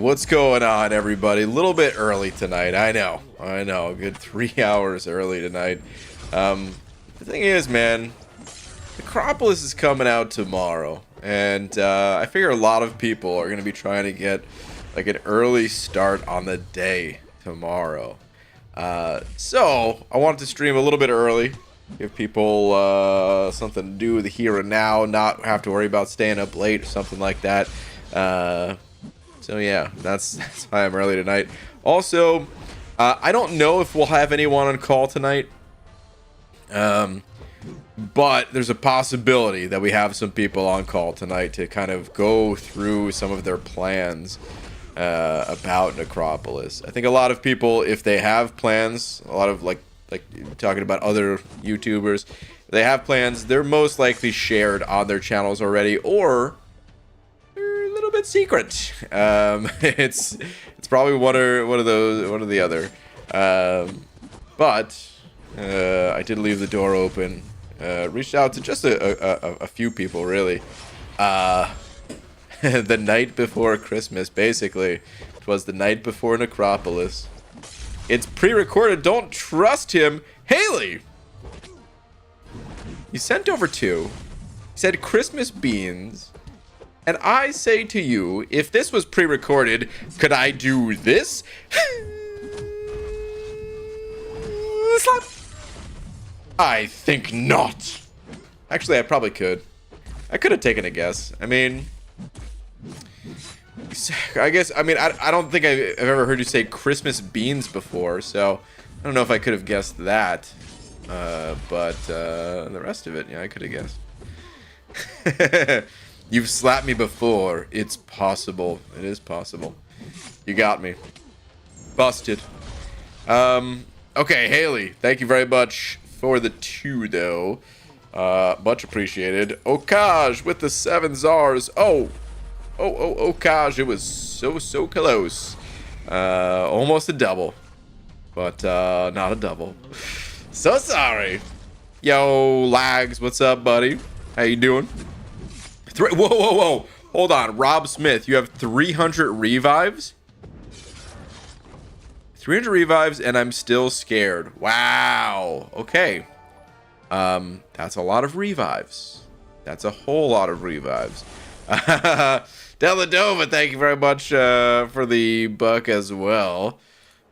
What's going on, everybody? A little bit early tonight. I know. A good 3 hours early tonight. The thing is, man, Necropolis is coming out tomorrow, and I figure a lot of people are going to be trying to get like an early start on the day tomorrow. So I wanted to stream a little bit early, give people something to do with the here and now, not have to worry about staying up late or something like that. So yeah, that's why I'm early tonight. Also, I don't know if we'll have anyone on call tonight. But there's a possibility that we have some people on call tonight to kind of go through some of their plans about Necropolis. I think a lot of people, if they have plans, a lot of like talking about other YouTubers, if they have plans, they're most likely shared on their channels already, or they're a little bit secret. It's probably one of the other. But I did leave the door open. Reached out to just a few people, really. The night before Christmas, basically. It was the night before Necropolis. It's pre-recorded. Don't trust him. Haley! You sent over two. Said Christmas beans. And I say to you, if this was pre-recorded, could I do this? Slap. I think not. Actually, I probably could. I could have taken a guess. I mean, I don't think I've ever heard you say Christmas beans before, so I don't know if I could have guessed that. But the rest of it, yeah, I could have guessed. You've slapped me before. It's possible. It is possible. You got me. Busted. Okay, Haley, thank you very much for the 2, though. Much appreciated. Okaj with the 7 Zars. Oh, Okaj, it was so close. Almost a double, but not a double. So sorry. Yo, Lags, what's up, buddy? How you doing? Whoa. Hold on, Rob Smith, you have 300 revives? 300 revives, and I'm still scared. Wow. Okay. That's a lot of revives. That's a whole lot of revives. Deladova, thank you very much for the buck as well.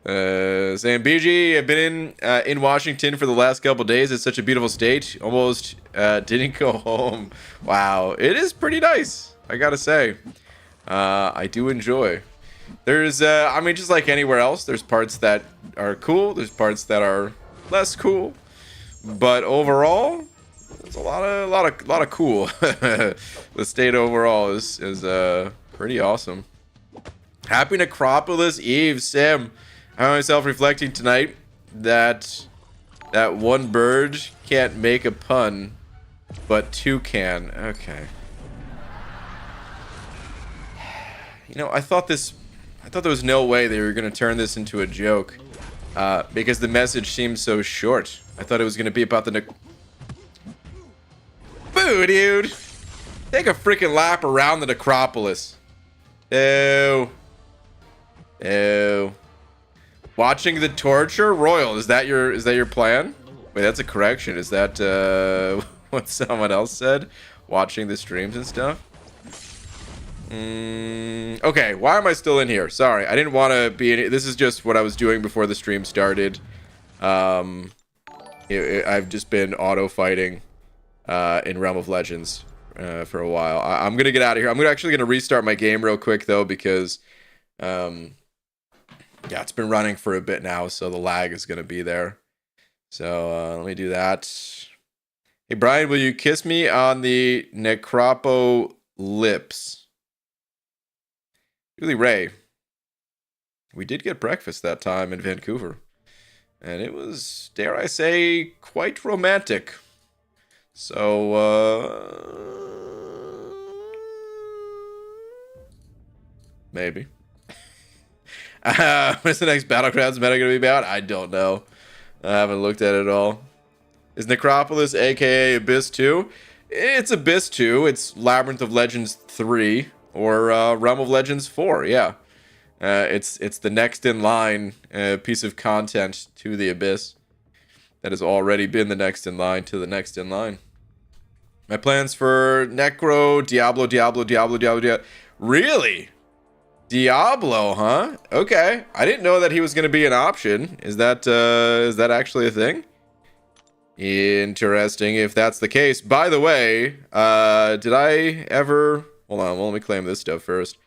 Saying, BG, I've been in Washington for the last couple days. It's such a beautiful state. Almost didn't go home. Wow. It is pretty nice, I gotta say. I do enjoy. There's, I mean, just like anywhere else, there's parts that are cool. There's parts that are less cool. But overall, there's a lot of cool. The state overall is pretty awesome. Happy Necropolis Eve, Sim. I found myself reflecting tonight that one bird can't make a pun, but 2 can. Okay. You know, I thought there was no way they were going to turn this into a joke, because the message seemed so short. I thought it was going to be about the Boo, dude! Take a freaking lap around the Necropolis. Ew. Watching the torture? Royal, is that your plan? Wait, that's a correction. Is that what someone else said? Watching the streams and stuff? Okay, why am I still in here? Sorry, I didn't want to be in. This is just what I was doing before the stream started. I've just been auto fighting in Realm of Legends for a while. I'm gonna get out of here. I'm actually gonna restart my game real quick though, because yeah, it's been running for a bit now, so the lag is gonna be there. So let me do that. Hey Brian, will you kiss me on the Necropo lips? Really, Ray, we did get breakfast that time in Vancouver, and it was, dare I say, quite romantic. So, maybe. What's the next Battlegrounds meta gonna be about? I don't know. I haven't looked at it all. Is Necropolis aka Abyss 2? It's Abyss 2. It's Labyrinth of Legends 3. Or Realm of Legends 4, yeah. It's the next in line piece of content to the Abyss that has already been the next in line to the next in line. My plans for Necro, Diablo. Really? Diablo, huh? Okay. I didn't know that he was going to be an option. Is that actually a thing? Interesting if that's the case. By the way, did I ever... Hold on, well, let me claim this stuff first.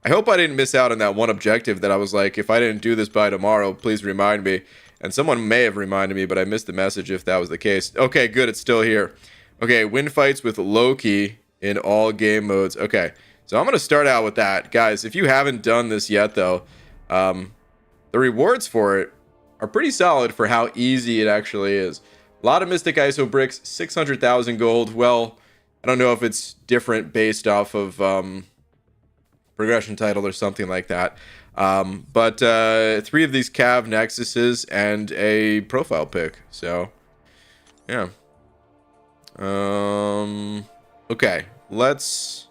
I hope I didn't miss out on that one objective that I was like, if I didn't do this by tomorrow, please remind me. And someone may have reminded me, but I missed the message if that was the case. Okay, good, it's still here. Okay, win fights with Loki in all game modes. Okay, so I'm going to start out with that. Guys, if you haven't done this yet, though, the rewards for it are pretty solid for how easy it actually is. A lot of Mystic ISO bricks, 600,000 gold. Well, I don't know if it's different based off of progression title or something like that. But 3 of these Cav Nexuses and a profile pick. So, yeah. Okay, let's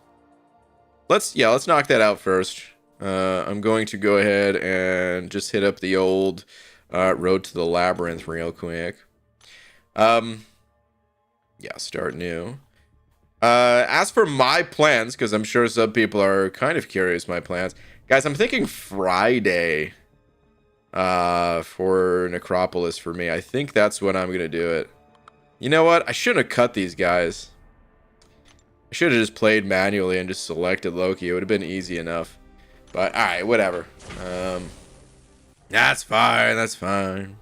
knock that out first. I'm going to go ahead and just hit up the old road to the Labyrinth real quick. Yeah, start new. As for my plans, because I'm sure some people are kind of curious my plans, guys, I'm thinking Friday for Necropolis for me. I think that's when I'm gonna do it. You know what? I shouldn't have cut these guys. I should have just played manually and just selected Loki. It would have been easy enough. But alright, whatever. That's fine. That's fine.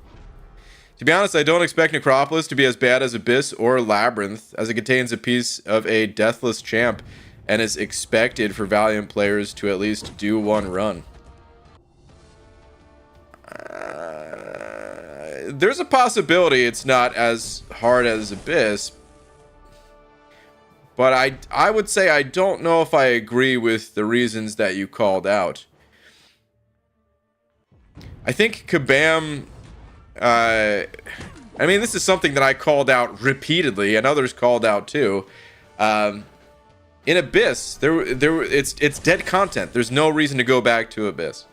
To be honest, I don't expect Necropolis to be as bad as Abyss or Labyrinth, as it contains a piece of a deathless champ and is expected for Valiant players to at least do one run. There's a possibility it's not as hard as Abyss, but I would say I don't know if I agree with the reasons that you called out. I think Kabam... I mean, this is something that I called out repeatedly, and others called out too. In Abyss, it's dead content. There's no reason to go back to Abyss.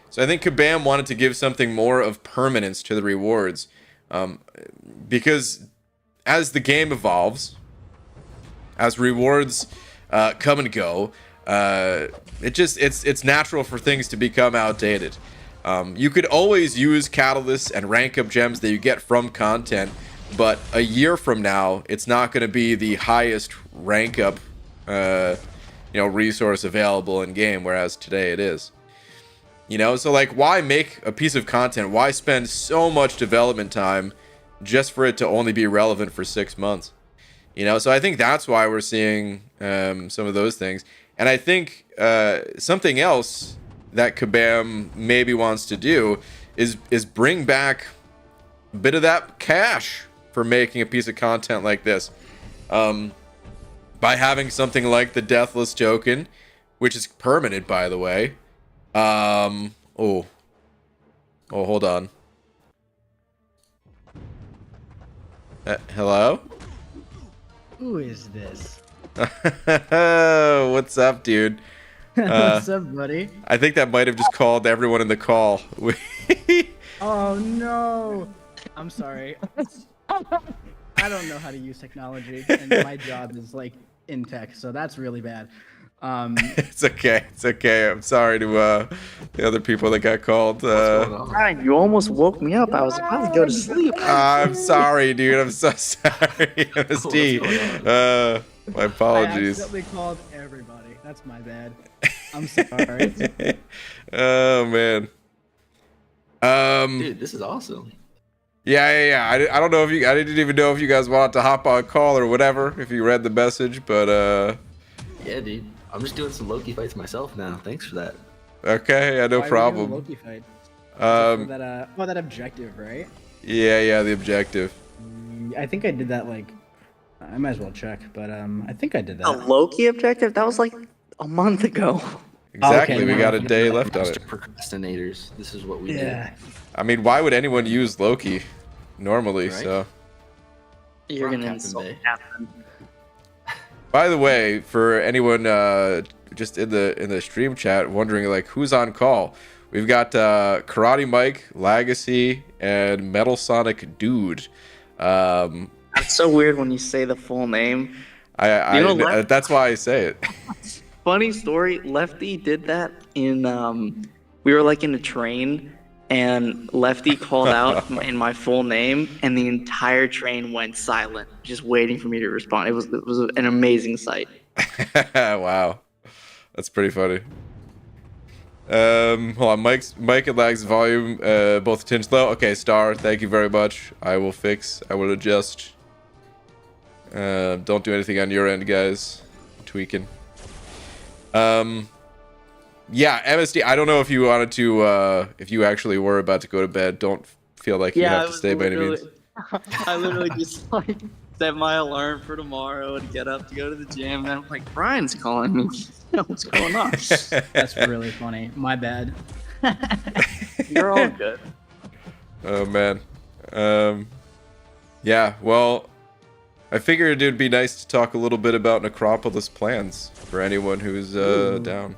So I think Kabam wanted to give something more of permanence to the rewards, because as the game evolves, as rewards come and go, it's natural for things to become outdated. You could always use catalysts and rank up gems that you get from content, but a year from now, it's not going to be the highest rank up, resource available in game, whereas today it is. So like, why make a piece of content? Why spend so much development time just for it to only be relevant for 6 months? So I think that's why we're seeing some of those things. And I think something else that Kabam maybe wants to do is bring back a bit of that cash for making a piece of content like this. By having something like the Deathless Token, which is permanent, by the way. Oh, hold on. Hello? Who is this? What's up, dude? What's up, buddy? I think that might have just called everyone in the call. Oh no! I'm sorry. I don't know how to use technology, and my job is like in tech, so that's really bad. It's okay. It's okay. I'm sorry to the other people that got called. Ryan, you almost woke me up. I was about to go to sleep. I'm sorry, dude. I'm so sorry, MSD. My apologies. I accidentally called everybody. That's my bad. I'm sorry. Oh man. Dude, this is awesome. Yeah. I don't know if I didn't even know if you guys wanted to hop on call or whatever. If you read the message, but yeah, dude. I'm just doing some Loki fights myself now. Thanks for that. Okay, yeah, no problem. Loki fight? That objective, right? Yeah, the objective. I think I did that like. I might as well check, but I think I did that. A Loki objective? That was like a month ago. Exactly, Okay, we got a day left on it. Procrastinators. This is what we did. I mean, why would anyone use Loki normally? Right? So. You're gonna Captain insult Bay. Captain. By the way, for anyone just in the stream chat wondering like who's on call, We've got Karate Mike, Legacy, and Metal Sonic Dude. It's so weird when you say the full name. That's why I say it. Funny story, Lefty did that in we were like in a train and Lefty called out in my full name and the entire train went silent, just waiting for me to respond. It was an amazing sight. Wow. That's pretty funny. Hold on, Mike and Lag's volume, both tinge low. Okay, Star, thank you very much. I will adjust. Don't do anything on your end, guys. Tweaking. Yeah, MSD, I don't know if you wanted to, if you actually were about to go to bed. Don't feel like you have to stay by any means. I literally just like set my alarm for tomorrow to get up to go to the gym, and I'm like, Brian's calling me. What's going on? That's really funny. My bad. You're all good. Oh, man. Yeah, well, I figured it'd be nice to talk a little bit about Necropolis plans for anyone who's down.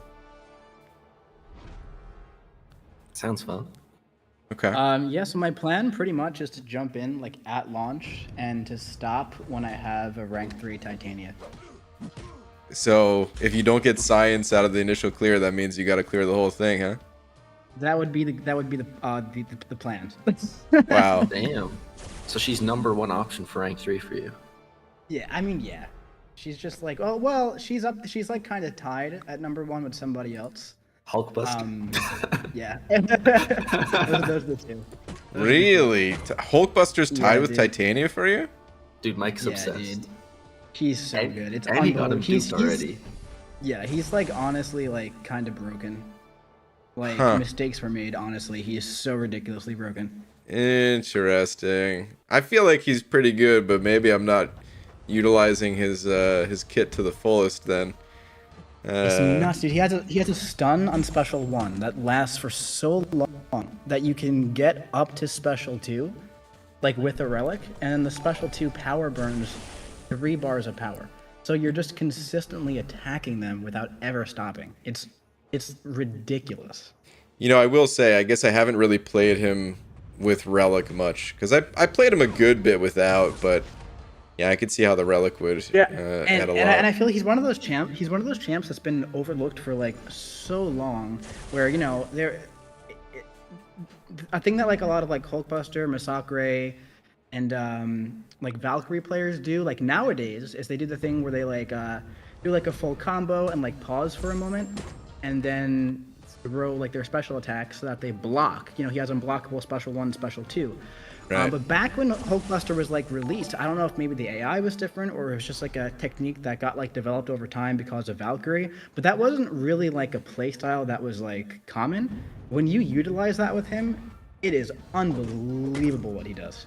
Sounds fun. Okay. Yeah, so my plan pretty much is to jump in like at launch and to stop when I have a rank 3 Titania. So if you don't get science out of the initial clear, that means you got to clear the whole thing, huh? That would be the plan. Wow. Damn. So she's #1 option for rank 3 for you. Yeah, I mean, yeah. She's just like, oh well, she's like kind of tied at #1 with somebody else. Hulkbuster. Yeah. those are the two. Really? Hulkbuster's tied Yeah, with dude. Titania for you? Dude, Mike's Yeah, obsessed. dude. He's so good. It's and he got him unbelievable. duped already. Yeah, he's like honestly like kind of broken. Like mistakes were made. Honestly, he is so ridiculously broken. Interesting. I feel like he's pretty good, but maybe I'm not utilizing his kit to the fullest then. It's nuts, dude. He has a stun on special 1 that lasts for so long that you can get up to special 2, like with a relic, and then the special 2 power burns 3 bars of power. So you're just consistently attacking them without ever stopping. It's ridiculous. You know, I will say, I guess I haven't really played him with relic much, because I played him a good bit without, but yeah, I could see how the relic would add a lot. And I feel like he's one of those champs that's been overlooked for like so long, where you know I think that like a lot of like Hulkbuster, Masakre, and like Valkyrie players do like nowadays is they do the thing where they like do like a full combo and like pause for a moment, and then throw like their special attack so that they block. You know, he has unblockable special 1, special 2. Right. But back when Hulkbuster was like released, I don't know if maybe the AI was different or it was just like a technique that got like developed over time because of Valkyrie. But that wasn't really like a playstyle that was like common. When you utilize that with him, it is unbelievable what he does.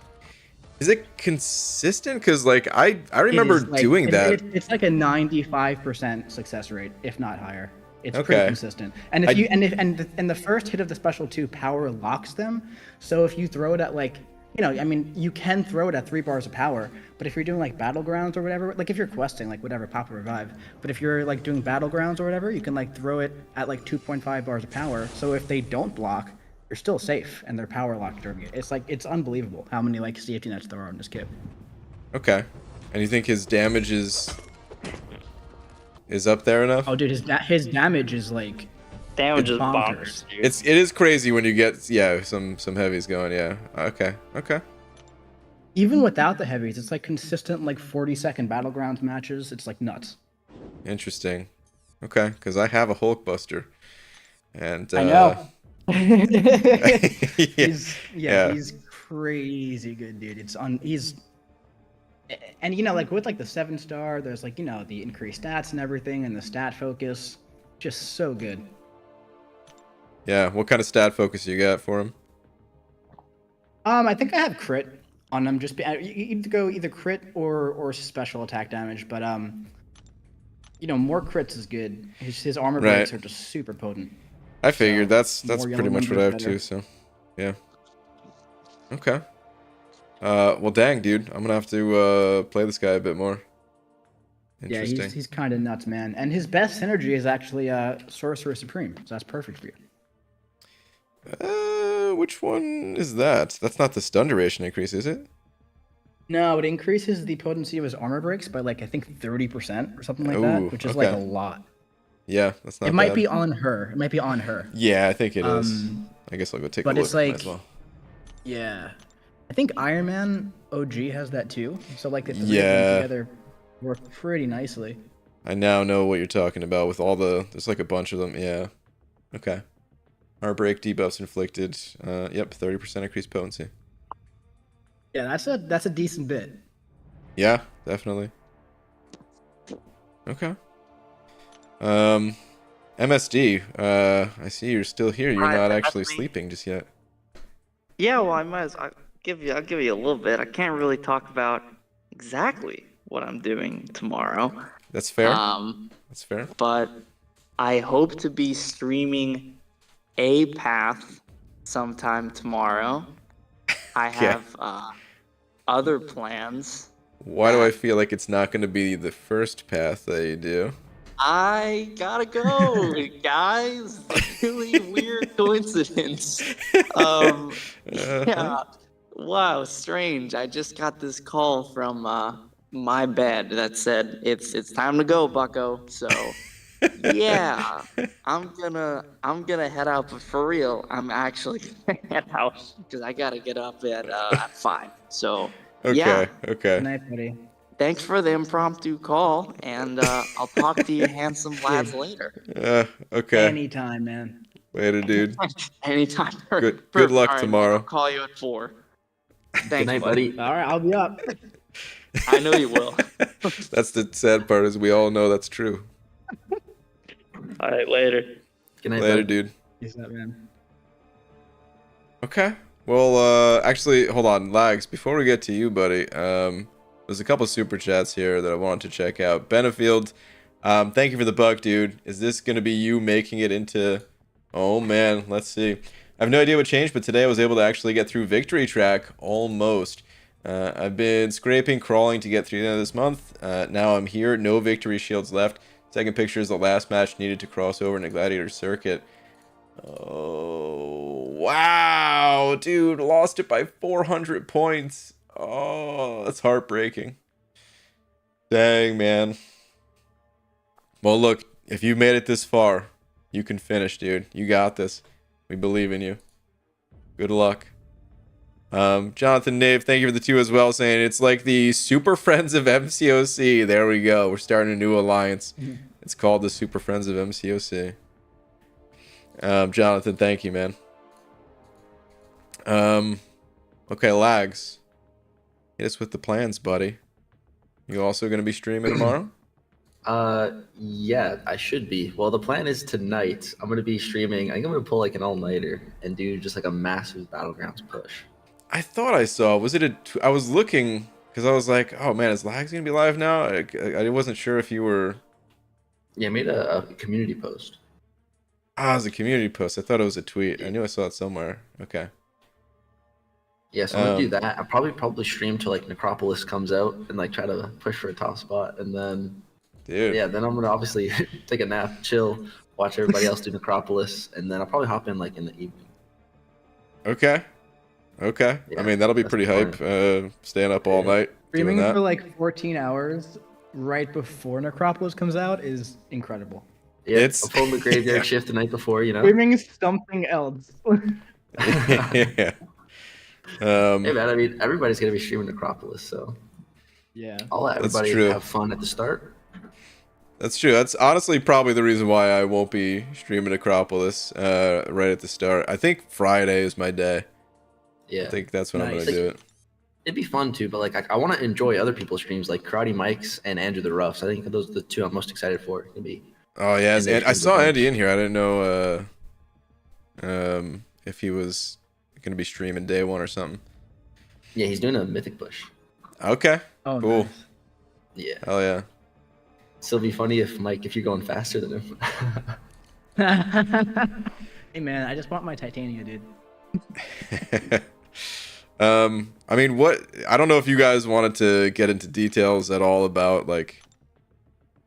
Is it consistent? Because like I remember doing that. It's like a 95% success rate, if not higher. It's Okay. pretty consistent. And if the first hit of the special 2 power locks them. So if you throw it at like, you know, I mean, you can throw it at 3 bars of power, but if you're doing like battlegrounds or whatever, like if you're questing, like whatever, pop or revive, but if you're like doing battlegrounds or whatever, you can like throw it at like 2.5 bars of power. So if they don't block, you're still safe and they're power locked during it. It's like, it's unbelievable how many like safety nets there are on this kit. Okay. And you think his damage is up there enough? Oh, dude, his damage is like Damage is bonkers. bonkers, dude. It is crazy when you get some heavies going. Yeah. Okay. Even without the heavies, it's like consistent like 40-second battlegrounds matches. It's like nuts. Interesting. Okay, because I have a Hulkbuster, and I know. yeah. He's crazy good, dude. And you know, like with like the 7-star, there's like, you know, the increased stats and everything and the stat focus, just so good. Yeah. What kind of stat focus you got for him? I think I have crit on him. Just you go either crit or special attack damage, but you know, more crits is good. His armor breaks are just super potent. I figured So, that's more pretty yellow much what I have numbers, too. So, yeah. Okay. Well, dang, dude, I'm gonna have to play this guy a bit more. Yeah, Interesting. he's kind of nuts, man. And his best synergy is actually Sorcerer Supreme, so that's perfect for you. Which one is that? That's not the stun duration increase, is it? No, it increases the potency of his armor breaks by like I think 30% or something like that, which is like a lot. Yeah, that's not It might bad. be on her. It might be on her. Yeah, I think it is. I guess I'll go take a look. But it's like, Might as well. yeah. I think Iron Man OG has that too. So like the three of them Yeah. together work pretty nicely. I now know what you're talking about with all the. There's like a bunch of them. Yeah. Okay. Heartbreak debuffs inflicted. Yep, 30% increased potency. Yeah, that's a decent bit. Yeah, definitely. Okay. MSD. I see you're still here. You're not actually sleeping just yet. Yeah, well, I'll give you a little bit. I can't really talk about exactly what I'm doing tomorrow. That's fair. That's fair. But I hope to be streaming a path sometime tomorrow. I have other plans. Why do I feel like it's not going to be the first path that you do? I gotta go, guys. Really weird coincidence. Yeah. Wow, strange. I just got this call from my bed that said it's time to go, Bucko. So yeah, I'm gonna head out, but for real, I'm actually gonna head out because I gotta get up at 5. So Okay. yeah. Okay. Good night, buddy. Thanks for the impromptu call, and I'll talk to you handsome lads later. Okay. Anytime, man. Later, dude. Anytime. Good luck All right, tomorrow. I'll call you at 4. Thanks, Good night, buddy. All right, I'll be up. I know you will. That's the sad part, is we all know that's true. All right, later. Good night, Later, bud. dude. Peace out, man. Okay. Well, actually, hold on, Lags. Before we get to you, buddy, there's a couple super chats here that I wanted to check out. Benefield, thank you for the buck, dude. Is this gonna be you making it into? Oh man, let's see. I have no idea what changed, but today I was able to actually get through Victory Track almost. I've been scraping, crawling to get through the end of this month. Now I'm here. No victory shields left. Second picture is the last match needed to cross over in the Gladiator Circuit. Oh, wow, dude, lost it by 400 points. Oh, that's heartbreaking. Dang, man. Well, look, if you made it this far, you can finish, dude. You got this. We believe in you. Good luck. Jonathan Nave, thank you for the 2 as well, saying it's like the Super Friends of MCOC. There we go. We're starting a new alliance. It's called the Super Friends of MCOC. Jonathan, thank you, man. Okay, Lags. Hit us with the plans, buddy. You also going to be streaming tomorrow? Yeah, I should be. Well, the plan is tonight. I'm gonna be streaming. I think I'm gonna pull like an all-nighter and do just like a massive Battlegrounds push. I thought I saw. Was it I was looking because I was like, oh man, is Lags going to be live now? I wasn't sure if you were. Yeah, I made a community post. Ah, it was a community post. I thought it was a tweet. I knew I saw it somewhere. Okay. Yeah, so I'm gonna do that. I'll probably stream till like Necropolis comes out and like try to push for a top spot, and then Dude. yeah, then I'm gonna obviously take a nap, chill, watch everybody else do Necropolis, and then I'll probably hop in like in the evening. Okay. Okay. Yeah, I mean, that'll be that's pretty the hype. Staying up all night doing Streaming that. for like 14 hours right before Necropolis comes out is incredible. Yeah, It's- I'll pull the graveyard shift the night before, you know. Streaming is something else. Yeah. Hey man, I mean everybody's gonna be streaming Necropolis, so Yeah. I'll let That's everybody true. have fun at the start. That's true. That's honestly probably the reason why I won't be streaming Acropolis right at the start. I think Friday is my day. Yeah, I think that's when I'm Nice. gonna do it. it'd be fun too, but like I want to enjoy other people's streams, like Karate Mike's and Andrew the Roughs. I think those are the 2 I'm most excited for. Gonna be Oh yeah, And they and I streamed saw a bunch. Andy in here. I didn't know if he was gonna be streaming day 1 or something. yeah, he's doing a Mythic push. Okay. Oh, Cool. Yeah, Hell yeah. still be funny if you're going faster than him. nice. Hey man, I just want my Titania, dude. I mean, I don't know if you guys wanted to get into details at all about like,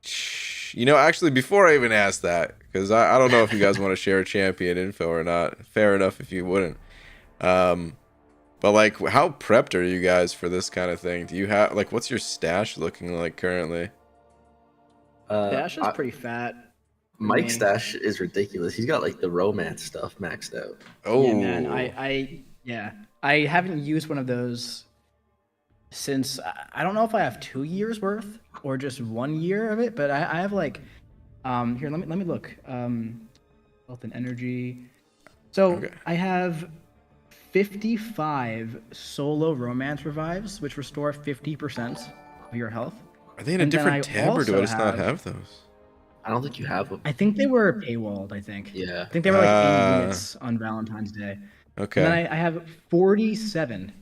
actually, before I even ask that, because I don't know if you guys want to share champion info or not. Fair enough if you wouldn't. But like, how prepped are you guys for this kind of thing? Do you have like, what's your stash looking like currently? Stash is pretty fat. Mike's stash is ridiculous. He's got like the romance stuff maxed out. Oh, Yeah, man. I haven't used one of those since I don't know if I have 2 years worth or just 1 year of it, but I have like here let me look. Health and energy. So Okay. I have 55 solo romance revives, which restore 50% of your health. are they in a And then different I tab or do I also just not have- have those? I don't think you have them. I think they were paywalled, I think. Yeah. I think they were like 80 units on Valentine's Day. Okay. And then I have 47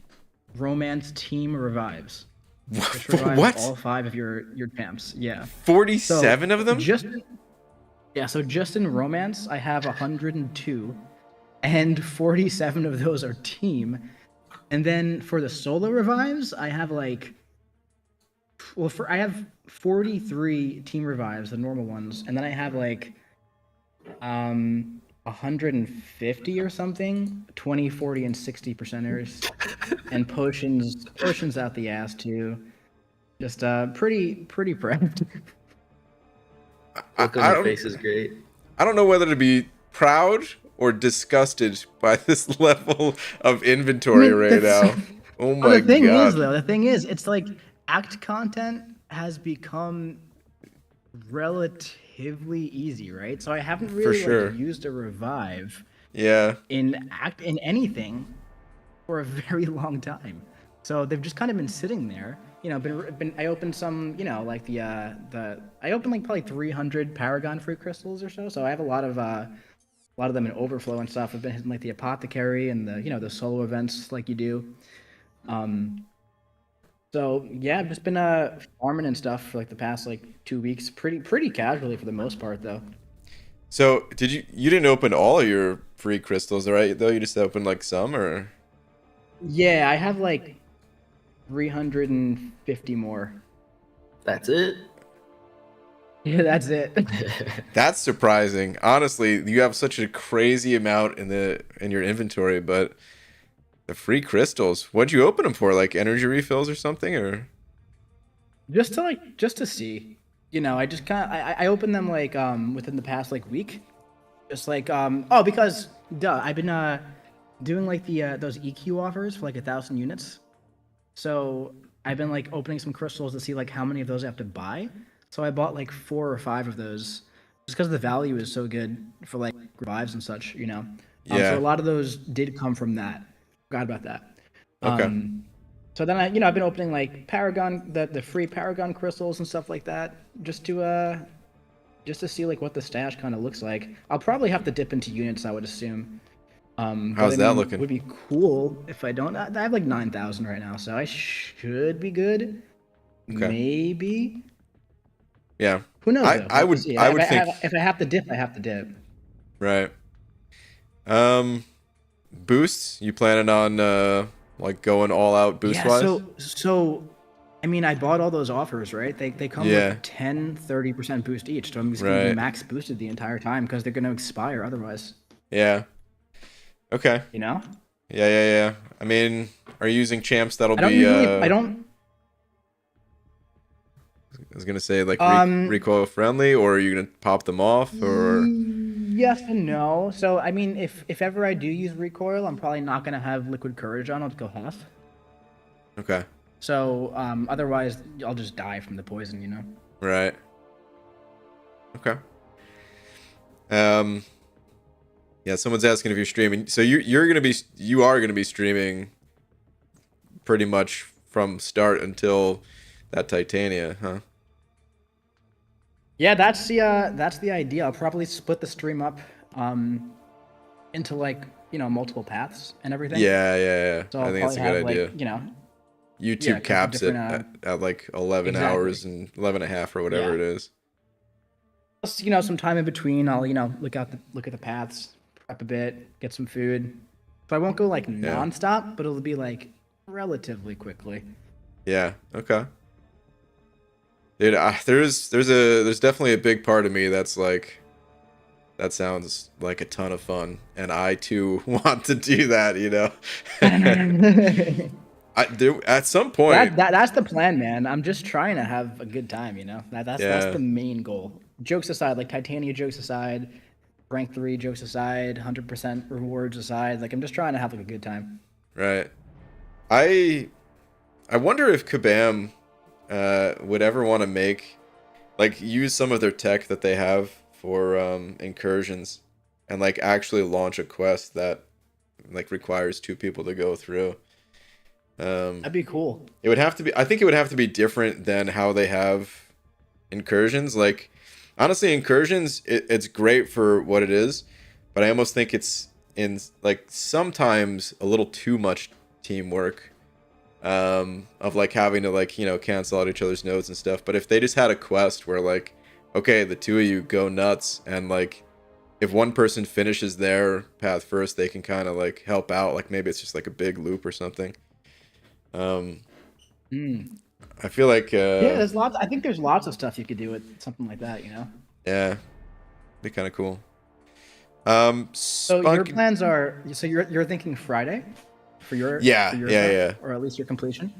romance team revives. Which revives What? all 5 of your champs. Yeah. 47 of them? So just in romance, I have 102, and 47 of those are team. And then for the solo revives, I have like, I have 43 team revives, the normal ones, and then I have like 150 or something, 20, 40, and 60 percenters, and potions out the ass too. Just pretty prepped. Look on your face is great. I don't know whether to be proud or disgusted by this level of inventory right now. Oh my The thing god. is, though, it's like act content has become relatively easy, right? So I haven't really sure. like, used a revive Yeah. in anything for a very long time. So they've just kind of been sitting there. You know, I opened some, you know, like I opened like probably 300 Paragon fruit crystals or so. So I have a lot of them in overflow and stuff. I've been hitting like the apothecary and the solo events like you do. So yeah, I've just been farming and stuff for like the past like 2 weeks, pretty casually for the most part though. So you didn't open all of your free crystals, right? Though you just opened like some, or? Yeah, I have like 350 more. That's it? Yeah, that's it. That's surprising. Honestly, you have such a crazy amount in your inventory, but the free crystals, what'd you open them for? Like energy refills or something, or? just to see. You know, I just kind of I opened them like within the past like week. Just like because I've been doing like those EQ offers for like 1,000 units. So I've been like opening some crystals to see like how many of those I have to buy. So I bought like 4 or 5 of those just because the value is so good for like revives and such, you know. Yeah. So a lot of those did come from that. Forgot about that. Okay. So then I've been opening like Paragon, the free Paragon crystals and stuff like that, just to see like what the stash kind of looks like. I'll probably have to dip into units, I would assume. How's that looking? It would be cool if I don't. I have like 9,000 right now, so I should be good. Okay. Maybe. Yeah. Who knows? I would think if I have to dip, I have to dip. Right. Boosts? You planning on like going all out boost wise? So I mean, I bought all those offers, right? They come with 10, 30% boost each. So I'm just going to be max boosted the entire time because they're going to expire otherwise. Yeah. Okay. You know? Yeah. I mean, are you using champs that'll I was gonna say like recoil friendly, or are you gonna pop them off, or? Yes and no. So I mean, if ever I do use recoil, I'm probably not gonna have liquid courage on. I'll just go half. Okay. So otherwise, I'll just die from the poison, you know. Right. Okay. Yeah, someone's asking if you're streaming. So you are gonna be streaming pretty much from start until that Titania, huh? Yeah, that's the idea. I'll probably split the stream up into like, you know, multiple paths and everything. Yeah. So I I'll think that's a probably good have, idea. like, you know, YouTube caps it at like 11 hours and 11 and a half or whatever it is. You know, some time in between, I'll, you know, look at the paths, prep a bit, get some food. So I won't go like nonstop, but it'll be like relatively quickly. Yeah. Okay. Dude, there's definitely a big part of me that's like, That sounds like a ton of fun, and I too want to do that. At some point. That's the plan, man. I'm just trying to have a good time, That's Yeah. the main goal. Jokes aside, like Titania jokes aside, rank 3 jokes aside, 100% rewards aside, like I'm just trying to have like a good time. Right. I wonder if Kabam would ever want to use some of their tech that they have for incursions and like actually launch a quest that like requires 2 people to go through. That'd be cool. It would have to be. I think it would have to be different than how they have incursions. Like, honestly, incursions, it's great for what it is, but I almost think it's in like sometimes a little too much teamwork. Of like having to like cancel out each other's nodes and stuff. But if they just had a quest where like, okay, the 2 of you go nuts, and like if one person finishes their path first, they can kind of like help out. Like maybe it's just like a big loop or something. I feel like yeah, there's lots. I think there's lots of stuff you could do with something like that. Yeah, be kind of cool. So your plans are. So you're thinking Friday, for your yeah, or at least your completion.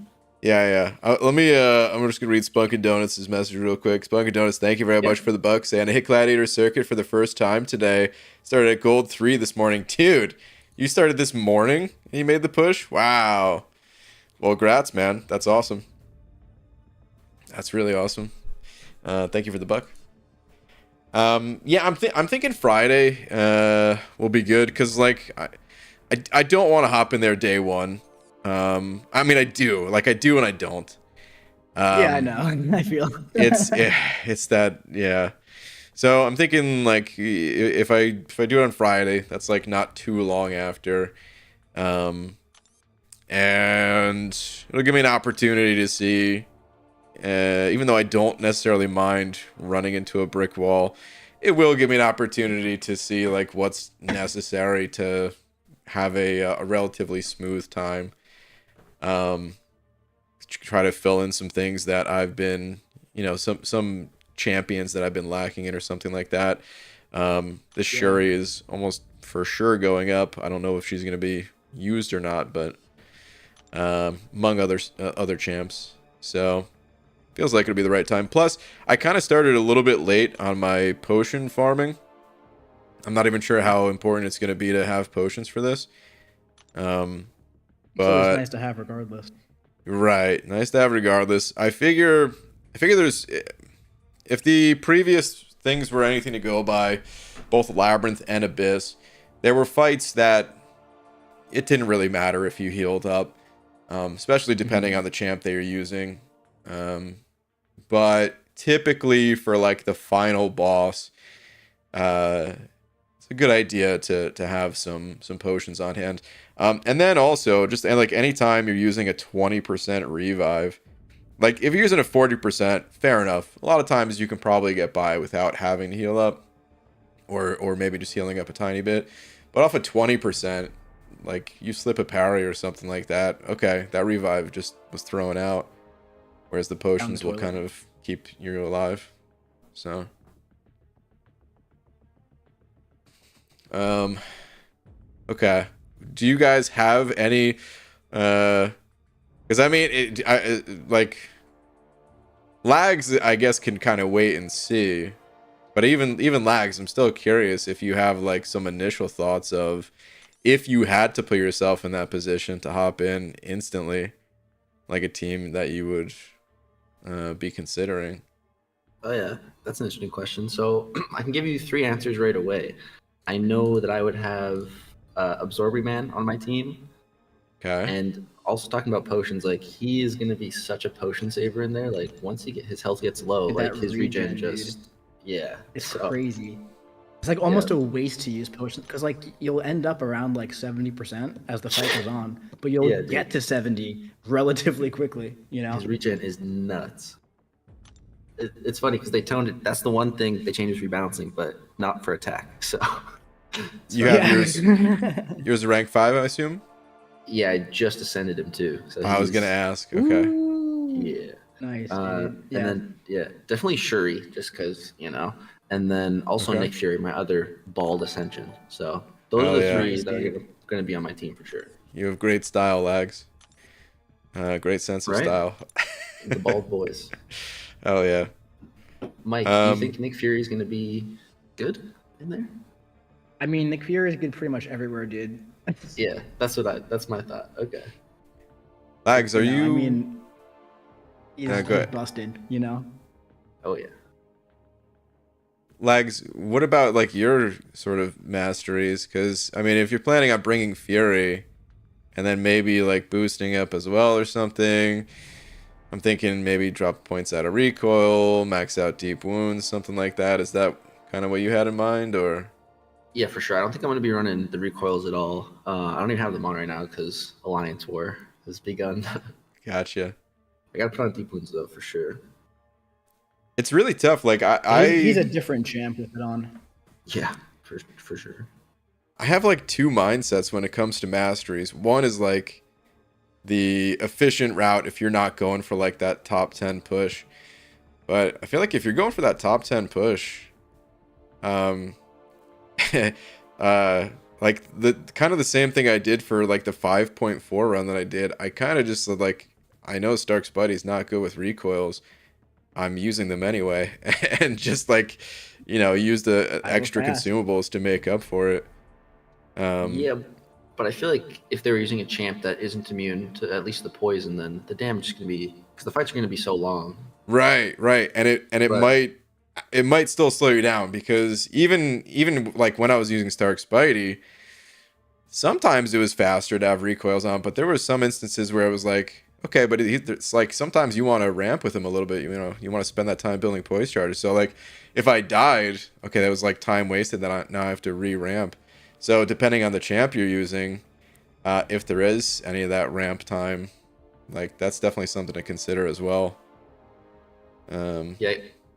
Yeah. Let me. I'm just gonna read Spunk and Donuts' message real quick. Spunk and Donuts, thank you very much for the bucks. And I hit Gladiator Circuit for the first time today. Started at Gold 3 this morning, dude. You started this morning and you made the push. Wow. Well, congrats, man. That's awesome. That's really awesome. Thank you for the buck. Yeah, I'm thinking Friday will be good because like I don't want to hop in there day one. I mean I do and I don't. Yeah, I know. I feel it's that, yeah. So I'm thinking like if I do it on Friday, that's like not too long after. And it'll give me an opportunity to see, even though I don't necessarily mind running into a brick wall, it will give me an opportunity to see like what's necessary to have a relatively smooth time. Try to fill in some things that I've been, some champions that I've been lacking in or something like that. This Shuri is almost for sure going up. I don't know if she's going to be used or not, but among other champs. So feels like it'll be the right time. Plus, I kind of started a little bit late on my potion farming. I'm not even sure how important it's going to be to have potions for this. But it's nice to have regardless. Right, nice to have regardless. I figure there's, if the previous things were anything to go by, both Labyrinth and Abyss, there were fights that it didn't really matter if you healed up, especially depending on the champ that you're using. But typically for like the final boss, it's a good idea to have some potions on hand. And then also and like anytime you're using a 20% revive, like if you're using a 40%, fair enough. A lot of times you can probably get by without having to heal up, or maybe just healing up a tiny bit. But off of 20%, like you slip a parry or something like that, okay, that revive just was thrown out. Whereas the potions will kind of keep you alive. So okay. Do you guys have any because I mean like lags I guess can kind of wait and see, but even lags, I'm still curious if you have like some initial thoughts of if you had to put yourself in that position to hop in instantly, like a team that you would be considering. Oh yeah, that's an interesting question. So I can give you 3 answers right away. I know that I would have Absorber Man on my team. Okay. And also talking about potions, like he is gonna be such a potion saver in there. Like once his health gets low, like his regen just it's crazy. It's like almost a waste to use potions because like you'll end up around like 70% as the fight goes on, but you'll get to 70 relatively quickly. His regen is nuts. It's funny because they toned it. That's the one thing they changed is rebalancing, but not for attack. So you have yours rank 5, I assume. Yeah, I just ascended him too. So I was gonna ask. Okay. Ooh. Yeah. Nice. And then definitely Shuri, just because And and then also Okay. Nick Fury, my other bald ascension. So those Oh, are the yeah. three Nice, that are dude. going to be on my team for sure. You have great style, Lags. Great sense of Right? style. The bald boys. Oh yeah. Mike, do you think Nick Fury is going to be good in there? I mean, Nick Fury is good pretty much everywhere, dude. Yeah, that's my thought. Okay. Lags, are you? I mean, he's go ahead. busted, you know? Oh yeah. Lags, what about like your sort of masteries? Because I mean, if you're planning on bringing Fury, and then maybe like boosting up as well or something, I'm thinking maybe drop points out of recoil, max out deep wounds, something like that. Is that kind of what you had in mind, or? Yeah, for sure. I don't think I'm going to be running the recoils at all. I don't even have them on right now because Alliance War has begun. Gotcha. I got to put on deep wounds though, for sure. It's really tough. Like He's a different champ with it on. Yeah, for sure. I have like two mindsets when it comes to masteries. One is like the efficient route if you're not going for like that top 10 push. But I feel like if you're going for that top 10 push, like the kind of the same thing I did for like the 5.4 run that I did. I kind of just like, I know Stark's Buddy's not good with recoils. I'm using them anyway, and just like, use the extra consumables to make up for it. Yeah, but I feel like if they were using a champ that isn't immune to at least the poison, then the damage is going to be, because the fights are going to be so long. Right, and it might still slow you down, because even like when I was using Stark Spidey, sometimes it was faster to have recoils on, but there were some instances where it was like, okay, but it's like sometimes you want to ramp with him a little bit. You want to spend that time building poise charges. So like, if I died, okay, that was like time wasted. Now I have to re-ramp. So depending on the champ you're using, if there is any of that ramp time, like that's definitely something to consider as well. Yeah,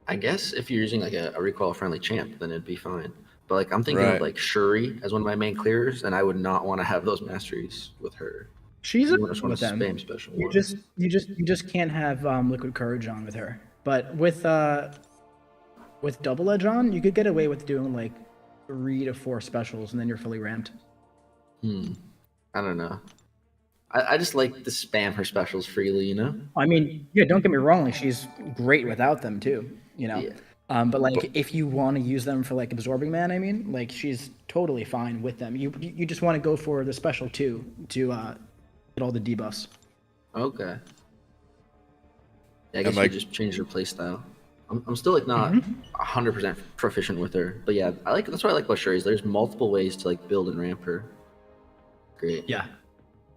I guess if you're using like a recoil friendly champ, then it'd be fine. But like I'm thinking of like Shuri as one of my main clearers, and I would not want to have those masteries with her. She's You just want with to them. spam special. You just can't have liquid courage on with her. But with double edge on, you could get away with doing like 3 to 4 specials, and then you're fully ramped. I don't know. I just like to spam her specials freely, I mean, yeah, don't get me wrong, like she's great without them too, Yeah. But like if you want to use them for like absorbing man, I mean, like she's totally fine with them. You just want to go for the special too to get all the debuffs. Okay. Yeah, I guess you just change your playstyle. I'm still like not 100% proficient with her, but yeah, that's what I like about Shuri is there's multiple ways to like build and ramp her. Great. Yeah,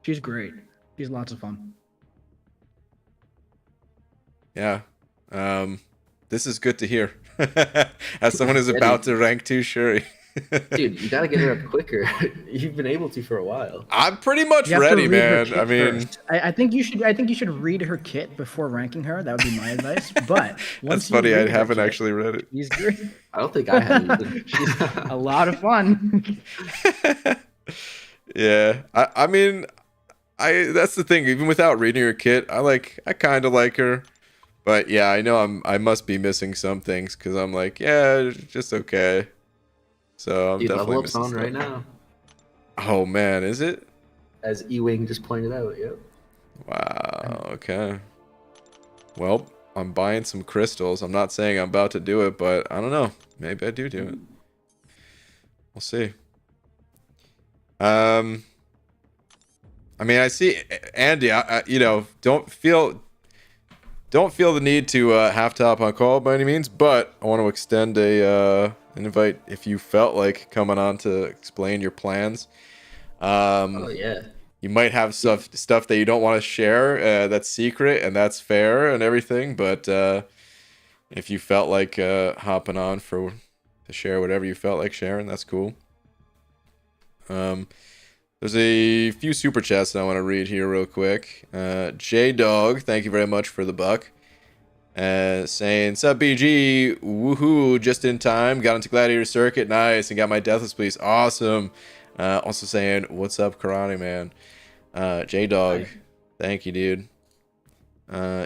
she's great. She's lots of fun. Yeah. This is good to hear. As someone who's about to rank 2 Shuri. Dude, you gotta get her up quicker. You've been able to for a while. I'm pretty much ready, man. I mean, I think you should read her kit before ranking her. That would be my advice. But that's funny. I haven't actually read it. She's great. I don't think I have. She's a lot of fun. Yeah, I mean, that's the thing. Even without reading her kit, I kind of like her. But yeah, I know I must be missing some things because I'm like, yeah, just okay. So I'm definitely level missing up's on stuff. right now. Oh man, is it? As Ewing just pointed out, yep. Wow. Okay. Well, I'm buying some crystals. I'm not saying I'm about to do it, but I don't know. Maybe I do it. We'll see. I mean, I see Andy. Don't feel the need to have to hop on call by any means, but I want to extend an invite if you felt like coming on to explain your plans. Oh yeah. You might have stuff that you don't want to share that's secret, and that's fair and everything. But if you felt like hopping on to share whatever you felt like sharing, that's cool. There's a few super chats that I want to read here real quick. J-Dog, thank you very much for the buck. Saying, sup BG, woohoo, just in time, got into Gladiator Circuit, nice, and got my Deathless Police, awesome. Also saying, what's up Karate Man? J-Dog, thank you, dude.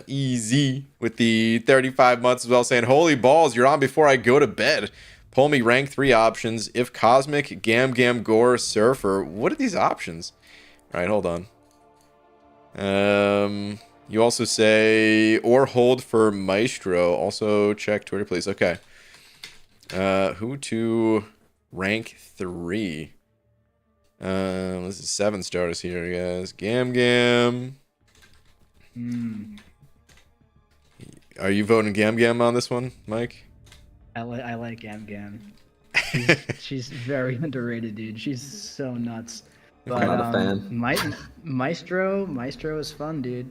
Easy with the 35 months as well, saying, holy balls, you're on before I go to bed. Pull me rank 3 options. If Cosmic, Gam Gam, Gore, Surfer. What are these options? All right, hold on. You also say, or hold for Maestro. Also check Twitter, please. Okay. Who to rank 3? This is 7 starters here, guys. Gam Gam. Are you voting Gam Gam on this one, Mike? I like Gam Gam. She's very underrated, dude. She's so nuts. But, I'm not a fan. Maestro is fun, dude.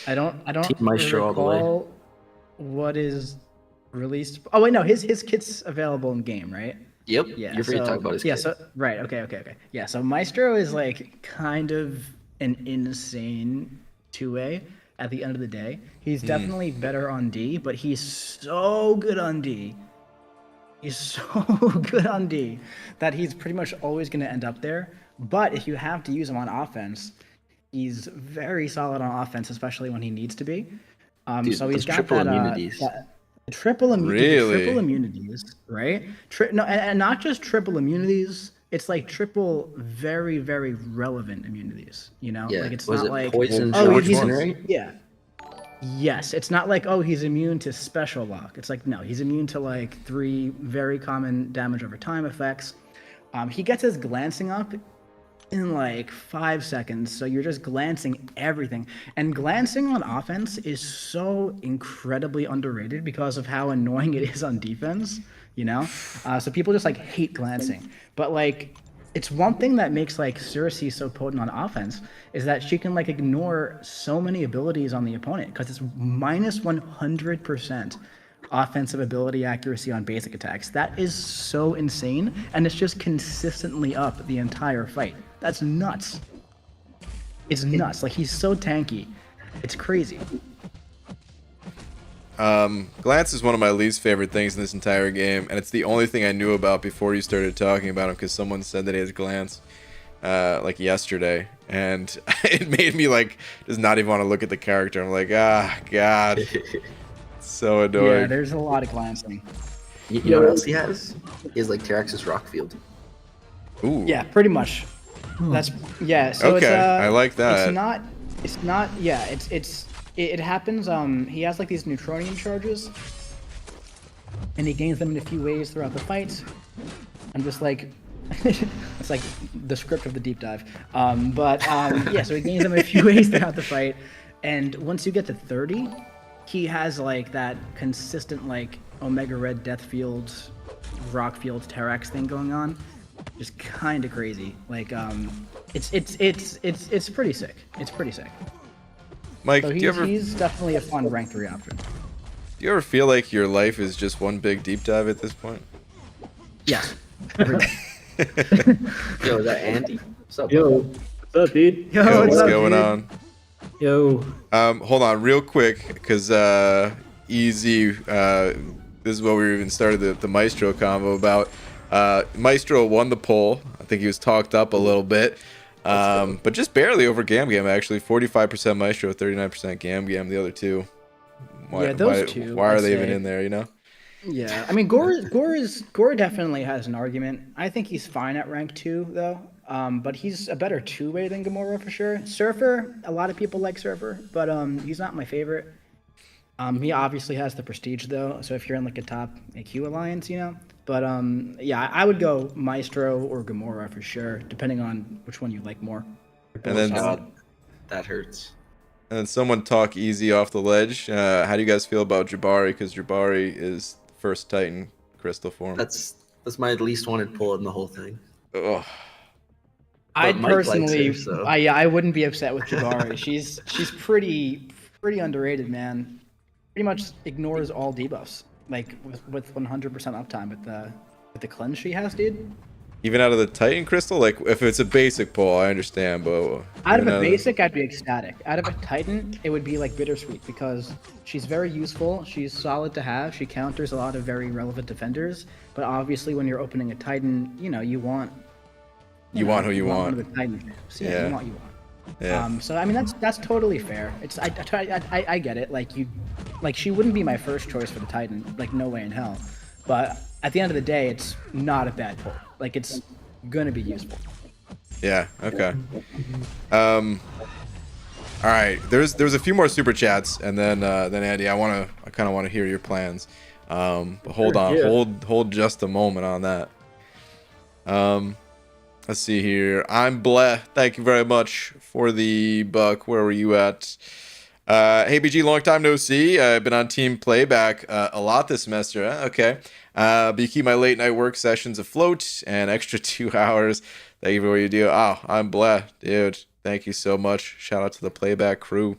I don't Team Maestro all the way. recall what is released. Oh wait, no, his kit's available in game, right? Yep. Yeah. You're free to talk about his kit. So right. Okay. Yeah. So Maestro is like kind of an insane 2A at the end of the day. He's definitely better on D, but he's so good on D. He's so good on D that he's pretty much always going to end up there. But if you have to use him on offense, he's very solid on offense, especially when he needs to be. Dude, so he's got triple that immunities. Triple immunities, right? No, and not just triple immunities. It's like triple very, very relevant immunities. You know, Yeah. like it's Was not it like poison? he's Right? yeah. Yes, it's not like he's immune to special lock. It's like no, he's immune to like 3 very common damage over time effects. He gets his glancing up in like 5 seconds, so you're just glancing everything. And glancing on offense is so incredibly underrated because of how annoying it is on defense, you know? So people just like hate glancing. But like it's one thing that makes like Cersei so potent on offense is that she can like ignore so many abilities on the opponent because it's minus 100% offensive ability accuracy on basic attacks. That is so insane, and it's just consistently up the entire fight. That's nuts. It's nuts. Like he's so tanky. It's crazy. Glance is one of my least favorite things in this entire game, and it's the only thing I knew about before you started talking about him because someone said that he has glance like yesterday, and it made me like just not even want to look at the character. I'm like, god. So annoying. Yeah, there's a lot of glancing. You know what else he has? He has like Terrax's Rockfield. Ooh. Yeah, pretty much. That's yeah. So Okay, it's, I like that. It's not. Yeah, it happens. He has like these neutronium charges, and he gains them in a few ways throughout the fight. I'm just like, it's like the script of the deep dive. Yeah. So he gains them in a few ways throughout the fight, and once you get to 30. He has like that consistent like Omega Red Death Field, Rock Field, Terrax thing going on, just kind of crazy. Like it's pretty sick. It's pretty sick. Mike, So do he's definitely a fun rank 3 option. you ever feel like your life is just one big deep dive at this point? Yeah. Every day. Yo, is that Andy? What's up? Yo, what's up, dude? Yo, what's up, going dude? on? Yo. Hold on real quick, because Easy, this is what we even started the Maestro combo about. Maestro won the poll. I think he was talked up a little bit, but just barely over Gam Gam, actually. 45% Maestro, 39% Gam Gam, the other two. Yeah, those two, Why are I'd they even say. in there, you know? Yeah, I mean Gore definitely has an argument. I think he's fine at rank 2 though. But he's a better 2-way than Gamora for sure. Surfer, a lot of people like Surfer, but he's not my favorite. He obviously has the prestige though, so if you're in like a top AQ alliance, you know. But yeah, I would go Maestro or Gamora for sure, depending on which one you like more. And then God, that hurts. And then someone talk Easy off the ledge. How do you guys feel about Jabari? Because Jabari is first Titan crystal form. That's my least wanted pull in the whole thing. Ugh. I Mike likes personally, her, so. I wouldn't be upset with Jabari. she's pretty underrated, man. Pretty much ignores all debuffs, like with 100% uptime with the cleanse she has, dude. Even out of the Titan crystal, like if it's a basic pull, I understand, but Out of a basic, I'd be ecstatic. Out of a Titan, it would be like bittersweet because she's very useful. She's solid to have. She counters a lot of very relevant defenders. But obviously, when you're opening a Titan, you know you want. You want who you want. One of the Titan champs. Yeah, Yeah. you want. Yeah. So I mean that's totally fair. It's I get it. Like she wouldn't be my first choice for the Titan. Like no way in hell. But at the end of the day, it's not a bad pull. Like it's gonna be useful. Yeah. Okay. All right. There's a few more super chats, and then Andy, I kind of want to hear your plans. But hold on. Yeah. Hold just a moment on that. Let's see here. I'm Bleh. Thank you very much for the buck. Where were you at? Hey BG, long time no see. I've been on team playback a lot this semester. Okay. But you keep my late night work sessions afloat and extra 2 hours. Thank you for what you do. Oh, I'm Bleh, dude. Thank you so much. Shout out to the playback crew.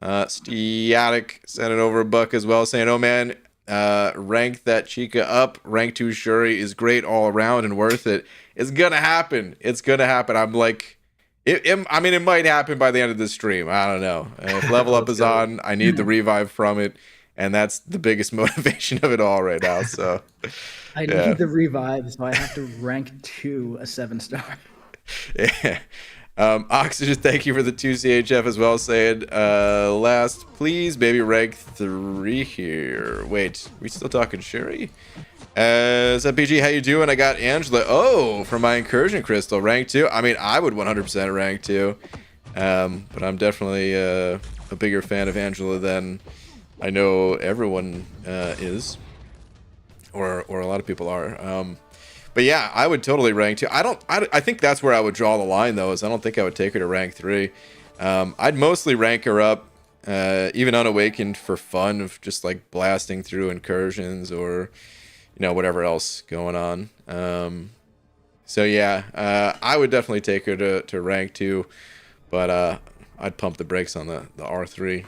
Static sending over a buck as well, saying, "Oh man, rank that Chica up. Rank 2 Shuri is great all around and worth it. It's gonna happen. It's gonna happen." I'm like, I mean, it might happen by the end of the stream. I don't know. If level up is on, I need the revive from it, and that's the biggest motivation of it all right now. So I need the revive, so I have to rank 2 a 7-star. Yeah. Oxygen, thank you for the 2 CHF as well, saying last please maybe rank 3 here. Wait, we still talking Shuri? Is that BG, how you doing? I got Angela for my incursion crystal, rank 2. I mean, I would 100% rank 2, but I'm definitely a bigger fan of Angela than I know everyone is, or a lot of people are. But yeah, I would totally rank 2. I think that's where I would draw the line, though, is I don't think I would take her to rank 3. I'd mostly rank her up, even unawakened, for fun of just like blasting through incursions or, whatever else going on. So yeah, I would definitely take her to rank 2, but I'd pump the brakes on the R3.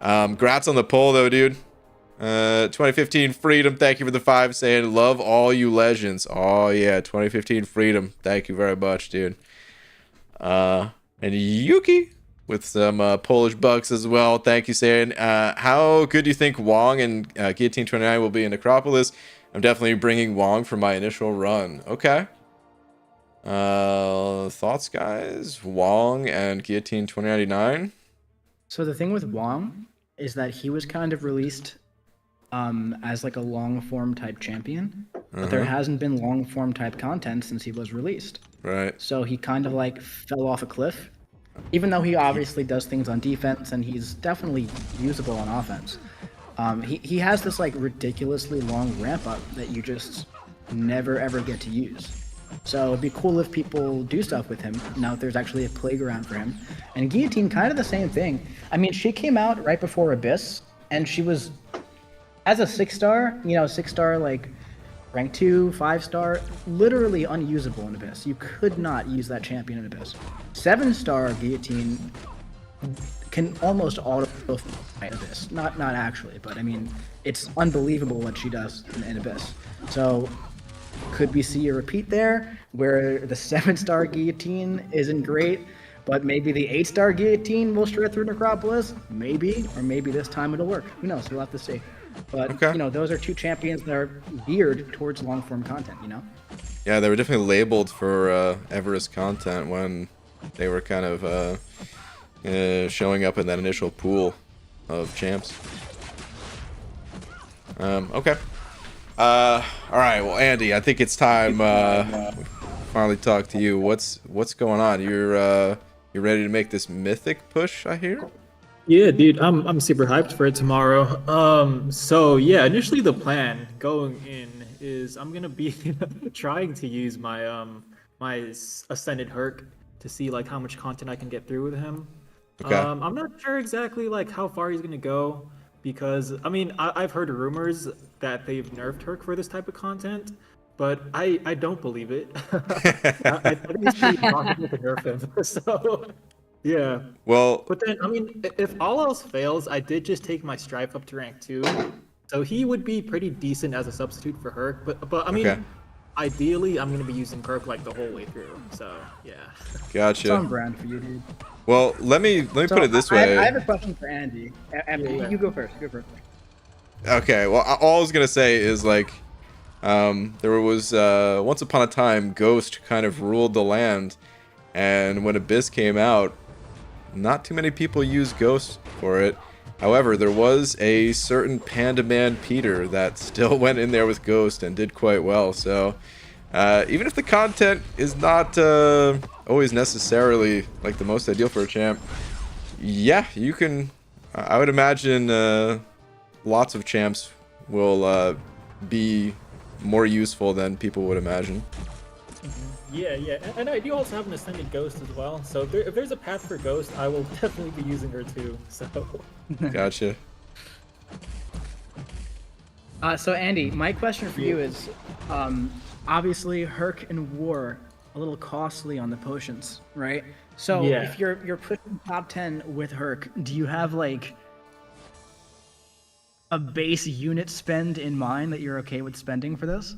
Grats on the poll, though, dude. 2015 Freedom, thank you for the 5, saying love all you legends. Oh yeah, 2015 Freedom, thank you very much, dude. And Yuki with some Polish bucks as well, thank you, saying how good do you think Wong and Guillotine 29 will be in Necropolis? I'm definitely bringing Wong for my initial run. Okay. Thoughts, guys? Wong and Guillotine 2099. So the thing with Wong is that he was kind of released as like a long form type champion, but there hasn't been long form type content since he was released. Right. So he kind of like fell off a cliff, even though he obviously does things on defense and he's definitely usable on offense. He has this like ridiculously long ramp up that you just never ever get to use. So it'd be cool if people do stuff with him now that there's actually a playground for him. And Guillotine, kind of the same thing. I mean, she came out right before Abyss, and she was, as a 6-star, 6-star, like, rank 2, 5-star, literally unusable in Abyss. You could not use that champion in Abyss. 7-star Guillotine can almost auto fight Abyss. Not actually, but I mean, it's unbelievable what she does in Abyss. So, could we see a repeat there, where the 7-star Guillotine isn't great, but maybe the 8-star Guillotine will shred through Necropolis? Maybe, or maybe this time it'll work. Who knows? We'll have to see. But, okay. Those are 2 champions that are geared towards long-form content, Yeah, they were definitely labeled for Everest content when they were kind of showing up in that initial pool of champs. Okay. All right, well, Andy, I think it's time we finally talk to you. What's going on? You're ready to make this Mythic push, I hear? Yeah, dude, I'm super hyped for it tomorrow. So yeah, initially the plan going in is I'm gonna be trying to use my my Ascended Herc to see like how much content I can get through with him. Okay. I'm not sure exactly like how far he's gonna go, because I mean I've heard rumors that they've nerfed Herc for this type of content, but I don't believe it. I think it's pretty possible to nerf him. So yeah. Well, but then I mean, if all else fails, I did just take my Strife up to rank 2, so he would be pretty decent as a substitute for Herc. But I mean, okay. Ideally, I'm gonna be using Herc like the whole way through. So yeah. Gotcha. It's on brand for you, dude. Well, let me put it this way. I have a question for Andy. You go first. Okay. Well, all I was gonna say is like, there was once upon a time, Ghost kind of ruled the land, And when Abyss came out, not too many people used Ghost for it. However, there was a certain Panda Man Peter that still went in there with Ghost and did quite well. So even if the content is not always necessarily like the most ideal for a champ, yeah, you can. I would imagine lots of champs will be more useful than people would imagine. Yeah, and I do also have an Ascended Ghost as well. So if there's a path for Ghost, I will definitely be using her too. So. Gotcha. So Andy, my question for you is, obviously Herc and War a little costly on the potions, right? So if you're pushing top 10 with Herc, do you have like a base unit spend in mind that you're okay with spending for this?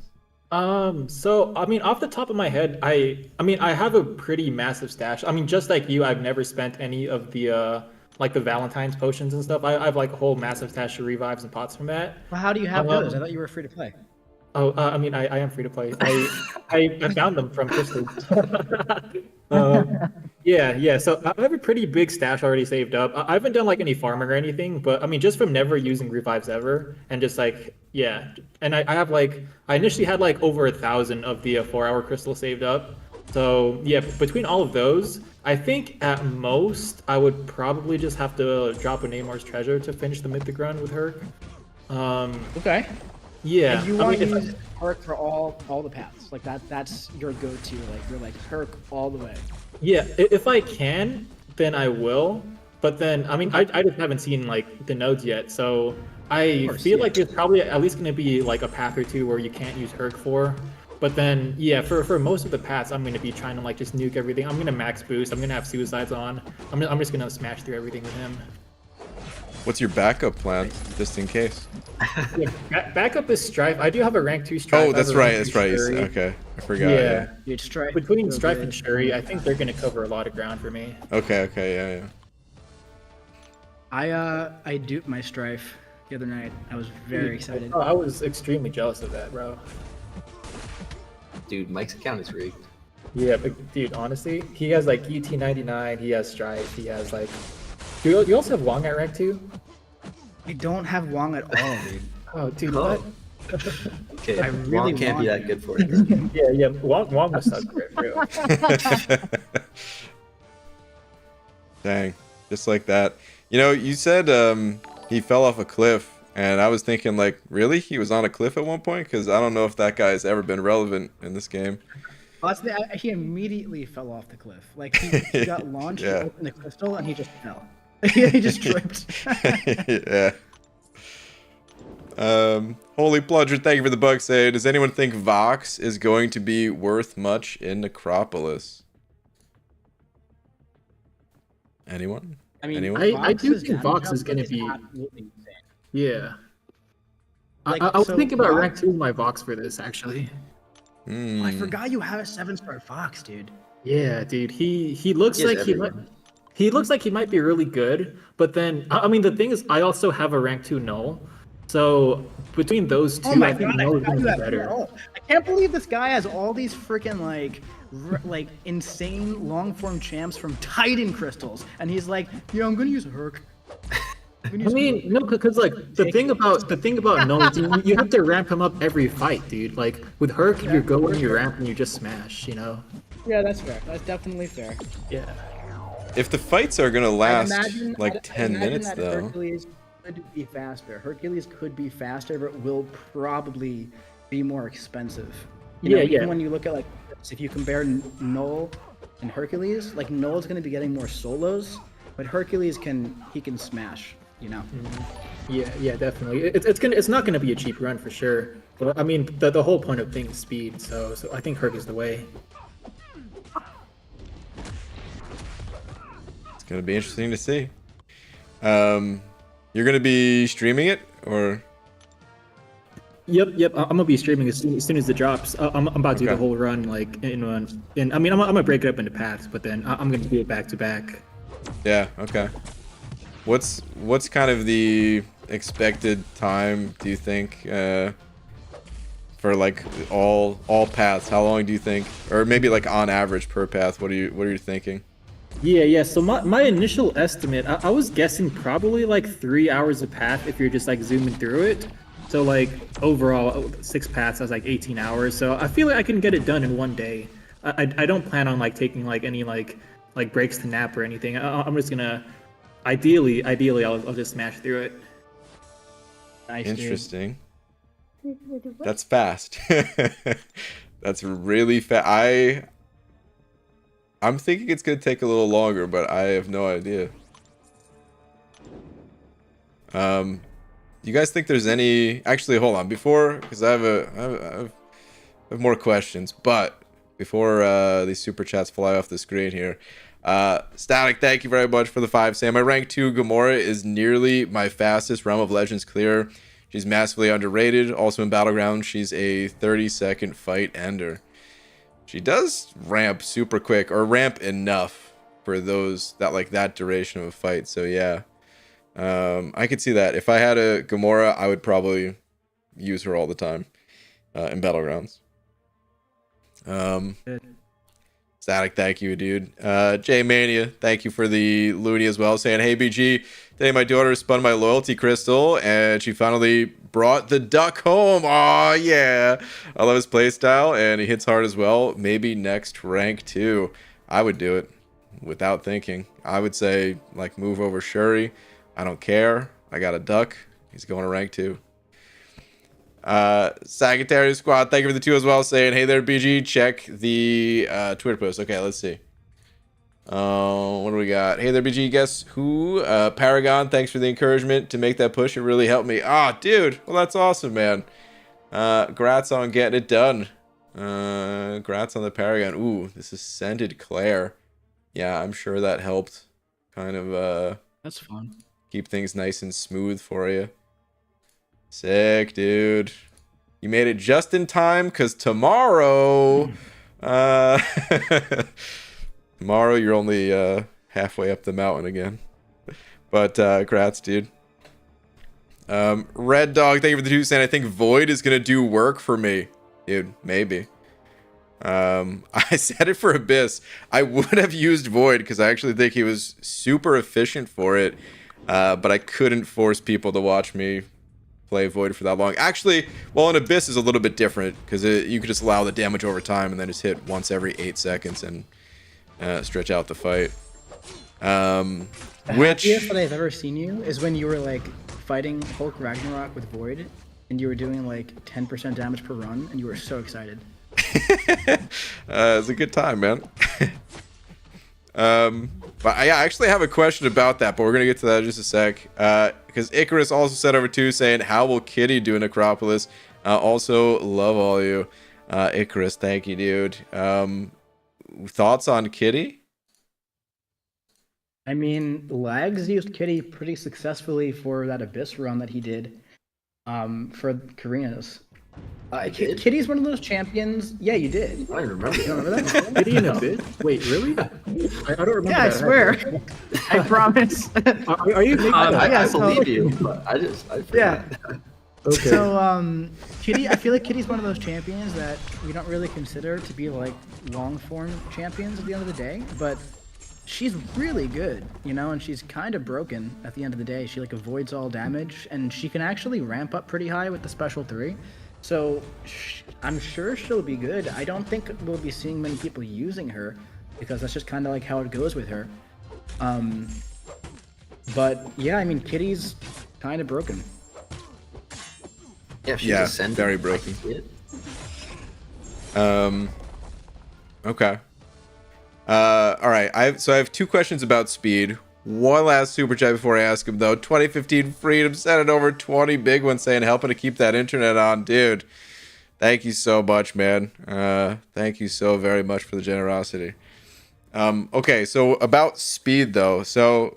So I mean, off the top of my head, I mean, I have a pretty massive stash. I mean, just like you, I've never spent any of the like the Valentine's potions and stuff. I have like a whole massive stash of revives and pots from that. Well, how do you have those? I thought you were free to play. Oh, I mean, I am free to play. I found them from Crystal. Yeah. So I have a pretty big stash already saved up. I haven't done like any farming or anything, but I mean, just from never using revives ever, and just like and I have like I initially had like over 1,000 of the 4-hour crystal saved up. So yeah, between all of those, I think at most I would probably just have to drop a Namor's treasure to finish the Mythic run with her. Okay. Yeah. And you want to use Herc for all the paths, like that's your go-to. Like you're like Herc all the way. Yeah, if I can, then I will. But then, I mean, I just haven't seen like the nodes yet, so I feel like there's probably at least going to be like a path or two where you can't use Herc for. But then, yeah, for most of the paths, I'm going to be trying to like just nuke everything. I'm going to max boost. I'm going to have suicides on. I'm just going to smash through everything with him. What's your backup plan, just in case? Yeah, backup is Strife. I do have a rank 2 Strife. Oh, that's right. That's right. Okay, I forgot. Yeah. Dude, Strife. Between Strife and Shuri, I think they're going to cover a lot of ground for me. Okay, yeah. I duped my Strife the other night. I was very excited. Oh, I was extremely jealous of that, bro. Dude, Mike's account is rigged. Yeah, but dude, honestly, he has like UT99, he has Strife, he has like... Do you also have Wong at rank 2? I don't have Wong at all, dude. Oh, dude, Oh. what? Okay, I really Wong can't be want that good for you. Yeah, Wong must suck for real. Dang, just like that. You know, you said he fell off a cliff, and I was thinking, like, really? He was on a cliff at one point? Because I don't know if that guy's ever been relevant in this game. Well, he immediately fell off the cliff. Like he got launched, Yeah. he opened the crystal, and he just fell. He just tripped. Yeah. Holy Pludger, thank you for the bug say. Does anyone think Vox is going to be worth much in Necropolis? Anyone? I mean, Anyone? I do Vox's think Vox is damage going to be... absolutely insane. Yeah. Like, I was so thinking about Vox- rank 2 my Vox for this, actually. I forgot you have a 7-star Fox, dude. Yeah, dude, he looks He has like he might... everyone. He looks like he might be really good, but then I mean the thing is I also have a rank 2 null, so between those two, Oh my I think god, null I is forgot gonna you be have better. Null. I can't believe this guy has all these freaking like insane long form champs from Titan crystals, and he's like, yeah, I'm gonna use Herc. I mean, no, because like the thing about null is you have to ramp him up every fight, dude. Like with Herc, you go and you ramp and you just smash, you know. Yeah, that's fair. That's definitely fair. Yeah. If the fights are gonna last like I'd 10 imagine minutes, that though. Hercules could be faster. Hercules could be faster, but will probably be more expensive. You know, even when you look at like, if you compare Null and Hercules, like Null's going to be getting more solos, but Hercules can smash. You know. Yeah, definitely. It's not gonna be a cheap run for sure. But I mean, the whole point of things is speed. So I think Herc is the way. It's gonna be interesting to see. You're gonna be streaming it, or? Yep. I'm gonna be streaming as soon as it drops. I'm about to do the whole run like in one. And I mean, I'm gonna break it up into paths, but then I'm gonna do it back to back. Yeah. Okay. What's kind of the expected time, do you think, for like all paths? How long do you think, or maybe like on average per path? What are you thinking? Yeah. So my initial estimate, I was guessing probably like 3 hours a path if you're just like zooming through it. So like overall 6 paths, that's like 18 hours. So I feel like I can get it done in one day. I don't plan on like taking like any like breaks to nap or anything. I'm just gonna ideally I'll just smash through it. Nice, Interesting. That's fast. That's really fast. I'm thinking it's gonna take a little longer, but I have no idea. You guys think there's any? Actually, hold on. Because I have more questions, but before these super chats fly off the screen here, Static, thank you very much for the 5. Saying my rank 2 Gamora is nearly my fastest Realm of Legends clear. She's massively underrated. Also in Battleground, she's a 30-second fight ender. She does ramp super quick, or ramp enough for that duration of a fight. So yeah, I could see that. If I had a Gamora, I would probably use her all the time in Battlegrounds. Static, thank you, dude. J Mania, thank you for the loony as well. Saying, hey BG, today my daughter spun my loyalty crystal and she finally brought the duck home. Oh yeah, I love his playstyle and he hits hard as well. Maybe next rank 2. I would do it without thinking. I would say like move over Shuri. I don't care. I got a duck. He's going to rank 2. Sagittarius Squad, thank you for the 2 as well. Saying, hey there BG, check the Twitter post. Okay, let's see. What do we got? Hey there BG, guess who? Paragon, thanks for the encouragement to make that push. It really helped me. Ah, dude, well that's awesome, man. Grats on getting it done. Grats on the Paragon. Ooh, this is Scented Claire. Yeah, I'm sure that helped kind of That's fun. keep things nice and smooth for you. Sick, dude. You made it just in time, because tomorrow... tomorrow you're only halfway up the mountain again. But congrats, dude. Red Dog, thank you for the 2 cent. I think Void is going to do work for me. Dude, maybe. I said it for Abyss. I would have used Void, because I actually think he was super efficient for it. But I couldn't force people to watch me play Void for that long. Actually, well, an Abyss is a little bit different because you could just allow the damage over time and then just hit once every 8 seconds and stretch out the fight. The happiest that I've ever seen you is when you were like fighting Hulk Ragnarok with Void and you were doing like 10% damage per run and you were so excited. It's a good time, man. But I actually have a question about that, but we're gonna get to that in just a sec. Because Icarus also said over 2 saying, how will Kitty do Necropolis? Also, love all you. Icarus, thank you, dude. Thoughts on Kitty? I mean, Lags used Kitty pretty successfully for that Abyss run that he did for Karina's. Kitty's one of those champions. Yeah, you did. I don't remember. You don't remember that? Kitty in Abyss? Wait, really? I don't remember. Yeah, I that. swear. I promise. Are you making that I up? believe you, but I forgot. Yeah. Okay. So, Kitty, I feel like Kitty's one of those champions that we don't really consider to be like long form champions at the end of the day, but she's really good, you know, and she's kind of broken at the end of the day. She like avoids all damage, and she can actually ramp up pretty high with the special 3. So I'm sure she'll be good. I don't think we'll be seeing many people using her because that's just kind of like how it goes with her. But yeah, I mean, Kitty's kind of broken. Yeah, she's Yeah, ascending. very broken. Okay. All right. I have 2 questions about speed. One last super chat before I ask him though. 2015 Freedom sent it over 20 big ones saying helping to keep that internet on, dude. Thank you so much, man. Thank you so very much for the generosity. Okay, so about speed though. So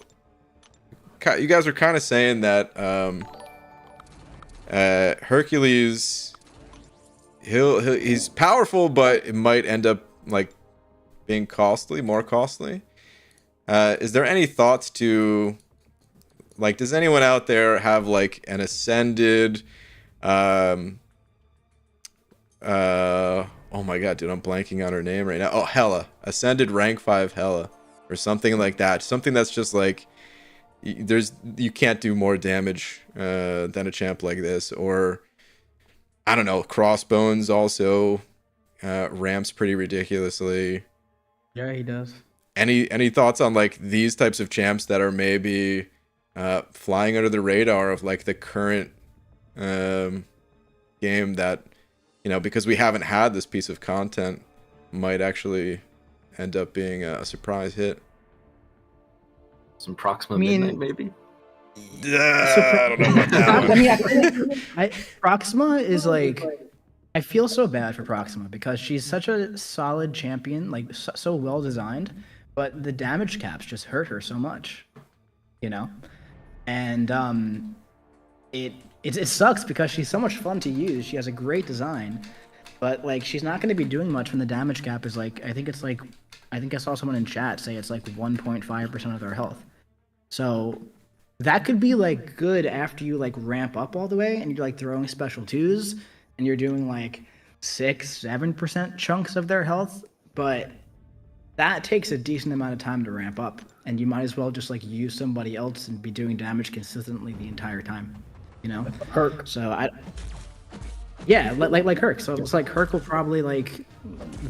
you guys are kind of saying that Hercules he's powerful, but it might end up like being more costly. Is there any thoughts to, like, does anyone out there have like an ascended oh my god, dude, I'm blanking on her name right now. Oh, Hela. Ascended rank 5 Hela. Or something like that. Something that's just like, you can't do more damage than a champ like this. Or, I don't know, Crossbones also ramps pretty ridiculously. Yeah, he does. Any thoughts on like these types of champs that are maybe flying under the radar of like the current game that, you know, because we haven't had this piece of content, might actually end up being a surprise hit? Some Proxima Midnight, maybe? I don't know about that one. Proxima is like, I feel so bad for Proxima because she's such a solid champion, like so well designed, but the damage caps just hurt her so much, you know? And it sucks because she's so much fun to use. She has a great design, but like she's not going to be doing much when the damage cap is like, I think I saw someone in chat say it's like 1.5% of their health. So that could be like good after you like ramp up all the way and you're like throwing special twos and you're doing like 6-7% chunks of their health, but that takes a decent amount of time to ramp up, and you might as well just like use somebody else and be doing damage consistently the entire time, you know? Herc. So like Herc. So it's like Herc will probably like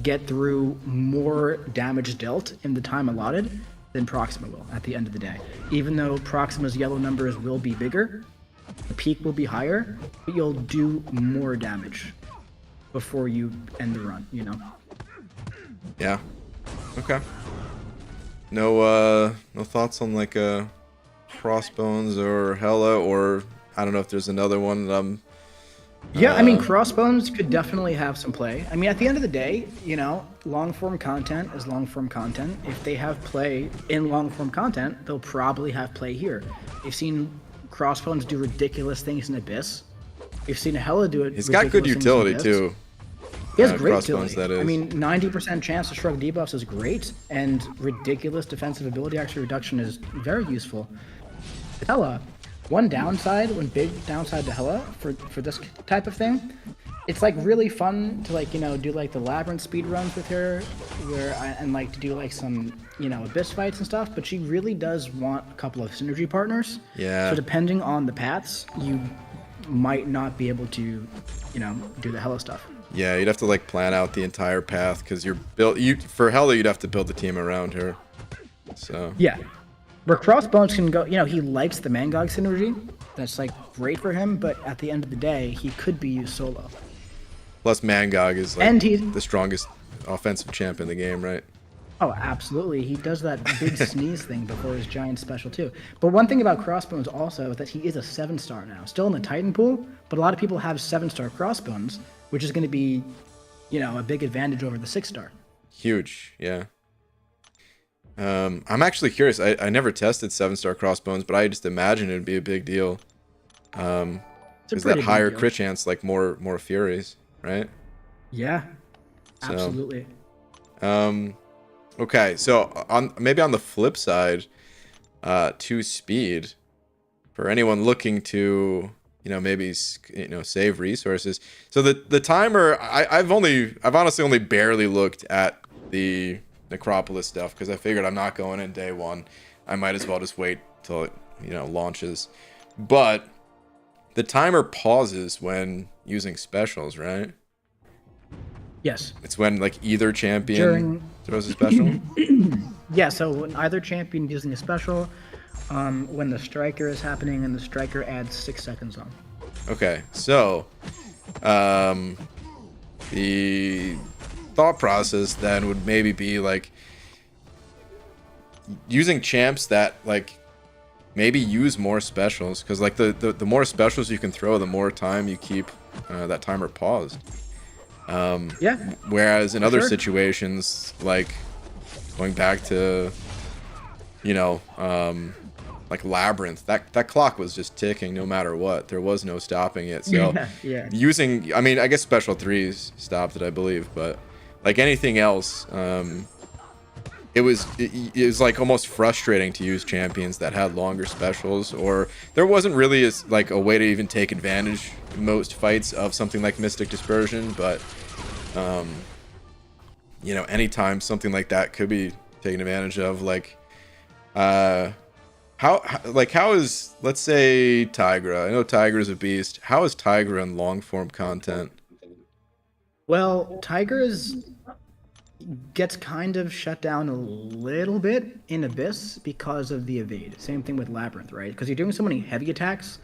get through more damage dealt in the time allotted than Proxima will at the end of the day. Even though Proxima's yellow numbers will be bigger, the peak will be higher, but you'll do more damage before you end the run, you know? Yeah. Okay. No thoughts on like Crossbones or Hela, or I don't know if there's another one that I'm... Yeah, I mean, Crossbones could definitely have some play. I mean, at the end of the day, you know, long-form content is long-form content. If they have play in long-form content, they'll probably have play here. We've seen Crossbones do ridiculous things in Abyss. We've seen Hela do it. He's got good utility, too. He has great Crossbones, utility. that is. I mean, 90% chance to shrug debuffs is great, and ridiculous defensive ability actually reduction is very useful. Hela, one big downside to Hela for this type of thing, it's like really fun to like, you know, do like the Labyrinth speed runs with her, and like to do like some, you know, Abyss fights and stuff, but she really does want a couple of synergy partners. Yeah. So depending on the paths, you might not be able to, you know, do the Hela stuff. Yeah, you'd have to like plan out the entire path because for Hela you'd have to build the team around her. So yeah, where Crossbones can go, you know, he likes the Mangog synergy. That's like great for him, but at the end of the day, he could be used solo. Plus Mangog is like And he's the strongest offensive champ in the game, right? Oh, absolutely. He does that big sneeze thing before his giant special too. But one thing about Crossbones also is that he is a 7-star now, still in the Titan pool, but a lot of people have 7-star Crossbones, which is going to be, you know, a big advantage over the 6-star. Huge, yeah. I'm actually curious. I never tested 7-star Crossbones, but I just imagine it'd be a big deal. Is that higher crit chance, like more Furies, right? Yeah, absolutely. Okay, so maybe on the flip side, 2 speed for anyone looking to, you know, maybe, you know, save resources. So the timer, I've honestly only barely looked at the Necropolis stuff because I figured I'm not going in day one. I might as well just wait till it, you know, launches. But the timer pauses when using specials, right? Yes. It's when like either champion throws a special. Yeah. So when either champion using a special, when the striker is happening, and the striker adds 6 seconds on. Okay, so the thought process then would maybe be like using champs that like maybe use more specials, because like the more specials you can throw, the more time you keep that timer paused. Yeah. Whereas in other situations, like going back to, you know, like Labyrinth, that clock was just ticking no matter what. There was no stopping it. So yeah. using, I mean, I guess special 3s stopped it, I believe, but like anything else, it was like almost frustrating to use champions that had longer specials, or there wasn't really like a way to even take advantage in most fights of something like Mystic Dispersion. But You know, anytime something like that could be taken advantage of, like, how is, let's say, Tigra? I know Tigra's a beast. How is Tigra in long form content? Well, Tigers gets kind of shut down a little bit in Abyss because of the evade. Same thing with Labyrinth, right? Because you're doing so many heavy attacks,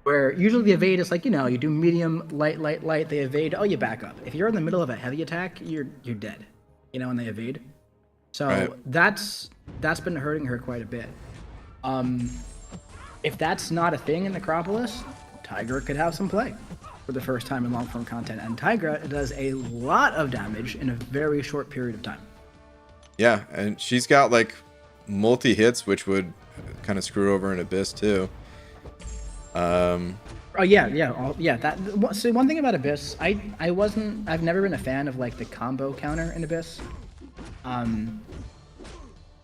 where usually the evade is like, you know, you do medium, light, light, light, they evade, oh, you back up. If you're in the middle of a heavy attack, you're dead, you know, and they evade. So Right. that's been hurting her quite a bit. If that's not a thing in Necropolis, Tigra could have some play for the first time in long form content, and Tigra does a lot of damage in a very short period of time. Yeah, and she's got like multi hits, which would kind of screw over an Abyss too. Oh yeah. So one thing about Abyss, I've never been a fan of like the combo counter in Abyss.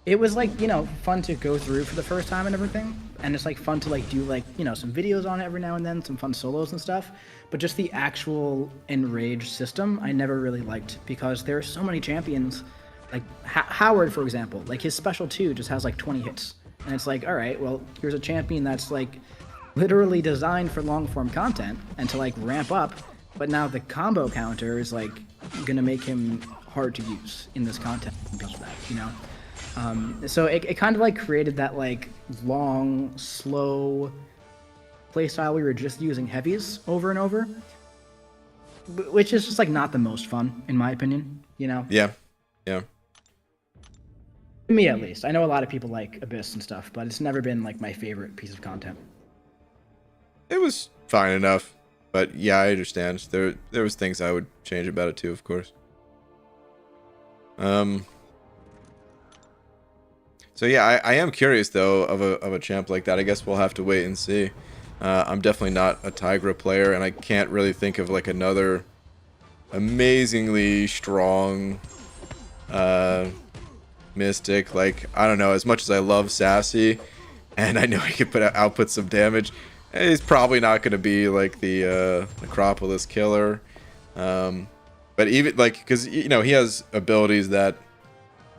It was like, you know, fun to go through for the first time and everything, and it's like fun to like do like, you know, some videos on it every now and then, some fun solos and stuff. But just the actual enrage system, I never really liked, because there are so many champions, like Howard, for example, like his special 2 just has like 20 hits, and it's like, all right, well, here's a champion that's like literally designed for long form content and to like ramp up, but now the combo counter is like gonna make him hard to use in this content because of that, you know. So it kind of like created that like long, slow playstyle. We were just using heavies over and over, which is just like not the most fun, in my opinion, you know? Yeah. Me at least. I know a lot of people like Abyss and stuff, but it's never been like my favorite piece of content. It was fine enough, but yeah, I understand. There was things I would change about it too, of course. So yeah, I am curious though of a champ like that. I guess we'll have to wait and see. I'm definitely not a Tigra player, and I can't really think of like another amazingly strong Mystic. Like, I don't know, as much as I love Sassy, and I know he could output some damage, he's probably not going to be like the Necropolis killer. But even like, because you know he has abilities that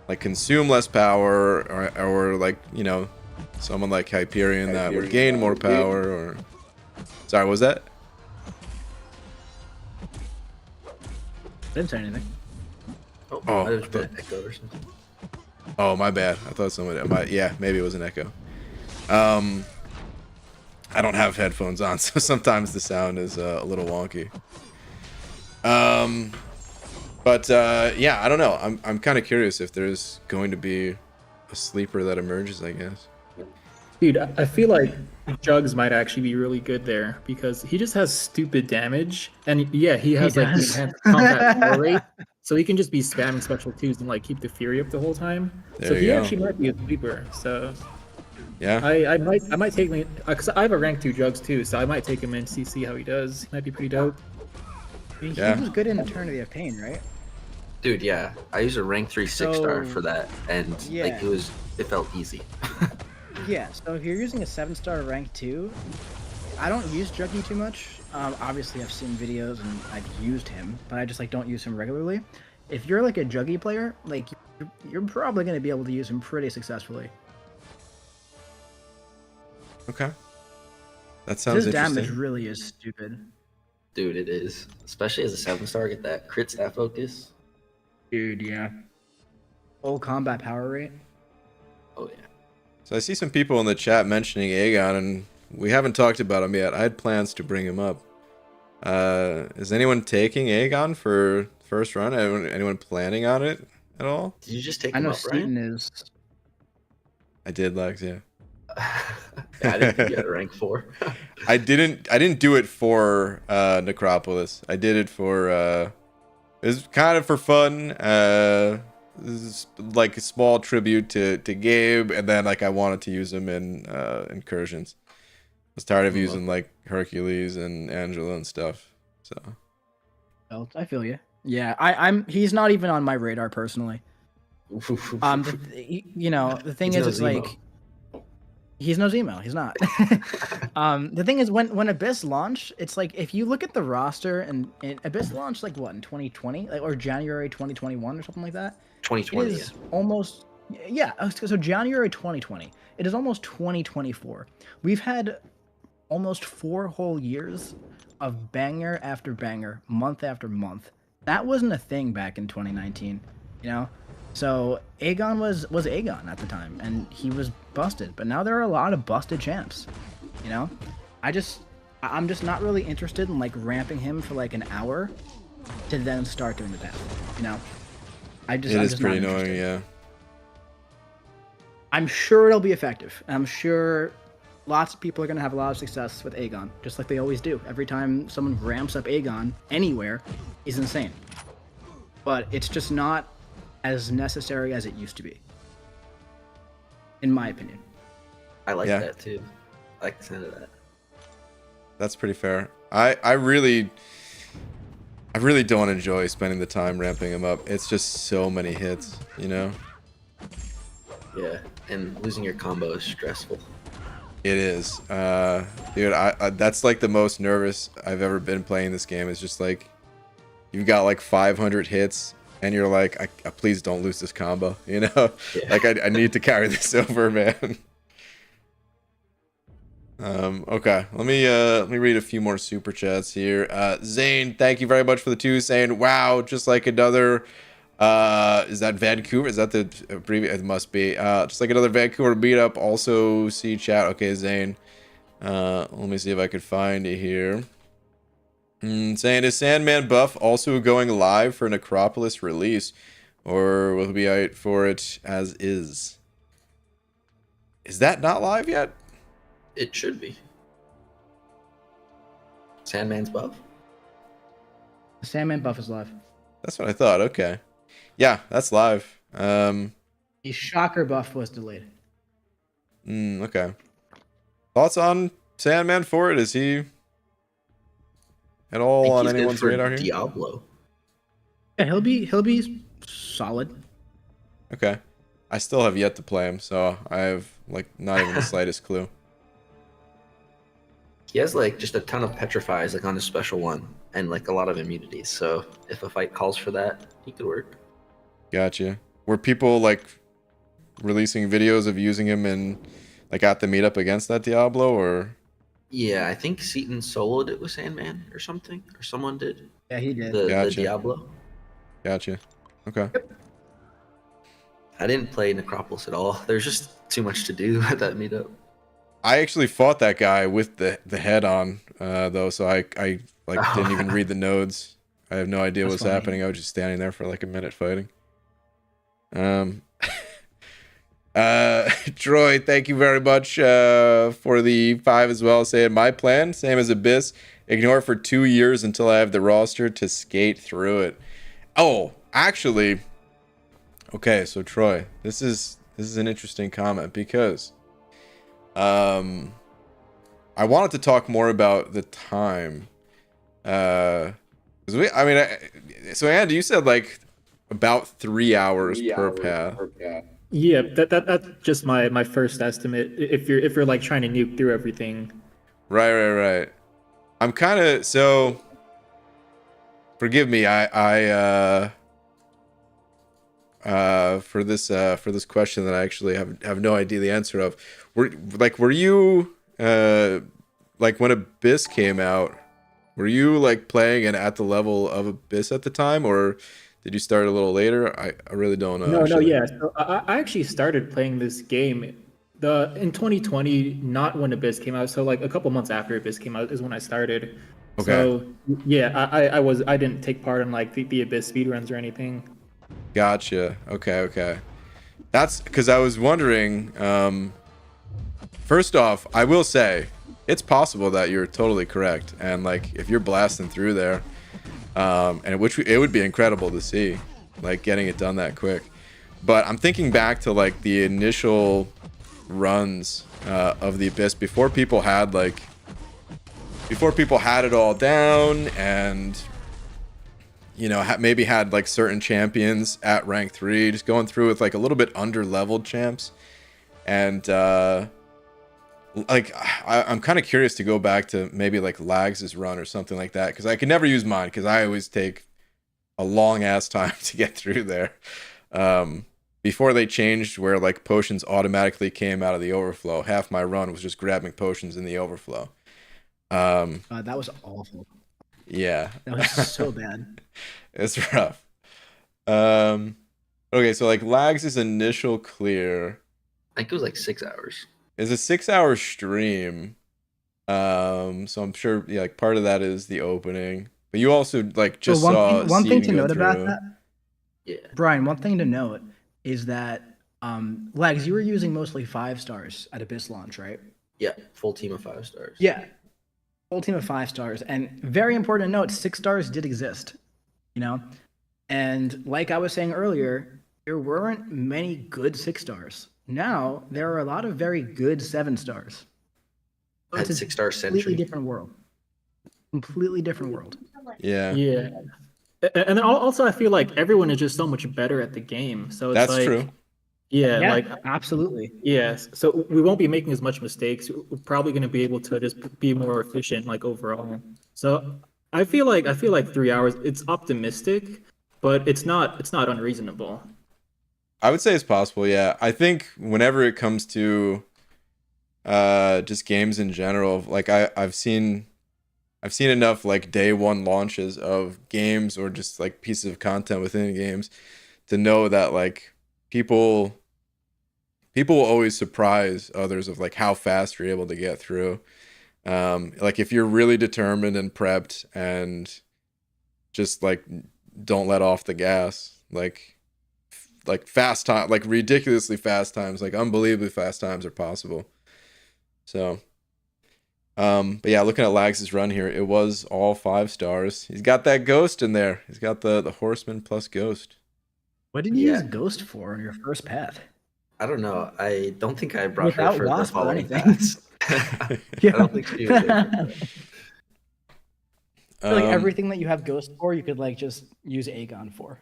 like consume less power, or like, you know, someone like Hyperion that would gain more power. Or sorry, what was that? Didn't say anything. Oh, I just an echo or something. Oh, my bad. I thought someone. Yeah, maybe it was an echo. I don't have headphones on, so sometimes the sound is a little wonky. But yeah, I don't know. I'm kind of curious if there's going to be a sleeper that emerges, I guess. Dude, I feel like Jugs might actually be really good there, because he just has stupid damage, and yeah, he has like the enhanced combat power rate, so he can just be spamming special 2s and like keep the fury up the whole time. There So you he go. actually might be a sleeper. So Yeah. I might take him, because I have a rank 2 Jugs too, so I might take him in, see how he does. He might be pretty dope. He Yeah. was good in Eternity of Pain, right? Dude, yeah, I used a rank 3 6-star for that, and Yeah. like it felt easy. Yeah, so if you're using a 7-star rank 2, I don't use Juggy too much. Obviously, I've seen videos and I've used him, but I just like don't use him regularly. If you're like a Juggy player, like you're probably going to be able to use him pretty successfully. Okay. That sounds His interesting. damage really is stupid. Dude, it is. Especially as a 7-star, get that crit stat focus. Dude, yeah. Full combat power rate. Oh yeah. So I see some people in the chat mentioning Aegon, and we haven't talked about him yet. I had plans to bring him up. Is anyone taking Aegon for first run? Anyone planning on it at all? Did you just take I him know up, Seaton Ryan? is. I did, Lex, yeah. Yeah, I didn't think you had a rank 4. I didn't do it for Necropolis. I did it for it was kind of for fun. This is like a small tribute to Gabe, and then like I wanted to use him in incursions. I was tired of using like Hercules and Angela and stuff. So I feel you. Yeah, he's not even on my radar personally. You know, the thing He's is, no it's Zemo. like, He's no Zemo. He's not. The thing is, when Abyss launched, it's like if you look at the roster and Abyss launched like what in 2020, like, or January 2021 or something like that. 2020. It is almost So January 2020. It is almost 2024. We've had almost 4 whole years of banger after banger, month after month. That wasn't a thing back in 2019, you know. So Aegon was Aegon at the time, and he was busted. But now there are a lot of busted champs, you know. I'm just not really interested in like ramping him for like an hour to then start doing the death, you know. It is pretty annoying, yeah. I'm sure it'll be effective. I'm sure lots of people are going to have a lot of success with Aegon, just like they always do. Every time someone ramps up Aegon anywhere is insane. But it's just not as necessary as it used to be, in my opinion. I like that too. I like the sound of that. That's pretty fair. I really don't enjoy spending the time ramping him up. It's just so many hits, you know? Yeah, and losing your combo is stressful. It is. Dude, I that's like the most nervous I've ever been playing this game. It's just like, you've got like 500 hits, and you're like, please don't lose this combo, you know? Yeah. Like, I need to carry this over, man. Okay, let me read a few more super chats here. Zane, thank you very much for the 2, saying, wow, just like another, is that Vancouver? Is that the previous? It must be. Just like another Vancouver meetup. Also see chat. Okay, Zane. Let me see if I could find it here. Saying, is Sandman buff also going live for Necropolis release, or will he be out for it as is? Is that not live yet? It should be. Sandman's buff? The Sandman buff is live. That's what I thought. Okay. Yeah, that's live. The Shocker buff was delayed. Okay. Thoughts on Sandman for it? Is he at all on anyone's radar here? Diablo. Yeah, he'll be solid. Okay. I still have yet to play him, so I have like not even the slightest clue. He has like just a ton of petrifies like on his special one, and like a lot of immunities. So if a fight calls for that, he could work. Gotcha. Were people like releasing videos of using him in like at the meetup against that Diablo, or? Yeah, I think Seaton soloed it with Sandman or something, or someone did. Yeah, he did. The Diablo. Gotcha. Okay. I didn't play Necropolis at all. There's just too much to do at that meetup. I actually fought that guy with the head on, though, so I didn't even read the nodes. I have no idea what's happening. I was just standing there for like a minute fighting. Troy, thank you very much for the 5 as well. Saying, my plan, same as Abyss, ignore for 2 years until I have the roster to skate through it. Oh, actually, okay, so Troy, this is an interesting comment, because I wanted to talk more about the time. So Andy, you said like about 3 hours per path. Yeah, that's just my first estimate. If you're like trying to nuke through everything. Right. I'm kind of, so forgive me. I for this question that I actually have no idea the answer of. Were you like when Abyss came out, were you like playing and at the level of Abyss at the time, or did you start a little later? I really don't know. No, yeah. So I actually started playing this game in 2020, not when Abyss came out. So like a couple months after Abyss came out is when I started. Okay. So yeah, I didn't take part in like the Abyss speedruns or anything. Gotcha. Okay. That's because I was wondering. First off, I will say it's possible that you're totally correct, and like if you're blasting through there, and it would be incredible to see, like getting it done that quick. But I'm thinking back to like the initial runs of the Abyss before people had it all down, and you know, maybe had like certain champions at rank 3, just going through with like a little bit under leveled champs, and like I'm kind of curious to go back to maybe like Lags' run or something like that, because I could never use mine because I always take a long ass time to get through there. Before they changed where like potions automatically came out of the overflow, half my run was just grabbing potions in the overflow. That was awful. Yeah, That was so bad. it's rough. Okay, so like Lags' initial clear, I think it was like 6 hours. is a 6-hour stream. So I'm sure yeah, like part of that is the opening. But you also like just So saw one thing to Seaton go note about through. that, Yeah. Brian, one thing to note is that Lags, you were using mostly 5 stars at Abyss launch, right? Yeah. Full team of 5 stars. Yeah. Full team of 5 stars. And very important to note, 6 stars did exist, you know? And like I was saying earlier, there weren't many good 6 stars. Now, there are a lot of very good 7 stars. So Had it's a 6-star completely Sentry. different world. Completely different world. Yeah. Yeah. And then also I feel like everyone is just so much better at the game. So it's That's like, true. Yeah, Yeah, like absolutely. yes. So we won't be making as much mistakes. We're probably going to be able to just be more efficient, like overall. So I feel like 3 hours. It's optimistic, but it's not unreasonable. I would say it's possible, yeah. I think whenever it comes to just games in general, like I've seen enough like day one launches of games or just like pieces of content within games to know that like people will always surprise others of like how fast you're able to get through. Like if you're really determined and prepped and just like don't let off the gas, like fast time, like ridiculously fast times, like unbelievably fast times are possible. So but yeah, looking at Lags' run here, it was all 5 stars. He's got that ghost in there. He's got the horseman plus ghost. What did you Yeah. use Ghost for on your first path? I don't know. I don't think I brought Without her for the Wasp or following anything. paths. I don't think she was there. I feel like everything that you have Ghost for, you could like just use Aegon for.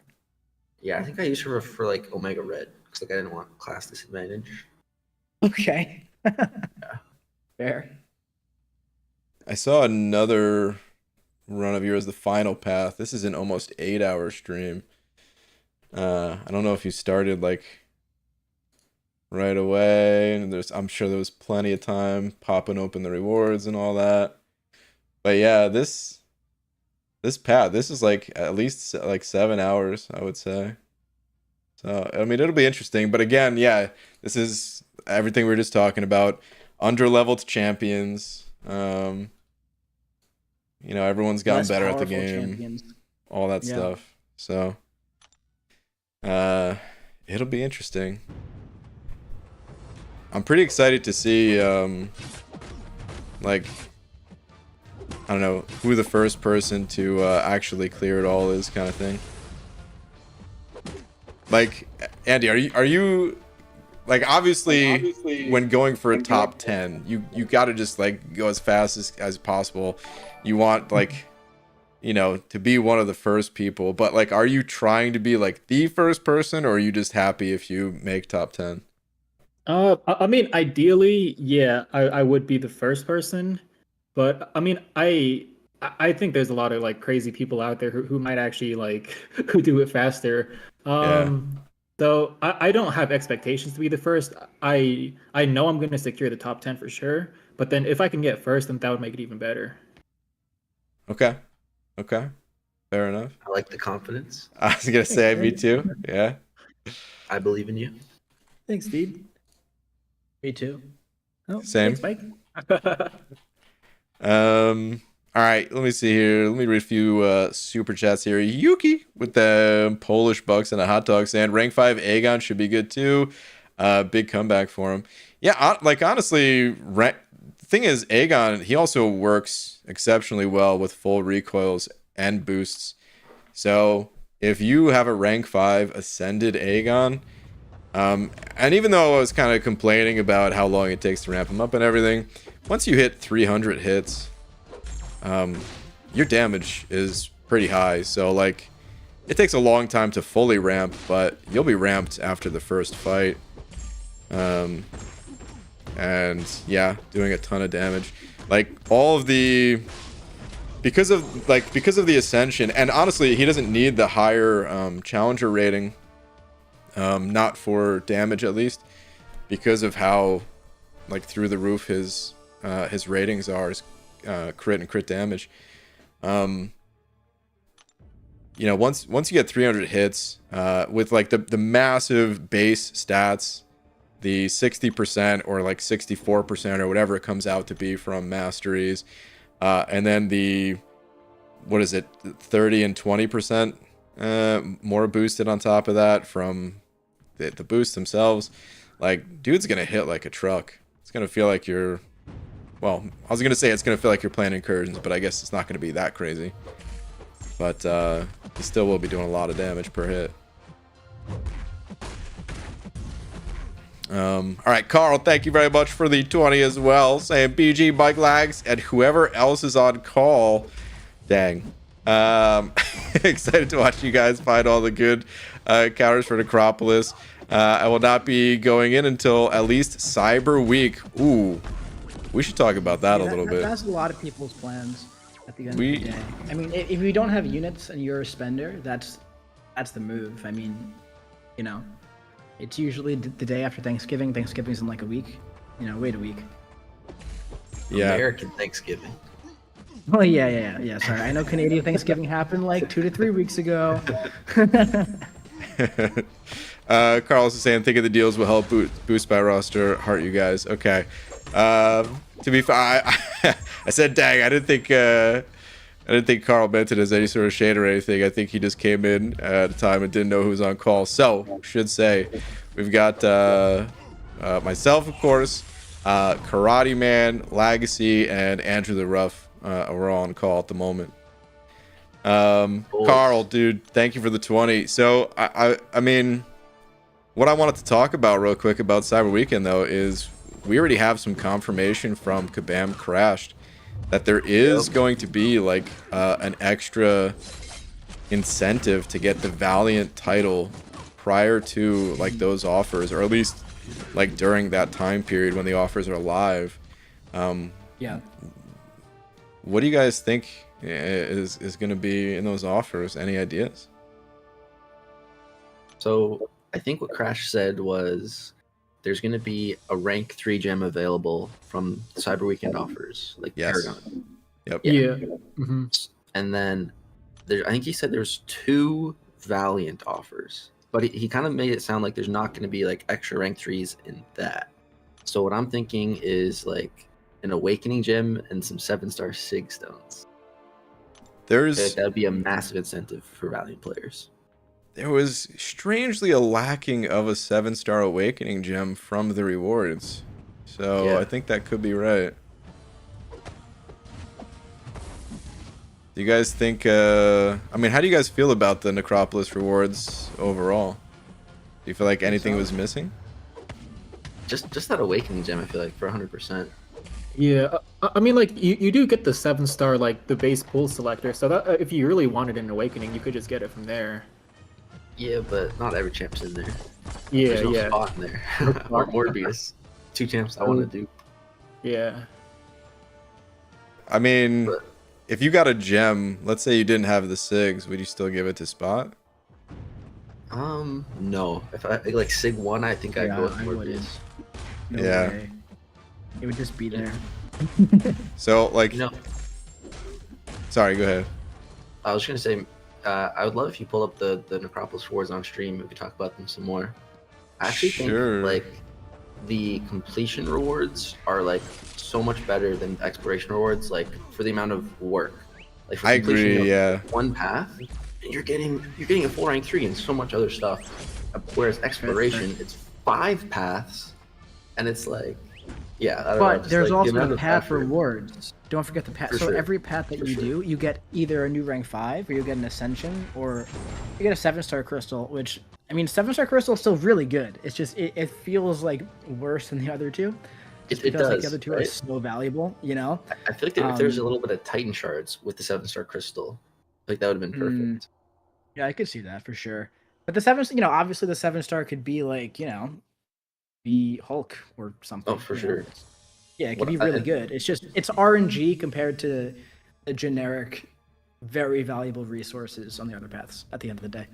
Yeah, I think I used her for like Omega Red because like I didn't want class disadvantage. Okay. Fair. I saw another run of yours, the final path. This is an almost 8-hour stream. I don't know if you started like right away, and I'm sure there was plenty of time popping open the rewards and all that. But yeah, this path, this is like at least like 7 hours, I would say. So I mean, it'll be interesting. But again, yeah, this is everything we were just talking about. Under-leveled champions. You know, everyone's gotten Less better at the powerful game. champions. All that Yeah. stuff. So it'll be interesting. I'm pretty excited to see like I don't know who the first person to actually clear it all is, kind of thing. Like Andy, are you like obviously when going for a top 10, you got to just like go as fast as possible. You want like, you know, to be one of the first people, but like are you trying to be like the first person, or are you just happy if you make top 10? I mean, ideally, yeah, I would be the first person, but I mean, I think there's a lot of like crazy people out there who might actually like who do it faster. So I don't have expectations to be the first. I know I'm gonna secure the top 10 for sure, but then if I can get first, then that would make it even better. Okay, fair enough. I like the confidence. I was gonna say me too. Yeah. I believe in you. Thanks, dude. Me too. Oh, Same. Thanks, Mike. All right, let me see here. Let me read a few super chats here. Yuki with the Polish bucks and a hot dog stand. Rank 5 Aegon should be good too. Big comeback for him. Yeah, like honestly, thing is, Aegon, he also works exceptionally well with full recoils and boosts. So if you have a rank 5 ascended Aegon, and even though I was kind of complaining about how long it takes to ramp him up and everything, once you hit 300 hits, your damage is pretty high. So like, it takes a long time to fully ramp, but you'll be ramped after the first fight. and yeah, doing a ton of damage. Like all of the because of the ascension, and honestly, he doesn't need the higher challenger rating, not for damage at least, because of how like through the roof his ratings are, his crit and crit damage. You know, once you get 300 hits, with like the massive base stats, the 60% or like 64% or whatever it comes out to be from masteries, and then the, what is it, 30 and 20% more boosted on top of that from the boosts themselves. Like, dude's gonna hit like a truck. It's gonna feel like you're, well, I was gonna say it's gonna feel like you're playing incursions, but I guess it's not gonna be that crazy. But he still will be doing a lot of damage per hit. All right, Carl, thank you very much for the 20 as well. Saying BG, Bike Lags, and whoever else is on call. Dang. Excited to watch you guys find all the good counters for Necropolis. I will not be going in until at least Cyber Week. Ooh, we should talk about that a little bit. That's a lot of people's plans at the end of the day. I mean, if you don't have units and you're a spender, that's the move. I mean, you know, it's usually the day after Thanksgiving. Thanksgiving's in like a week. You know, wait a week. Yeah. American Thanksgiving. Oh yeah. Sorry, I know Canadian Thanksgiving happened like 2 to 3 weeks ago. Carlos is saying, think of the deals will help boost my roster. Heart you guys. Okay. To be fair, I said, dang, I didn't think Carl meant it as any sort of shade or anything. I think he just came in at a time and didn't know who was on call. So, should say, we've got myself, of course, Karate Man, Legacy, and Andrew the Rough. We're all on call at the moment. Carl, dude, thank you for the 20. So, I mean, what I wanted to talk about real quick about Cyber Weekend, though, is we already have some confirmation from Kabam Crashed that there is going to be like an extra incentive to get the Valiant title prior to like those offers, or at least like during that time period when the offers are live. Yeah. What do you guys think is going to be in those offers? Any ideas? So I think what Crash said was there's going to be a rank 3 gem available from Cyber Weekend offers, like Paragon. Yep. Yeah. Mm-hmm. And then I think he said there's 2 Valiant offers, but he kind of made it sound like there's not going to be like extra rank 3s in that. So what I'm thinking is like an Awakening gem and some 7-star Sig stones. That would be a massive incentive for Valiant players. There was strangely a lacking of a 7-star Awakening gem from the rewards. So yeah. I think that could be right. Do you guys think, I mean, how do you guys feel about the Necropolis rewards overall? Do you feel like anything was missing? Just that Awakening gem, I feel like, for 100%. Yeah, I mean, like, you do get the 7-star, like, the base pool selector, so that if you really wanted an Awakening, you could just get it from there. Yeah, but not every champ's in there. Yeah, There's no spot in there. Or Morbius. 2 champs I want to do. Yeah. I mean, if you got a gem, let's say you didn't have the Sigs, would you still give it to Spot? No. If I like Sig 1, I think I'd go with Morbius. No way. It would just be there. So, like... Sorry, go ahead. I was going to say, I would love if you pull up the Necropolis rewards on stream if we talk about them some more. I actually think, like, the completion rewards are, like, so much better than exploration rewards, like, for the amount of work. Like, for completion of one path, you're getting a full rank 3 and so much other stuff. Whereas exploration, it's 5 paths, and it's like... Yeah, but there's also the path rewards. Don't forget the path. So every path that you do, you get either a new rank 5, or you get an ascension, or you get a 7-star crystal. Which, I mean, 7-star crystal is still really good. It's just it feels like worse than the other two. It does. Like the other two are so valuable, you know. I feel like if there's a little bit of Titan shards with the 7-star crystal, like that would have been perfect. Yeah, I could see that for sure. But the 7, you know, obviously the 7-star could be like, you know, be Hulk or something. Oh, for you know? sure. Yeah, it can be really good. It's just it's RNG compared to the generic, very valuable resources on the other paths at the end of the day.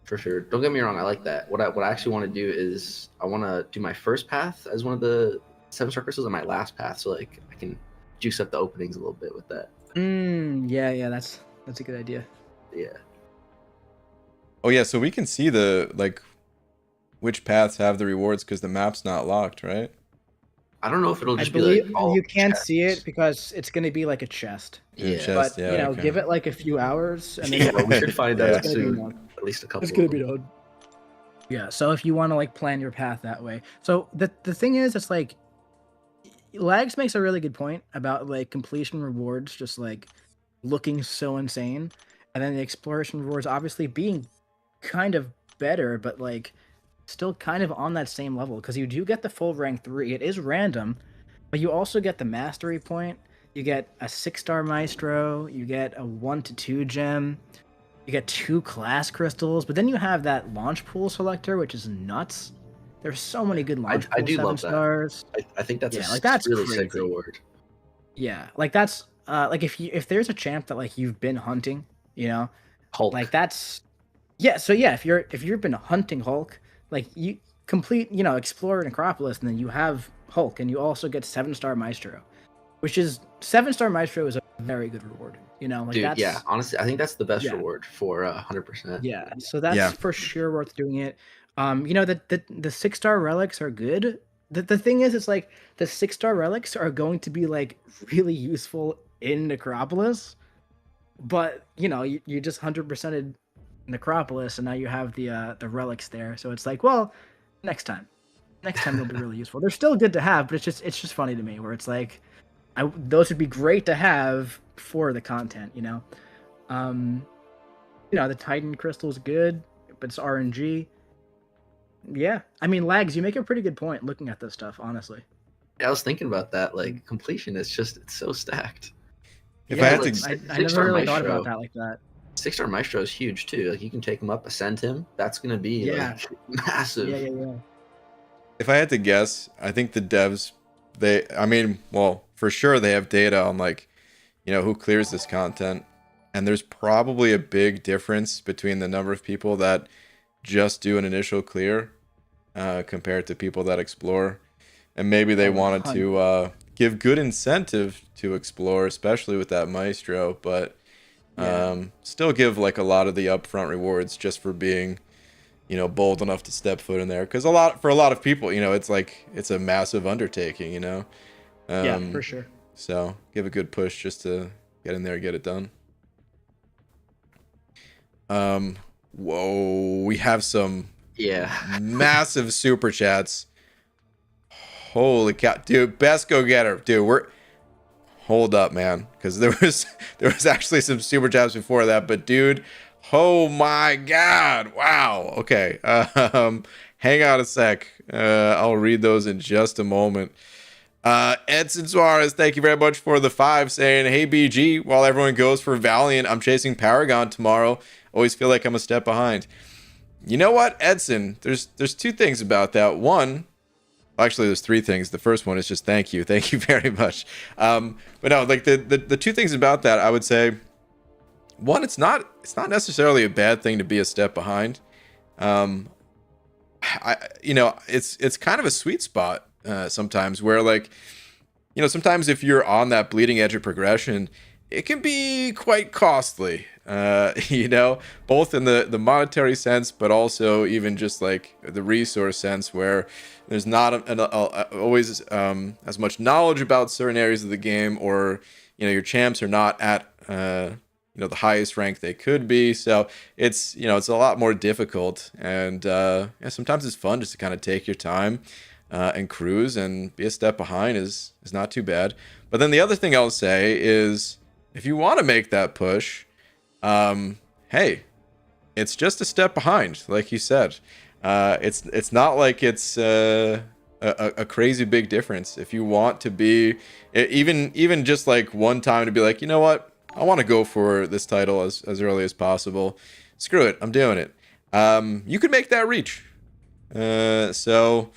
For sure. Don't get me wrong. I like that. What I actually want to do is I want to do my first path as one of the 7-star crystals and my last path, so like I can juice up the openings a little bit with that. Yeah, that's a good idea. Yeah. Oh yeah, so we can see the like which paths have the rewards because the map's not locked, right? I don't know if it'll I just be believe like all you can't chests. see it because it's going to be like a chest. Yeah. Chest, But yeah, you know, okay. give it like a few hours, and then Yeah, we should find Yeah. out It's gonna be soon. done. At least a couple. It's gonna of be them. done. Yeah. So if you want to like plan your path that way, so the thing is, it's like Lags makes a really good point about like completion rewards just like looking so insane, and then the exploration rewards obviously being kind of better, but like still kind of on that same level because you do get the full rank 3. It is random, but you also get the mastery point. You get a 6-star maestro. You get a 1 to 2 gem. You get 2 class crystals, but then you have that launch pool selector, which is nuts. There's so many good launch I pool do 7 love that. stars. I think that's Yeah, a like, that's really crazy. sick reward. Yeah, like that's like if there's a champ that like you've been hunting, you know, Hulk. like that's yeah. So yeah, if you've been hunting Hulk, like you complete, you know, explore Necropolis, and then you have Hulk, and you also get 7-star maestro, which is 7-star maestro is a very good reward. You know, like Dude, that's yeah, honestly, I think that's the best Yeah. reward for 100%. yeah. So that's Yeah. for sure worth doing it. You know, the 6-star relics are good. The thing is, it's like the 6-star relics are going to be like really useful in Necropolis, but you know, you just 100%ed Necropolis, and now you have the relics there. So it's like, well, next time they'll be really useful. They're still good to have, but it's just funny to me where it's like, those would be great to have for the content, you know. You know, the Titan crystal is good, but it's RNG. Yeah, I mean, Lags, you make a pretty good point looking at this stuff, honestly. Yeah, I was thinking about that. Like completion, it's so stacked. If Yeah, I had like, to, I never Six-star really thought Maestro. about that like that. 6-star maestro is huge too. Like you can take him up, ascend him. That's gonna be Yeah. like massive. Yeah. if I had to guess, I think the devs, well, for sure they have data on like, you know, who clears this content, and there's probably a big difference between the number of people that just do an initial clear compared to people that explore, and maybe they wanted to give good incentive to explore, especially with that maestro, but still give like a lot of the upfront rewards just for being, you know, bold enough to step foot in there, because for a lot of people, you know, it's like it's a massive undertaking, you know. Yeah, for sure. So give a good push just to get in there and get it done. Whoa, we have some massive super chats. Holy cow, dude! Best go getter, dude. Hold up, man, because there was actually some super chats before that, but dude, oh my god, wow. Okay, hang on a sec. I'll read those in just a moment. Edson Suarez, thank you very much for the 5, saying, hey BG, while everyone goes for Valiant, I'm chasing Paragon tomorrow. Always feel like I'm a step behind. You know what, Edson, there's 2 things about that. One, actually there's 3 things. The first one is just thank you very much. But no, like the 2 things about that, I would say, one, it's not necessarily a bad thing to be a step behind. You know, it's kind of a sweet spot sometimes where, like, you know, sometimes if you're on that bleeding edge of progression, it can be quite costly, you know, both in the monetary sense, but also even just like the resource sense, where there's not always as much knowledge about certain areas of the game, or, you know, your champs are not at you know, the highest rank they could be. So it's, you know, it's a lot more difficult, and yeah, sometimes it's fun just to kind of take your time and cruise, and be a step behind is not too bad. But then the other thing I'll say is, if you want to make that push, hey, it's just a step behind, like you said. It's not like it's a crazy big difference. If you want to be, even just like one time to be like, you know what, I want to go for this title as early as possible. Screw it, I'm doing it. You could make that reach. So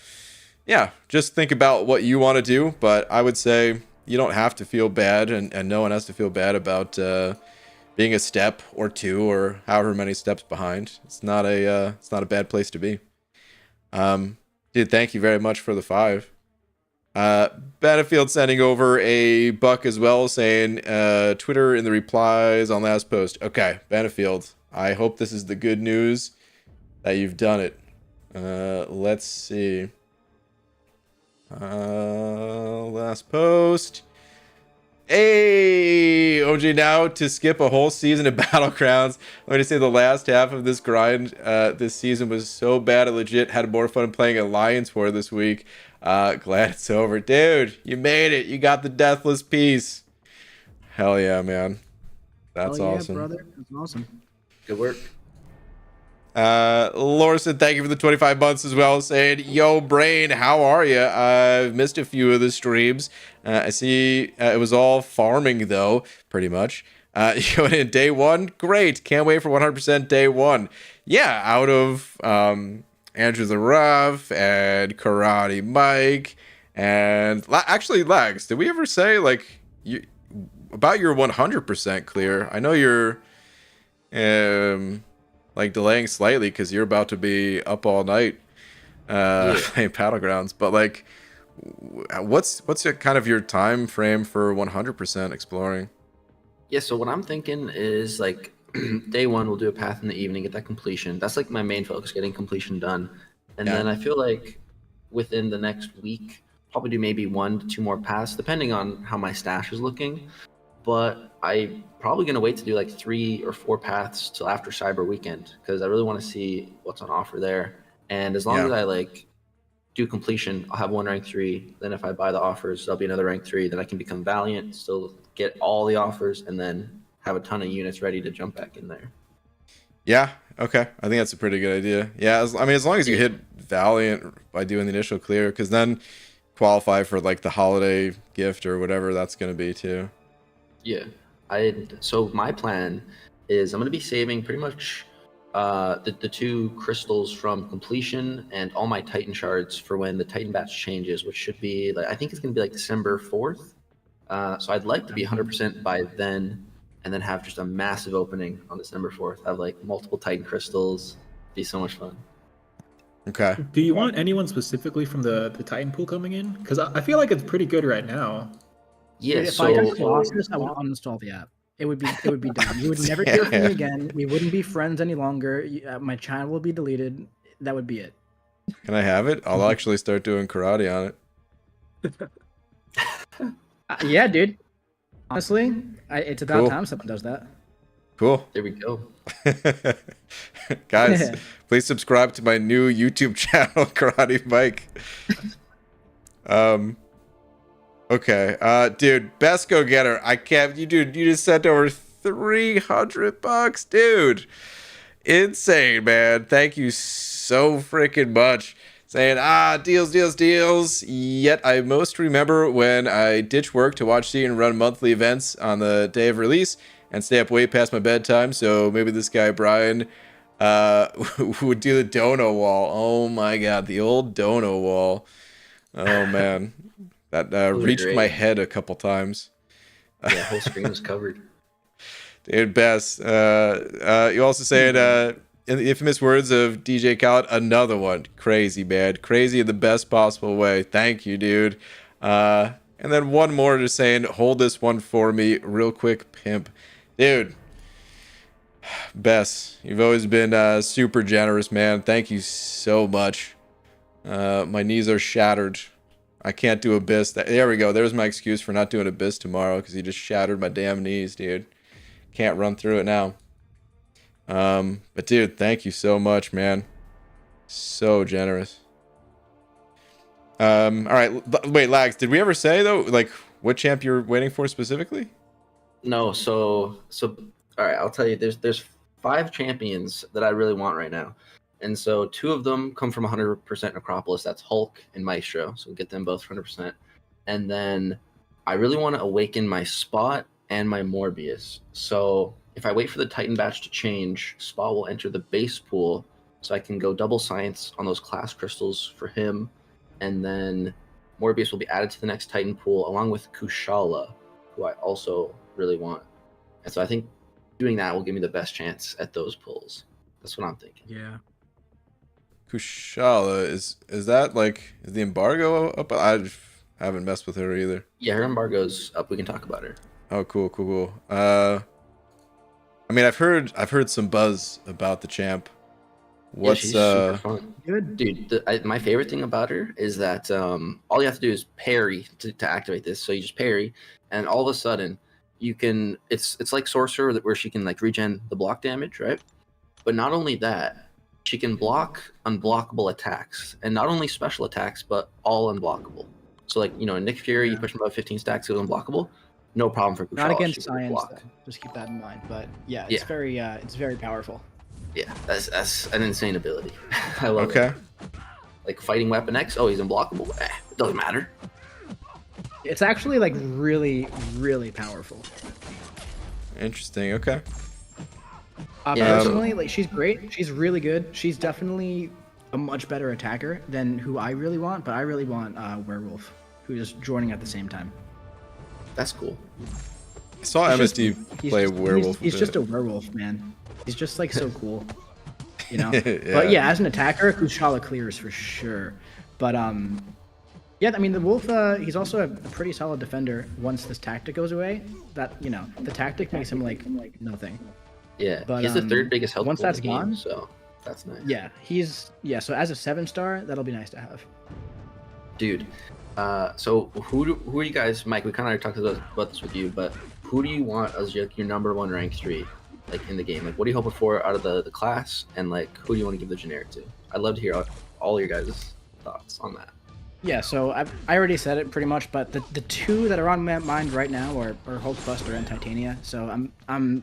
yeah, just think about what you want to do. But I would say you don't have to feel bad, and no one has to feel bad about being a step or two or however many steps behind. It's not a bad place to be. Dude, thank you very much for the 5. Battlefield sending over a buck as well, saying Twitter in the replies on last post. Okay, Battlefield, I hope this is the good news that you've done it. Let's see. Last post. Hey, OG, now to skip a whole season of Battlegrounds. I'm going to say the last half of this grind this season was so bad I legit had more fun playing Alliance War this week. Glad it's over. Dude, you made it. You got the Deathless Piece. Hell yeah, man. That's awesome. Brother. That's awesome. Good work. Lorson, thank you for the 25 months as well, saying, yo, Brain, how are you? I've missed a few of the streams. I see it was all farming, though, pretty much. Going in day 1, great. Can't wait for 100% day 1. Yeah, out of Andrew the Rough and Karate Mike and actually Lags, did we ever say like you about your 100% clear? I know you're like delaying slightly because you're about to be up all night playing Battlegrounds, but like what's kind of your time frame for 100% exploring? Yeah, so what I'm thinking is like day 1 we'll do a path in the evening, get that completion. That's like my main focus, getting completion done. And then I feel like within the next week probably do maybe 1 to 2 more paths depending on how my stash is looking. But I'm probably going to wait to do like 3 or 4 paths till after Cyber Weekend because I really want to see what's on offer there. And as long as I like do completion, I'll have 1 rank 3. Then if I buy the offers, there'll be another rank 3. Then I can become Valiant, still get all the offers, and then have a ton of units ready to jump back in there. Yeah, okay. I think that's a pretty good idea. Yeah, as long as you hit Valiant by doing the initial clear, because then qualify for like the holiday gift or whatever that's going to be too. Yeah. So my plan is I'm going to be saving pretty much the 2 crystals from completion and all my Titan shards for when the Titan batch changes, which should be, like, I think it's going to be like December 4th. So I'd like to be 100% by then, and then have just a massive opening on December 4th. Have like multiple Titan crystals. Be so much fun. Okay. Do you want anyone specifically from the Titan pool coming in? Because I feel like it's pretty good right now. Yeah. If I got Colossus, I would uninstall the app. It would be done. You would never hear from me again. We wouldn't be friends any longer. My channel would be deleted. That would be it. Can I have it? I'll actually start doing karate on it. Yeah, dude. Honestly, it's about time someone does that. Cool. There we go. Guys, please subscribe to my new YouTube channel, Karate Mike. Okay. Dude, best go getter. I can't. You just sent over $300, dude. Insane, man. Thank you so freaking much. Saying, deals. Yet I most remember when I ditch work to watch C and run monthly events on the day of release and stay up way past my bedtime. So maybe this guy, Brian, would do the dono wall. Oh my God, the old dono wall. Oh man, that reached my head a couple times. Yeah, whole screen was covered. Dude, Bess. You also said, in the infamous words of DJ Khaled, another one. Crazy, man. Crazy in the best possible way. Thank you, dude. And then one more just saying, hold this one for me real quick, pimp. Dude. Bess, you've always been super generous, man. Thank you so much. My knees are shattered. I can't do Abyss. There we go. There's my excuse for not doing Abyss tomorrow because he just shattered my damn knees, dude. Can't run through it now. But dude, thank you so much, man. So generous. All right. Wait, Lags, did we ever say though, like what champ you're waiting for specifically? No. So all right. I'll tell you. There's 5 champions that I really want right now, and so 2 of them come from 100% Necropolis. That's Hulk and Maestro. So we'll get them both 100%. And then I really want to awaken my Spot and my Morbius. So if I wait for the Titan batch to change, Spot will enter the base pool, so I can go double science on those class crystals for him, and then Morbius will be added to the next Titan pool along with Kushala, who I also really want. And so I think doing that will give me the best chance at those pulls. That's what I'm thinking. Yeah. Kushala, is that like, is the embargo up? I haven't messed with her either. Yeah, her embargo's up. We can talk about her. Oh, cool. I mean, I've heard some buzz about the champ. What's she's super fun. Good. Dude, my favorite thing about her is that all you have to do is parry to activate this. So you just parry, and all of a sudden you can. It's like Sorcerer where she can like regen the block damage, right? But not only that, she can block unblockable attacks, and not only special attacks, but all unblockable. So like in Nick Fury, you push him above 15 stacks, it was unblockable. No problem for Kushala. Not against science, though. Just keep that in mind. But yeah, it's very powerful. Yeah, that's an insane ability. I love it. Okay. Like fighting weapon X, he's unblockable. It doesn't matter. It's actually like really, really powerful. Interesting. Okay. Personally, like she's great. She's really good. She's definitely a much better attacker than who I really want. But I really want Werewolf, who's joining at the same time. That's cool. I saw MSD play Werewolf. He's just a werewolf, man. He's just like so cool, Yeah. But yeah, as an attacker, Kushala clears for sure. But yeah, I mean the wolf. He's also a pretty solid defender. Once this tactic goes away, that the tactic makes him like nothing. Yeah, But, he's the third biggest health once pool in that's the game, gone, so that's nice. Yeah, so as a 7-star, that'll be nice to have. Dude, so who are you guys, Mike? We kind of talked about this with you, but who do you want as your number one rank 3, like in the game? Like, what are you hoping for out of the class, and like who do you want to give the generic to? I'd love to hear all your guys' thoughts on that. Yeah, so I already said it pretty much, but the two that are on my mind right now are Hulkbuster and Titania. So I'm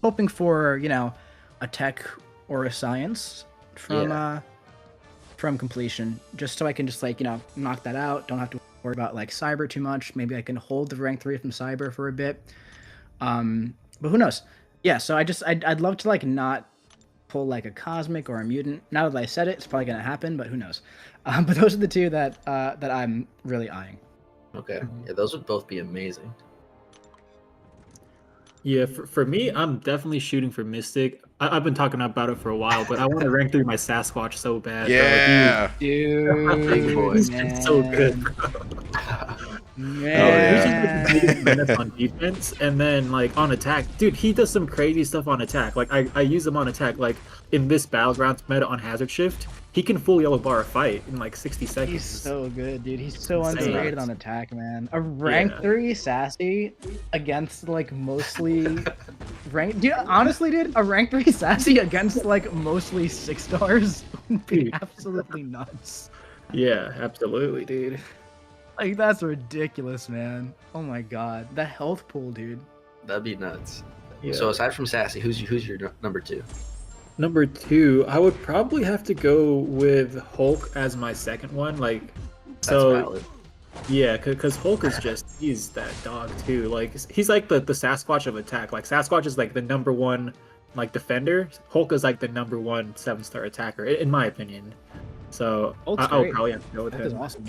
hoping for a tech or a science from completion, just so I can just like knock that out. Don't have to worry about like Cyber too much. Maybe I can hold the rank 3 from Cyber for a bit. But who knows? Yeah, so I'd love to like not pull like a Cosmic or a Mutant. Now that I said it, it's probably gonna happen, but who knows? But those are the two that I'm really eyeing. Okay, yeah, those would both be amazing. Yeah, for me, I'm definitely shooting for Mystic. I've been talking about it for a while, but I want to rank 3 my Sasquatch so bad. Yeah. Dude, Big boy. He's been so good, bro. Man. He's just menace on defense, and then like on attack, dude, he does some crazy stuff on attack. Like I use him on attack. Like in this Battlegrounds meta on Hazard Shift, he can full yellow bar a fight in like 60 seconds. He's so good, dude. He's so Insane. underrated on attack, man. A rank 3 Sassy against like mostly dude, honestly, dude, a rank 3 Sassy against like mostly 6 stars would be Dude. absolutely nuts. Yeah, absolutely, dude. Like that's ridiculous, man. Oh my god, the health pool, dude. That'd be nuts. Yeah. So aside from Sassy, who's your number 2? Number 2, I would probably have to go with Hulk as my second one. Like, That's so valid. yeah, because Hulk is he's that dog too. Like he's like the Sasquatch of attack. Like Sasquatch is like the number 1 like defender. Hulk is like the number 1 7-star attacker, in my opinion. So Hulk's I'll great. probably have to go with Hulk is him. awesome.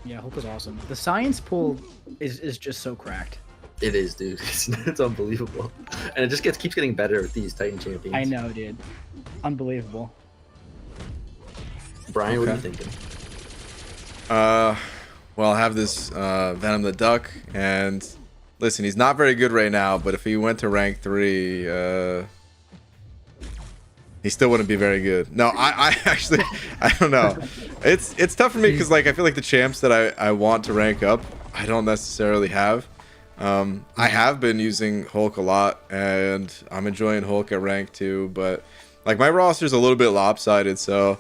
Yeah, Hulk is awesome. The science pool is just so cracked. It is, dude. It's unbelievable, and it just keeps getting better with these Titan champions. I know, dude. Unbelievable. Brian, what are you Okay. thinking? Well, I have this Venom the Duck, and listen, he's not very good right now, but if he went to rank 3, he still wouldn't be very good. No, I actually, I don't know. It's tough for me because like I feel like the champs that I want to rank up, I don't necessarily have. I have been using Hulk a lot, and I'm enjoying Hulk at rank 2, but like my roster's a little bit lopsided, so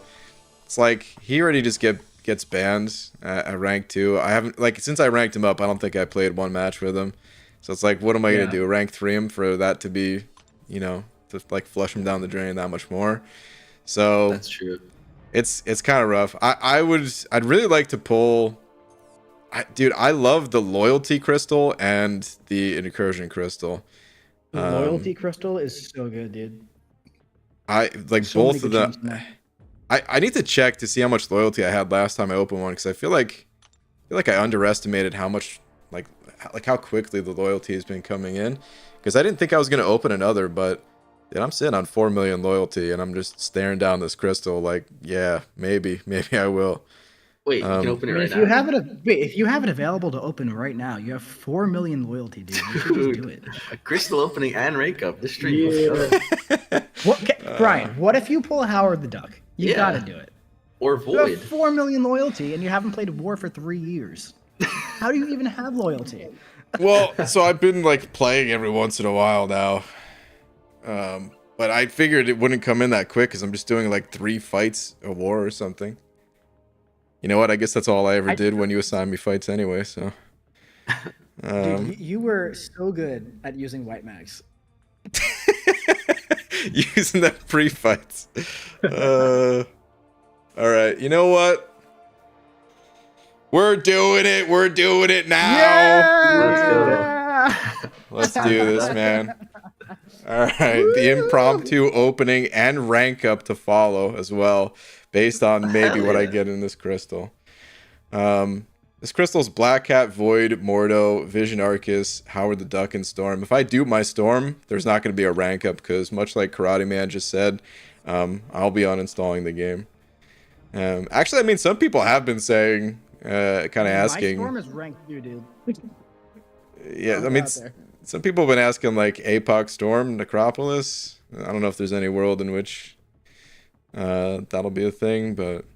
it's like he already just gets banned at rank 2. I haven't, like, since I ranked him up, I don't think I played one match with him. So it's like, what am I gonna do? Rank 3 him for that to be, to like flush him down the drain that much more. So That's true. it's kind of rough. I'd really like to pull. Dude, I love the loyalty crystal and the incursion crystal. The loyalty crystal is so good, dude. I like So both many of good them. champs in there. I need to check to see how much loyalty I had last time I opened one, because I feel like I underestimated how much like how quickly the loyalty has been coming in. Because I didn't think I was gonna open another, but dude, I'm sitting on 4 million loyalty, and I'm just staring down this crystal like, yeah, maybe I will. Wait, you can open it right if now. if you have it available to open right now, you have 4 million loyalty, dude. You should just do it. A crystal opening and rank up. This stream. Yeah. Brian, what if you pull Howard the Duck? You gotta do it. Or You have Void. 4 million loyalty, and you haven't played War for 3 years. How do you even have loyalty? Well, so I've been like playing every once in a while now. But I figured it wouldn't come in that quick because I'm just doing like 3 fights a war or something. You know what? I guess that's all I ever did when you assigned me fights anyway, so. Dude, you were so good at using white mags. Using them pre-fights. Alright, you know what? We're doing it! We're doing it now! Yeah! Let's do this, man. Alright, the impromptu opening and rank up to follow as well, based on maybe what I get in this crystal. This crystal's Black Cat, Void, Morto, Vision Arcus, Howard the Duck, and Storm. If I dupe my Storm, there's not going to be a rank up, because much like Karate Man just said, I'll be uninstalling the game. Actually, I mean, some people have been saying, kind of asking. My Storm is ranked 2, dude. Yeah, I mean, some people have been asking, like, APOC Storm, Necropolis. I don't know if there's any world in which that'll be a thing, but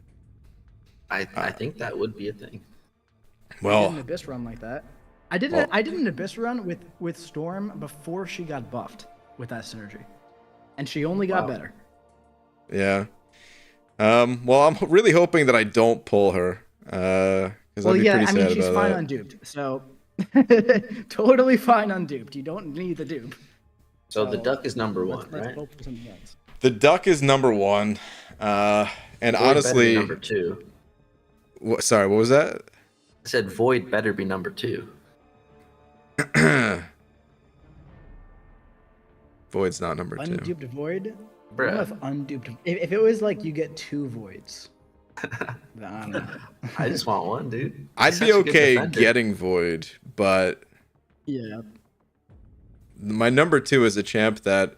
I think that would be a thing. Well, I did an Abyss run like that. I did an Abyss run with Storm before she got buffed with that synergy, and she only got better. Yeah. Well, I'm really hoping that I don't pull her. Because I'd be pretty sad about she's fine that. unduped, so totally fine unduped. You don't need the dupe. So the duck is number 1, Let's right? hope for something else. The duck is number 1. And Void honestly, better be number 2. Sorry, what was that? I said Void better be number 2. Void's not number 2. Unduped Void? Bruh. I don't know if unduped. If it was like you get 2 voids. I don't know. I just want one, dude. I'd Such be a good okay defender. getting Void, but Yeah. my number 2 is a champ that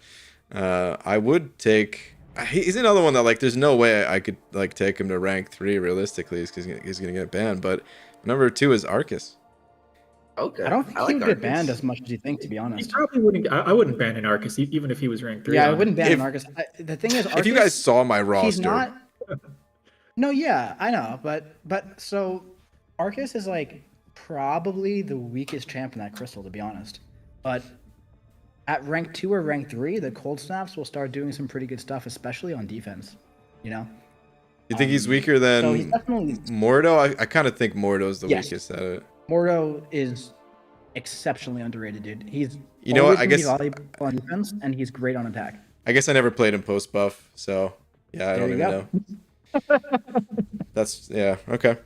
I would take. He's another one that, like, there's no way I could, like, take him to rank 3 realistically, because he's gonna get banned. But number 2 is Arcus. Okay. I don't think he like would get Arcus. banned as much as you think, to be He honest. probably wouldn't. I wouldn't ban an Arcus even if he was ranked 3. Yeah, I wouldn't ban If- Arcus. The thing is, Arcus, If you guys saw my he's roster, not. No, yeah, I know, but so Arcus is like probably the weakest champ in that crystal, to be honest. But at rank 2 or rank 3, the cold snaps will start doing some pretty good stuff, especially on defense. You know. you think he's weaker So he's than definitely Morto? I kind of think Morto's the Yes. weakest at it. Morto is exceptionally underrated, dude. He's You know what, always I gonna be guess- valuable on defense, and he's great on attack. I guess I never played him post buff, so yeah, I There don't you even go. know. That's yeah, okay.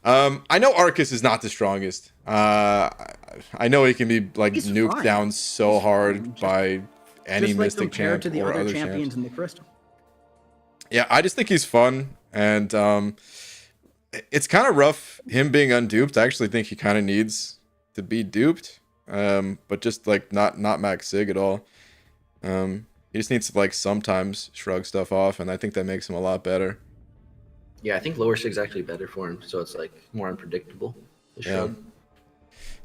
I know Arcus is not the strongest. I know he can be like He's nuked fine. down so hard by any Just like Mystic compared champ to the or other other champions champs. in the crystal. Yeah, I just think he's fun, and it's kind of rough him being unduped. I actually think he kind of needs to be duped, but just like not max sig at all. He just needs to like sometimes shrug stuff off, and I think that makes him a lot better. Yeah, I think lower sig's actually better for him, so it's like more unpredictable. The Yeah. shrug.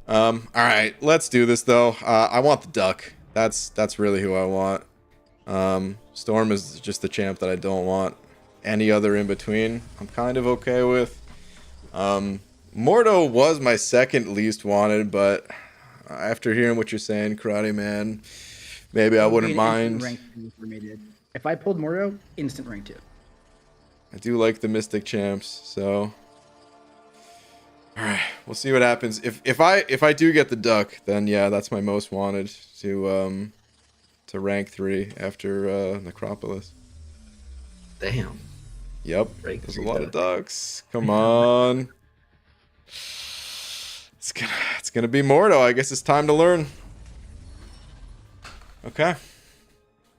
All right, let's do this though. I want the duck. That's really who I want. Storm is just the champ that I don't want. Any other in between, I'm kind of okay with. Morto was my second least wanted, but after hearing what you're saying, Karate Man, maybe I wouldn't mind. Rank 2 for me, dude. If I pulled Morto, instant rank 2. I do like the Mystic champs, so all right, we'll see what happens. If I do get the duck, then yeah, that's my most wanted to rank 3 after Necropolis. Damn. Yep, Rank there's a 3 lot of duck. ducks. Come on. It's gonna be Morto. I guess it's time to learn. Okay.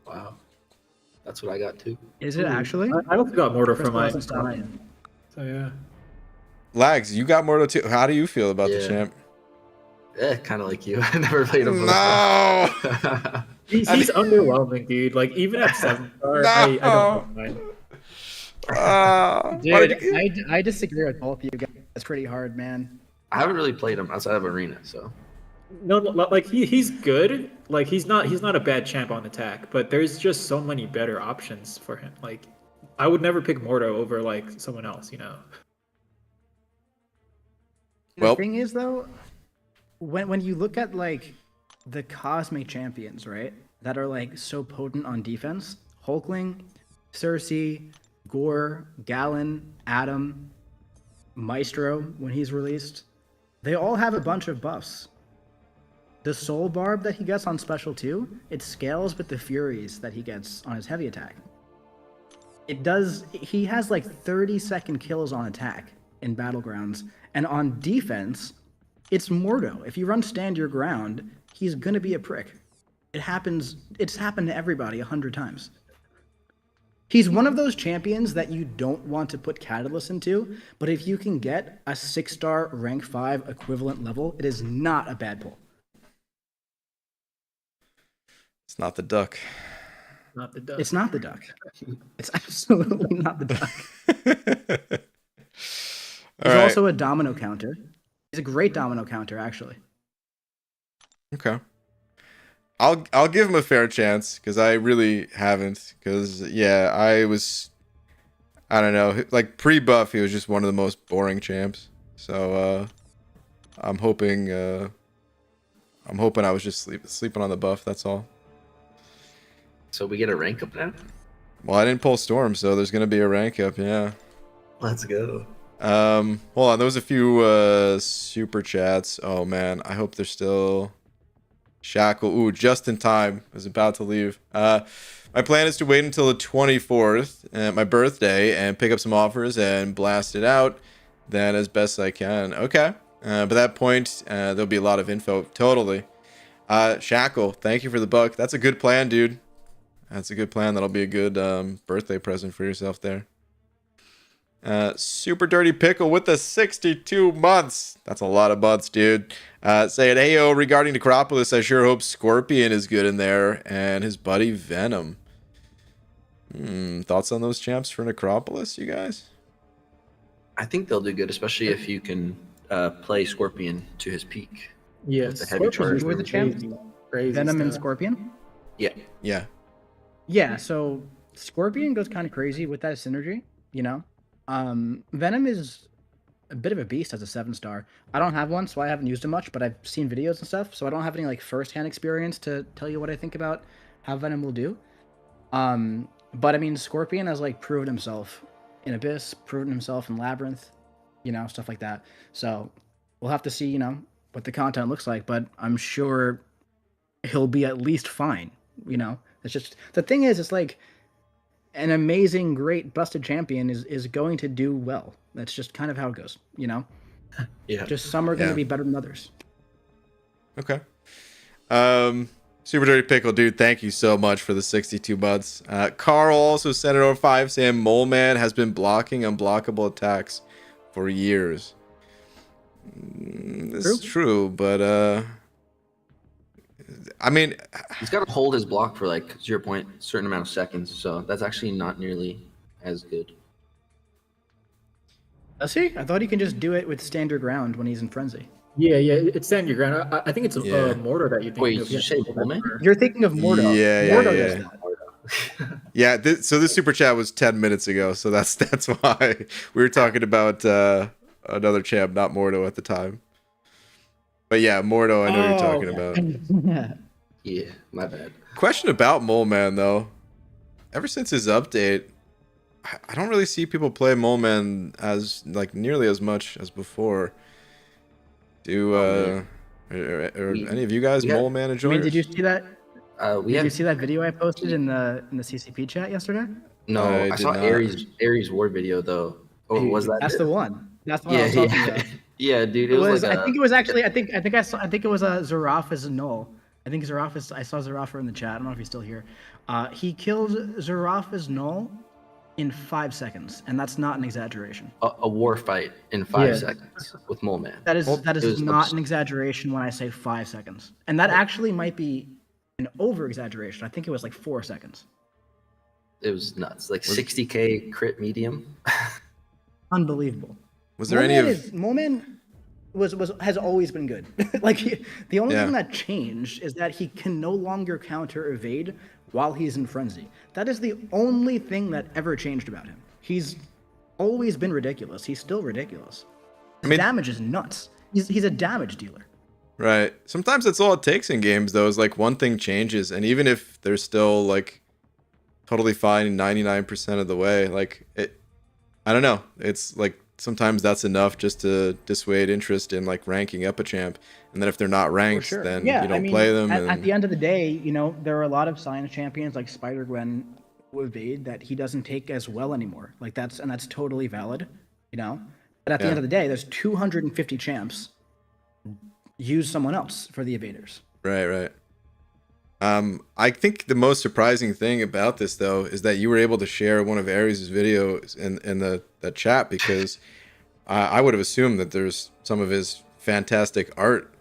Wow. That's what I got too. Is it actually? I also got Morto Crystal from my. hasn't still yet. So yeah. Lags, you got Morto too. How do you feel about the Yeah. champ? Kind of like you. I never played him. No. He's underwhelming, dude. Like even at 7-star, I don't mind. Dude, I disagree with both of you guys. It's pretty hard, man. I haven't really played him outside of Arena, so. No, like he's good. Like he's not a bad champ on attack, but there's just so many better options for him. Like I would never pick Morto over like someone else, you know. Well- The thing is though, when you look at like the cosmic champions, right, that are like so potent on defense, Hulkling, Cersei, Gore, Galen, Adam, Maestro when he's released, they all have a bunch of buffs. The Soul Barb that he gets on Special 2, it scales with the Furies that he gets on his heavy attack. He has like 30-second kills on attack in Battlegrounds, and on defense, it's Morto. If you run Stand Your Ground, he's gonna be a prick. It's happened to everybody 100 times. He's one of those champions that you don't want to put Catalyst into, but if you can get a 6-star rank 5 equivalent level, it is not a bad pull. It's not the duck. Not the duck. It's not the duck. It's absolutely not the duck. He's also a domino counter. He's a great domino counter, actually. Okay. I'll give him a fair chance because I really haven't. Because yeah, I don't know, like pre-buff, he was just one of the most boring champs. So I'm hoping I was just sleeping on the buff. That's all. So we get a rank up now? Well, I didn't pull Storm, so there's gonna be a rank up. Yeah. Let's go. Hold on. There was a few super chats. Oh man, I hope they're still. Shackle. Ooh, just in time. I was about to leave. My plan is to wait until the 24th, my birthday, and pick up some offers and blast it out then as best I can. Okay. By that point, there'll be a lot of info. Totally. Shackle, thank you for the buck. That's a good plan, dude. That's a good plan. That'll be a good birthday present for yourself there. Super Dirty Pickle with the 62 months. That's a lot of months, dude. Saying, hey, regarding Necropolis, I sure hope Scorpion is good in there and his buddy Venom. Thoughts on those champs for Necropolis, you guys? I think they'll do good, especially if you can play Scorpion to his peak. Yes. The heavy charge. Who are the champs? Crazy Venom and stuff. Scorpion? Yeah. Yeah. Yeah, so Scorpion goes kind of crazy with that synergy, you know? Venom is a bit of a beast as a 7-star. I don't have one, so I haven't used him much, but I've seen videos and stuff, so I don't have any like first-hand experience to tell you what I think about how Venom will do. But I mean, Scorpion has like proven himself in Abyss, proven himself in Labyrinth, you know, stuff like that. So we'll have to see, you know, what the content looks like, but I'm sure he'll be at least fine, you know? It's just, the thing is, it's like, an amazing, great, busted champion is going to do well. That's just kind of how it goes, you know? Yeah. Just some are going to be better than others. Okay. Super Dirty Pickle, dude, thank you so much for the 62 months. Carl also sent it over 5 saying Mole Man has been blocking unblockable attacks for years. This is true, but I mean, he's got to hold his block for like 0. certain amount of seconds, so that's actually not nearly as good. Does he? I thought he can just do it with Stand Your Ground when he's in Frenzy. Yeah, it's Stand Your Ground. I think it's Morto that you think. Wait, did you say Bowman? You're thinking of Morto. Morto does that. Yeah, so this super chat was 10 minutes ago, so that's why we were talking about another champ, not Morto at the time. But yeah, Morto, I know you're talking about. Yeah, my bad. Question about Mole Man though. Ever since his update, I don't really see people play Mole Man as like nearly as much as before. Do are any of you guys Mole Man enjoyers? I mean, did you see that? Did you see that video I posted in the CCP chat yesterday? No, I saw not. Ares War video though. Oh, was that? That's it? the one. That's the one I was talking about. Yeah, dude. It was like I think it was actually. I think it was Zaraf as a null. I think Zarafis. I saw Zarafa in the chat. I don't know if he's still here. He killed Zarafa's Null in 5 seconds, and that's not an exaggeration. A war fight in 5 seconds with Mole Man. That is not an exaggeration when I say 5 seconds, and that actually might be an over exaggeration. I think it was like 4 seconds. It was nuts. Like 60k crit medium. Unbelievable. Was there any of Mole Man has always been good. Like the only thing that changed is that he can no longer counter evade while he's in frenzy. That is the only thing that ever changed about him. He's always been ridiculous. He's still ridiculous. His damage is nuts. He's a damage dealer. Right. Sometimes that's all it takes in games, though, is like one thing changes, and even if they're still like totally fine 99% of the way, like I don't know. It's like sometimes that's enough just to dissuade interest in like ranking up a champ, and then if they're not ranked, then you don't play them. At the end of the day, there are a lot of science champions like Spider-Gwen who evade that he doesn't take as well anymore. Like that's totally valid, But at the end of the day, there's 250 champs. Use someone else for the evaders. Right. I think the most surprising thing about this, though, is that you were able to share one of Ares' videos in the chat, because I would have assumed that there's some of his fantastic art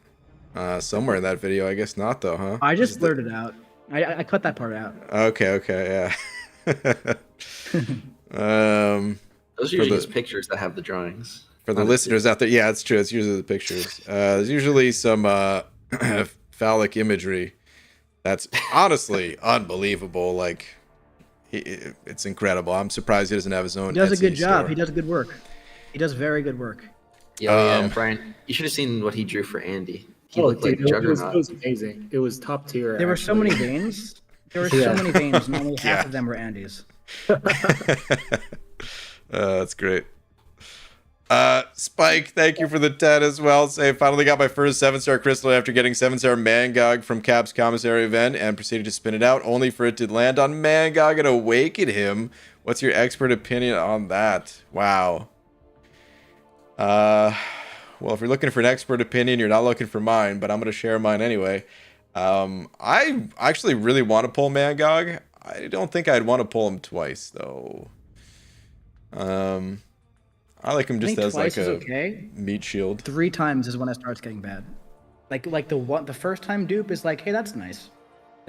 somewhere in that video. I guess not, though, huh? I just blurred it out. I cut that part out. Okay, yeah. Those are usually just pictures that have the drawings. For the listeners out there, yeah, it's true. It's usually the pictures. There's usually some phallic imagery that's honestly unbelievable. Like, it's incredible. I'm surprised he doesn't have his own. He does a Etsy good job. store. He does good work. He does very good work. Yeah, Brian, you should have seen what he drew for Andy. He looked like Juggernaut. It was amazing. It was top tier. There were so many veins. And only half of them were Andy's. That's great. Spike, thank you for the 10 as well. Say, finally got my first 7-star crystal after getting 7-star Mangog from Cap's commissary event and proceeded to spin it out, only for it to land on Mangog and awaken him. What's your expert opinion on that? Wow. Well, if you're looking for an expert opinion, you're not looking for mine, but I'm going to share mine anyway. I actually really want to pull Mangog. I don't think I'd want to pull him twice, though. I like him just as like a meat shield. 3 times is when it starts getting bad. Like the first time dupe is like, hey, that's nice.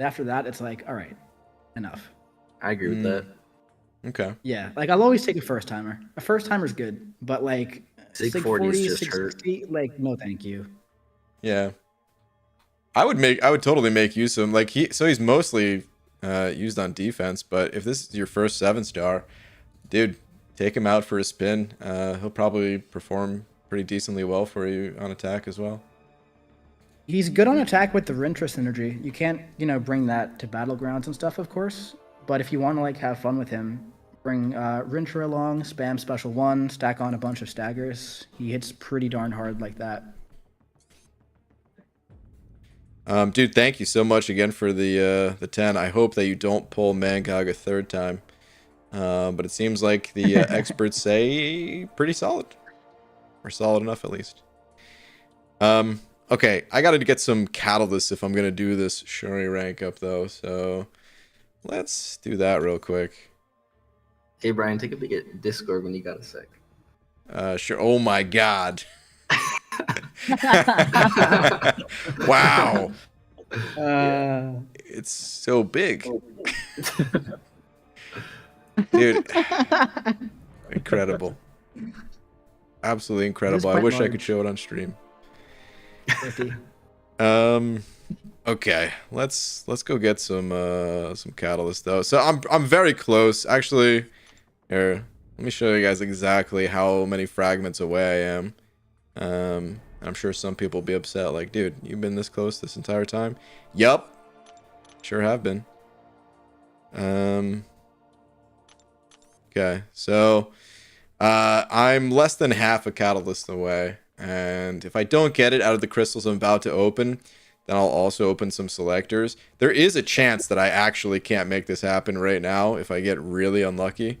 After that, it's like, all right, enough. I agree with that. Okay. Yeah, like I'll always take a first timer. A first timer's good, but like Sig 40 is just 660, like no, thank you. Yeah. I would totally make use of him. Like he's mostly used on defense, but if this is your first 7-star, dude, take him out for a spin. He'll probably perform pretty decently well for you on attack as well. He's good on attack with the Rintra synergy. You can't, bring that to battlegrounds and stuff, of course. But if you want to like have fun with him, bring Rintra along, spam special 1, stack on a bunch of staggers. He hits pretty darn hard like that. Dude, thank you so much again for the 10. I hope that you don't pull Mangog a 3rd time. But it seems like the experts say pretty solid. Or solid enough, at least. Okay, I got to get some catalysts if I'm going to do this Shuri rank up, though. So let's do that real quick. Hey, Brian, take a peek at Discord when you got a sec. Sure. Oh, my God. Wow. It's so big. Dude, incredible. Absolutely incredible. I wish I could show it on stream. Okay, let's go get some catalyst though. So I'm very close. Actually, here, let me show you guys exactly how many fragments away I am. I'm sure some people will be upset, like, dude, you've been this close this entire time? Yup. Sure have been. Okay, so I'm less than half a catalyst away, and if I don't get it out of the crystals I'm about to open, then I'll also open some selectors. There is a chance that I actually can't make this happen right now if I get really unlucky,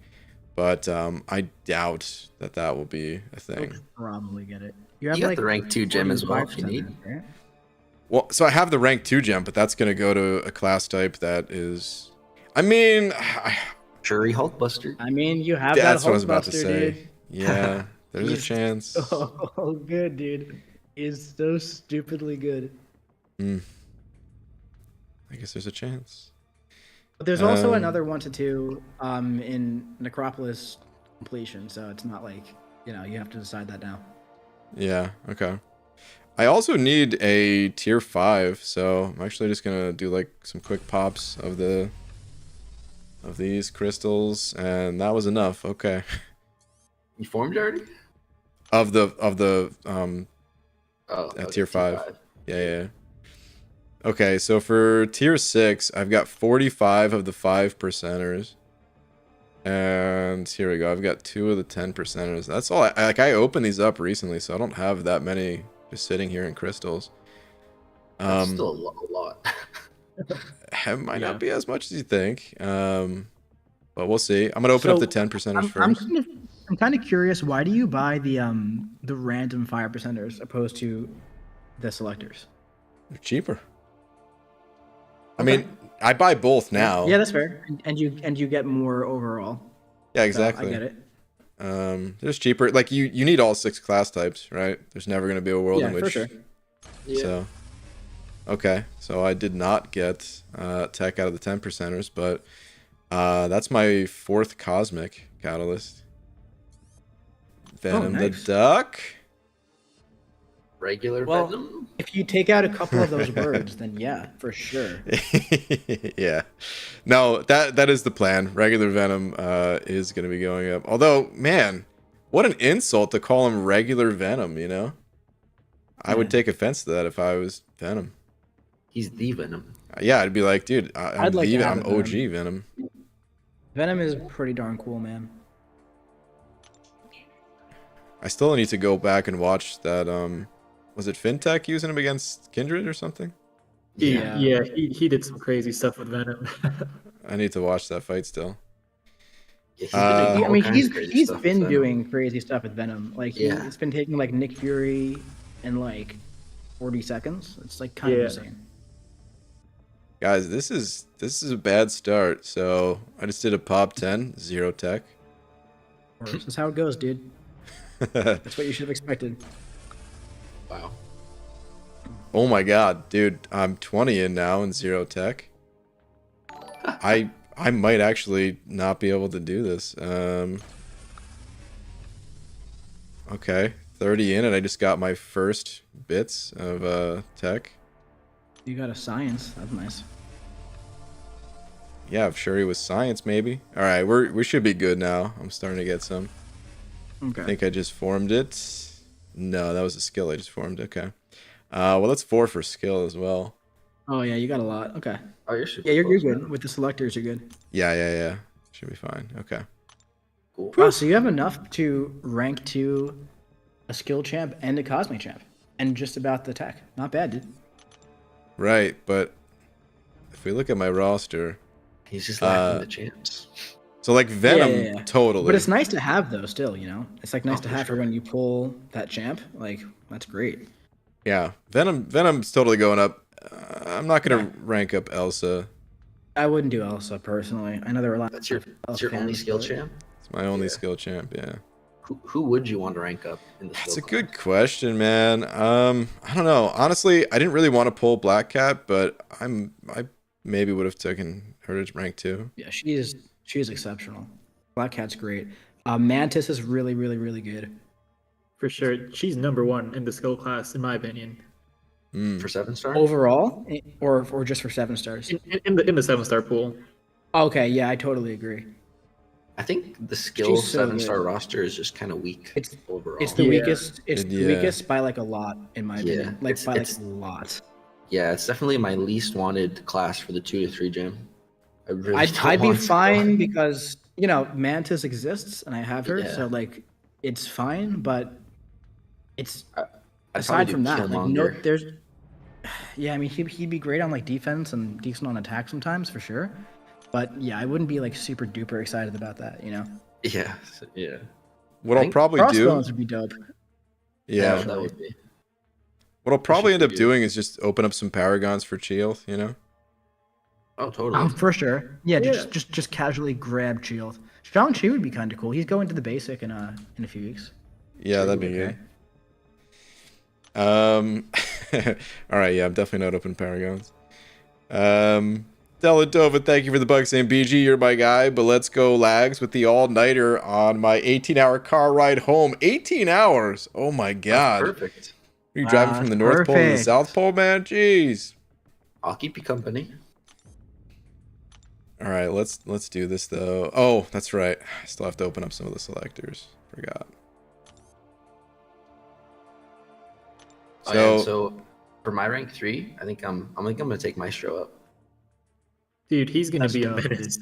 but I doubt that will be a thing. You'll probably get it. You got the rank 2 gem as well if you need. Right? Well, so I have the rank 2 gem, but that's gonna go to a class type that is. I mean, Shuri Hulkbuster. I mean, you have that's that what I was about to Hulkbuster, say. dude. Yeah, there's a He's chance. so good, dude. Is so stupidly good. I guess there's a chance. But there's also another 1 to 2 in Necropolis completion, so it's not like, you know, you have to decide that now. Yeah, okay. I also need a tier 5, so I'm actually just gonna do like some quick pops of these crystals, and that was enough. Okay. You formed already? Of the Okay, tier 5. Yeah. Okay, so for tier 6, I've got 45 of the 5 percenters. And here we go. I've got 2 of the 10 percenters. That's all. I opened these up recently, so I don't have that many just sitting here in crystals. That's still a lot. It might not be as much as you think. But we'll see. I'm gonna open up the 10 percenters first. I'm kind of curious. Why do you buy the random 5 percenters opposed to the selectors? They're cheaper. I mean, I buy both now. Yeah, that's fair. And you get more overall. Yeah, exactly. So I get it. They're just cheaper. Like you need all 6 class types, right? There's never gonna be a world in which. For sure. Yeah. So, okay. So I did not get tech out of the 10 percenters, but that's my 4th cosmic catalyst. Venom nice. the duck. Regular Venom? If you take out a couple of those words, then yeah, for sure. Yeah. No, that is the plan. Regular Venom is going to be going up. Although, man, what an insult to call him regular Venom, you know? I would take offense to that if I was Venom. He's the Venom. Yeah, I'd be like, dude, I'm have OG a Venom. Venom is pretty darn cool, man. I still need to go back and watch that, was it Fintech using him against Kindred or something? Yeah, he did some crazy stuff with Venom. I need to watch that fight still. Yeah, he's been doing crazy stuff with Venom. Like he's been taking like Nick Fury in like 40 seconds. It's like kind of insane. Guys, this is a bad start. So I just did a pop 10, 0 tech. This is how it goes, dude. That's what you should have expected. Wow. Oh my god, dude, I'm 20 in now and 0 tech. I might actually not be able to do this. Okay, 30 in and I just got my first bits of tech. You got a science. That's nice. Yeah, if Shuri was science, maybe. All right, we should be good now. I'm starting to get some. Okay. I think I just formed it. No, that was a skill I just formed. Okay. Well, that's 4 for skill as well. Oh yeah, you got a lot. Okay. Oh, you're super You're close, good man. with the selectors. You're good. Yeah. Should be fine. Okay. Cool. Wow, so you have enough to rank 2 a skill champ and a cosmic champ, and just about the tech. Not bad, dude. Right, but if we look at my roster, He's just lacking the champs. so like Venom, Yeah. totally. But it's nice to have though. Still, you know, it's like nice to for have sure. for when you pull that champ. Like that's great. Yeah, Venom's totally going up. I'm not gonna rank up Elsa. I wouldn't do Elsa personally. I know there are a lot. That's your only skill champ? It's my only skill champ. Yeah. Who would you want to rank up in the skill That's a class? good question, man. I don't know. Honestly, I didn't really want to pull Black Cat, but I maybe would have taken her to rank 2. Yeah, she is exceptional. Black Cat's great. Mantis is really, really, really good. For sure, she's number 1 in the skill class, in my opinion. For 7-star? Overall, or just for 7 stars. In the 7-star pool. Okay, yeah, I totally agree. I think the skill She's so 7-star good. roster is just kind of weak overall. It's the Yeah. weakest. It's the Yeah. weakest by like a lot, in my opinion. Like it's- by like it's- a lot. Yeah, it's definitely my least wanted class for the 2 to 3 gym. I really I'd be want fine because you know Mantis exists and I have her, Yeah. so like it's fine. But it's I'd aside probably from do that, like no, Killmonger. there's. Yeah, I mean he'd be great on like defense and decent on attack sometimes for sure. But yeah, I wouldn't be like super duper excited about that. You know, Yeah. What I'll think probably do. Crossbones would be dope. Yeah. that would be. What I'll probably end up good. doing is just open up some Paragons for shield, you know? Oh, totally. For sure. Yeah, Yeah. just casually grab shield. Shang-Chi would be kind of cool. He's going to the basic in a few weeks. Yeah, So that'd he'll be good. okay. All right, yeah, I'm definitely not open Paragons. Deladova, thank you for the bucks. Saying BG, you're my guy, but let's go Lags with the all-nighter on my 18-hour car ride home. 18 hours! Oh my god. That's perfect. Are you driving from the North Pole to the Perfect. South Pole, man? Jeez. I'll keep you company. All right, let's do this though. Oh, that's right. I still have to open up some of the selectors. Forgot. So for my rank 3, I think I'm gonna take Maestro up. Dude, he's gonna That's be a dope, menace.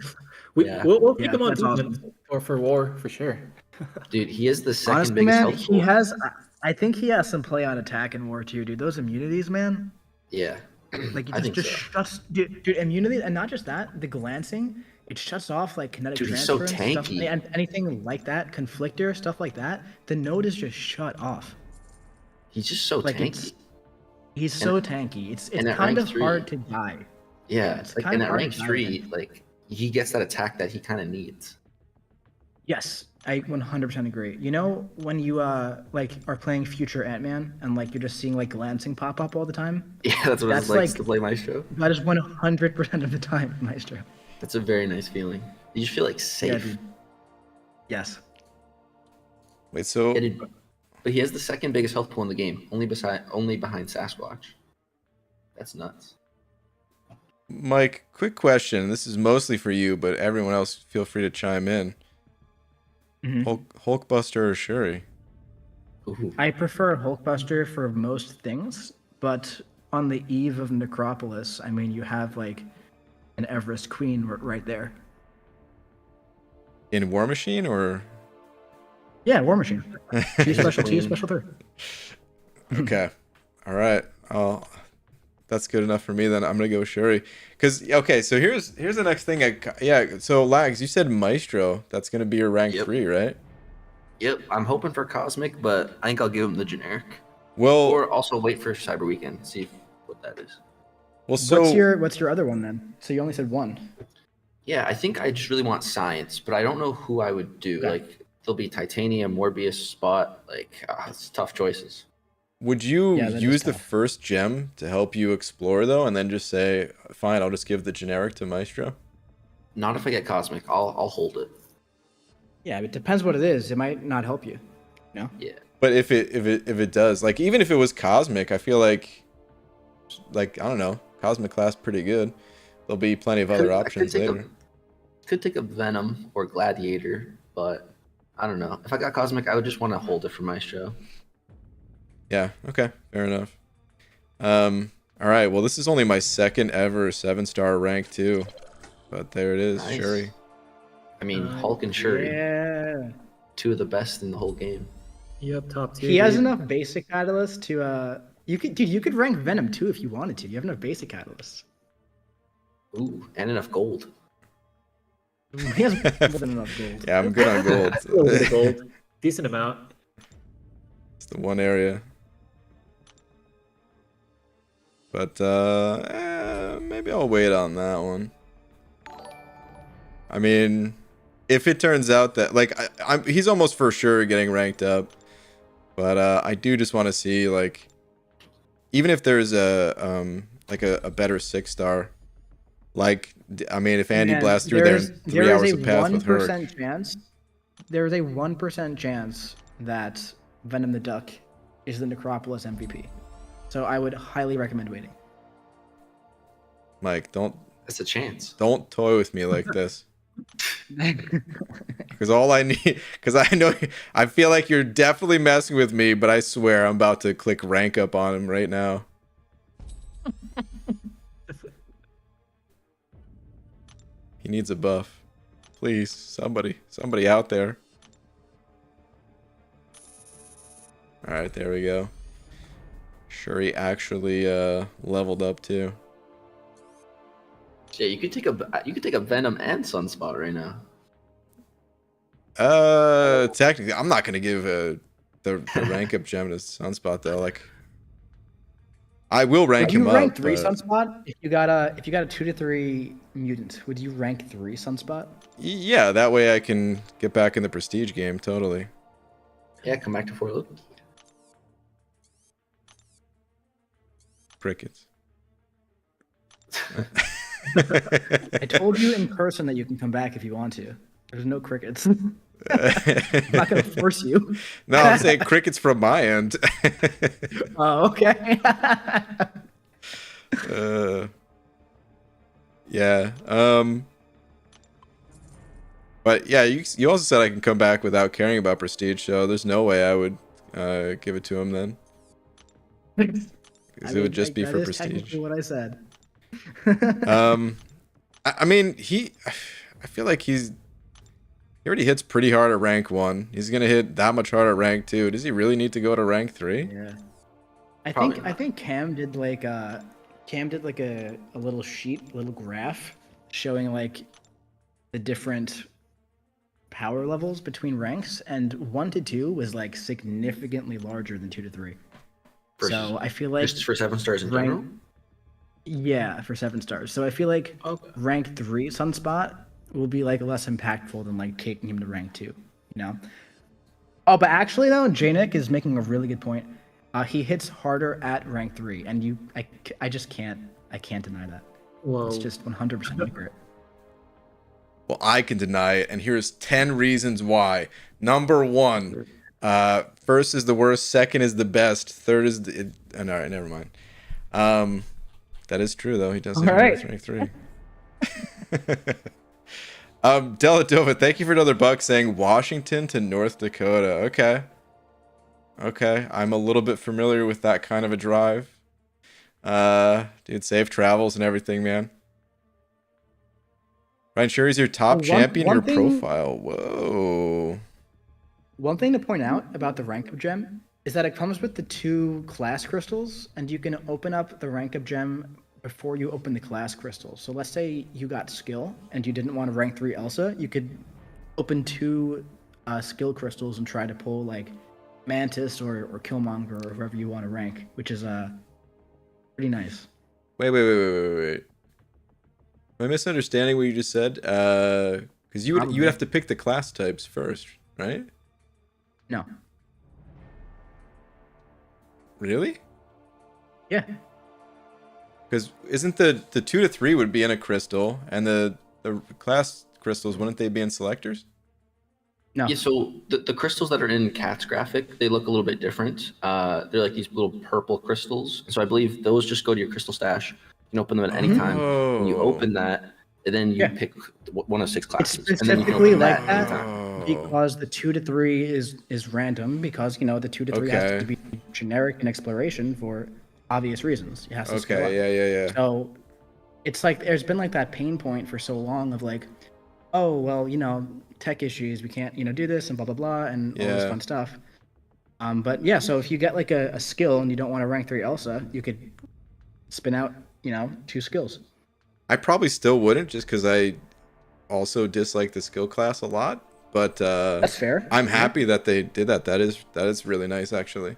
Yeah. We'll pick Yeah, him on that's defense for war for sure. Dude, he is the second Honestly, biggest man, health he pool. has. I think he has some play on attack and war too, dude. Those immunities, man. Yeah. Like I it think just so. shuts, dude. Immunity, and not just that, the glancing. It shuts off like kinetic Dude, he's so transfer and stuff, tanky. and anything like that, conflictor stuff like that. The node is just shut off. He's just so Like tanky. he's so tanky. It's and at kind rank of 3 hard to die. Yeah, it's like kind and of at hard rank to dive 3, in. like he gets that attack that he kind of needs. Yes, I 100% agree. You know when you like are playing future Ant-Man and like you're just seeing like glancing pop up all the time? Yeah, that's what That's it's like like- to play Maestro. That is 100% of the time, Maestro. That's a very nice feeling. You just feel like Yeah, safe. dude. Yes. Wait, so Yeah, dude. But he has the second biggest health pool in the game, only behind Sasquatch. That's nuts. Mike, quick question. This is mostly for you, but everyone else feel free to chime in. Mhm. Hulkbuster or Shuri? Ooh. I prefer Hulkbuster for most things, but on the eve of Necropolis, I mean, you have like an Everest Queen right there. In War Machine or? Yeah, War Machine. Two special, two special third. Okay. All right. That's good enough for me then. I'm gonna go Shuri. Cause okay, so here's the next thing. So Lags, you said Maestro. That's gonna be your rank Yep. 3, right? Yep, I'm hoping for Cosmic, but I think I'll give him the generic. Well, Or also wait for Cyber Weekend, see what that is. so What's your other one then? So you only said one. Yeah, I think I just really want science, but I don't know who I would do. Okay. Like, there'll be Titanium, Morbius, Spot. Like, it's tough choices. would you Yeah, that is use the tough. first gem to help you explore though, and then just say, fine, I'll just give the generic to Maestro? Not if I get Cosmic. I'll hold it. Yeah, it depends what it is. It might not help you. You know? Yeah. But if it does, like even if it was Cosmic, I feel like I don't know, Cosmic class pretty good. There'll be plenty of other options later. Could take a Venom or Gladiator, but I don't know. If I got Cosmic, I would just want to hold it for Maestro. Yeah, okay, fair enough. All right, well this is only my second ever 7-star rank too, but there it is, Nice. Shuri. I mean, Hulk and Shuri, Yeah. two of the best in the whole game. Yep, top tier. He has dude. enough basic catalysts to you could rank Venom too if you wanted to. You have enough basic catalysts. Ooh, and enough gold. He has more than enough gold. Yeah, I'm good on gold. A little bit of gold. Decent amount. It's the one area. But maybe I'll wait on that one. I mean, if it turns out that he's almost for sure getting ranked up, but I do just want to see like, even if there's a better 6-star, like I mean, if Andy Man, blasts through there in 3 hours of path with her. There is a 1% chance that Venom the Duck is the Necropolis MVP. So I would highly recommend waiting. Mike, That's a chance. don't toy with me like this. Because all I need, because I know, I feel like you're definitely messing with me, but I swear I'm about to click rank up on him right now. He needs a buff. Please, somebody out there. Alright, there we go. Shuri actually leveled up too. Yeah, you could take a Venom and Sunspot right now. Technically, I'm not gonna give the rank up gem to Sunspot though. Like, I will rank Would you him rank up. 3 but- Sunspot? If you got a 2 to 3 mutant, would you rank 3 Sunspot? Yeah, that way I can get back in the prestige game. Totally. Yeah, come back to 4 look. Crickets. I told you in person that you can come back if you want to. There's no crickets. I'm not gonna force you. No, I'm saying crickets from my end. Oh, okay. Yeah. But yeah, you also said I can come back without caring about prestige, so there's no way I would give it to him then. Because it would just be for prestige. Technically what I said. I mean, I feel like he already hits pretty hard at rank 1. He's gonna hit that much harder at rank 2. Does he really need to go to rank 3? Yeah. I Probably think Cam did like a little sheet, a little graph showing like the different power levels between ranks, and 1 to 2 was like significantly larger than 2 to 3. So I feel like Just for 7 stars in rank, general? yeah, for 7 stars. So I feel like Okay. rank 3 Sunspot will be like less impactful than like taking him to rank 2, you know? Oh, but actually though, J-Nick is making a really good point. He hits harder at rank 3, and I just can't deny that. Whoa. It's just 100% accurate. Well, I can deny it, and here's 10 reasons why. Number 1, first is the worst, second is the best, third is the... all right, never mind. That is true, though. He does hit rank 3. Deladova, thank you for another buck saying Washington to North Dakota. Okay, I'm a little bit familiar with that kind of a drive. Dude, safe travels and everything, man. Ryan Shuri's your top champion, your profile. Whoa. One thing to point out about the rank up gem is that it comes with the 2 class crystals, and you can open up the rank up gem before you open the class crystals. So let's say you got skill and you didn't want to rank 3 Elsa, you could open 2 skill crystals and try to pull like Mantis or Killmonger or whoever you want to rank, which is pretty nice. Wait. Am I misunderstanding what you just said? Because you would have to pick the class types first, right? No. Really? Yeah. Because isn't the 2 to 3 would be in a crystal, and the class crystals, wouldn't they be in selectors? No. Yeah, so the crystals that are in Cat's graphic, they look a little bit different. They're like these little purple crystals. So I believe those just go to your crystal stash. You can open them at any time. When you open that, and then you pick one of 6 classes. It's and then you can specifically open like at that any time. because the 2 to 3 is random, because, you know, the 2 to 3 has to be generic in exploration for obvious reasons. It has to scale up. Yeah. So it's like there's been like that pain point for so long of like, oh, well, you know, tech issues, we can't, you know, do this and blah, blah, blah, and all this fun stuff. But yeah, so if you get like a skill and you don't want to rank 3 Elsa, you could spin out, you know, 2 skills. I probably still wouldn't, just because I also dislike the skill class a lot. But That's fair. I'm happy that they did that. That is really nice, actually.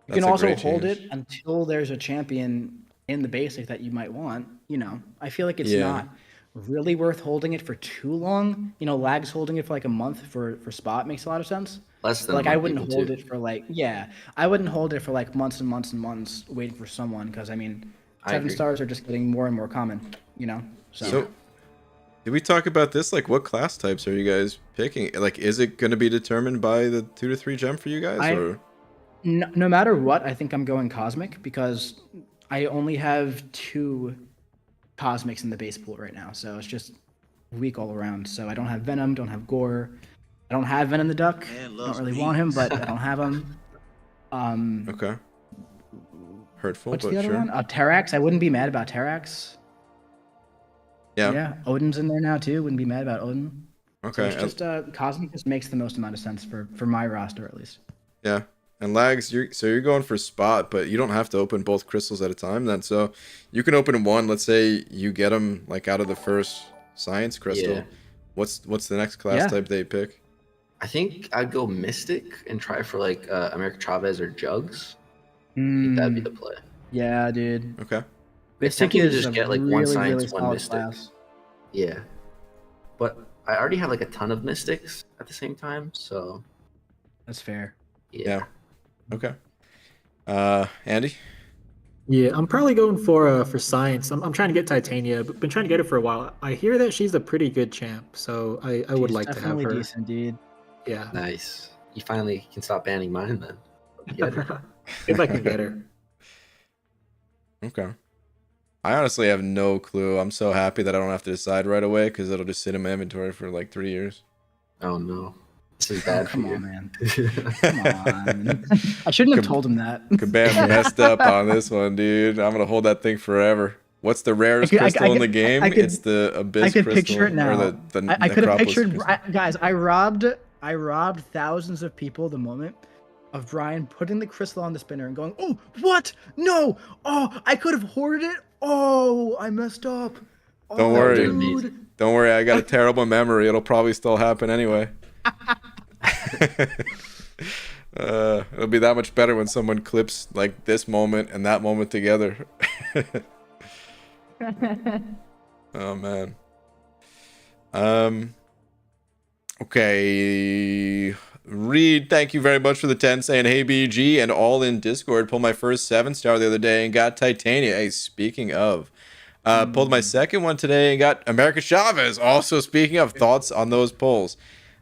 You can also hold it until there's a champion in the basic that you might want. You know, I feel like it's not really worth holding it for too long. You know, Lag's holding it for like a month for Spot makes a lot of sense. Less than like a I month wouldn't even, hold too. it for like I wouldn't hold it for like months and months and months waiting for someone, because I mean, 7 stars are just getting more and more common. You know, So did we talk about this? Like, what class types are you guys picking? Like, is it going to be determined by the 2 to 3 gem for you guys? Or no matter what, I think I'm going Cosmic, because I only have 2 Cosmics in the base pool right now, so it's just weak all around. So I don't have Venom, don't have Gore, I don't have Venom the Duck. I don't really want him, but I don't have him. Okay. Hurtful, What's but the other sure. one? Terrax. I wouldn't be mad about Terrax. Yeah. Odin's in there now too. Wouldn't be mad about Odin. Okay. So it's just Cosmic just makes the most amount of sense for my roster at least. Yeah. And Lags, you're going for Spot, but you don't have to open both crystals at a time then. So you can open one. Let's say you get them like out of the first science crystal. Yeah. What's the next class type they pick? I think I'd go Mystic and try for like America Chavez or Jugs. think that'd be the play. Yeah, dude. Okay. It's Mystic tempting to is just a get like one really, science, really one solid mystic. class. Yeah. But I already have like a ton of mystics at the same time, so That's fair. Yeah. Okay. Andy? Yeah, I'm probably going for science. I'm trying to get Titania, but been trying to get her for a while. I hear that she's a pretty good champ, so I would She's like to have definitely her. decent, dude. Yeah. Nice. You finally can stop banning mine then. Get her. If I can get her. Okay. I honestly have no clue. I'm so happy that I don't have to decide right away because it'll just sit in my inventory for like 3 years. Oh no. This is bad for Come you. on, man. Come on. I shouldn't have told him that. Kabam messed up on this one, dude. I'm gonna hold that thing forever. What's the rarest crystal in the game? It's the Abyss I could crystal. picture it now. Or the I could have Necropolis pictured, crystal. guys. I robbed thousands of people the moment of Brian putting the crystal on the spinner and going, "Oh, what? No! Oh, I could have hoarded it. Oh, I messed up. Don't Oh, worry. dude." Don't worry, I got a terrible memory. It'll probably still happen anyway. It'll be that much better when someone clips like this moment and that moment together. Oh man. Okay. Reed, thank you very much for the 10 saying, hey BG, and all in Discord. Pulled my first 7-star the other day and got Titania. Hey, speaking of. Pulled my second one today and got America Chavez. Also, speaking of, thoughts on those polls.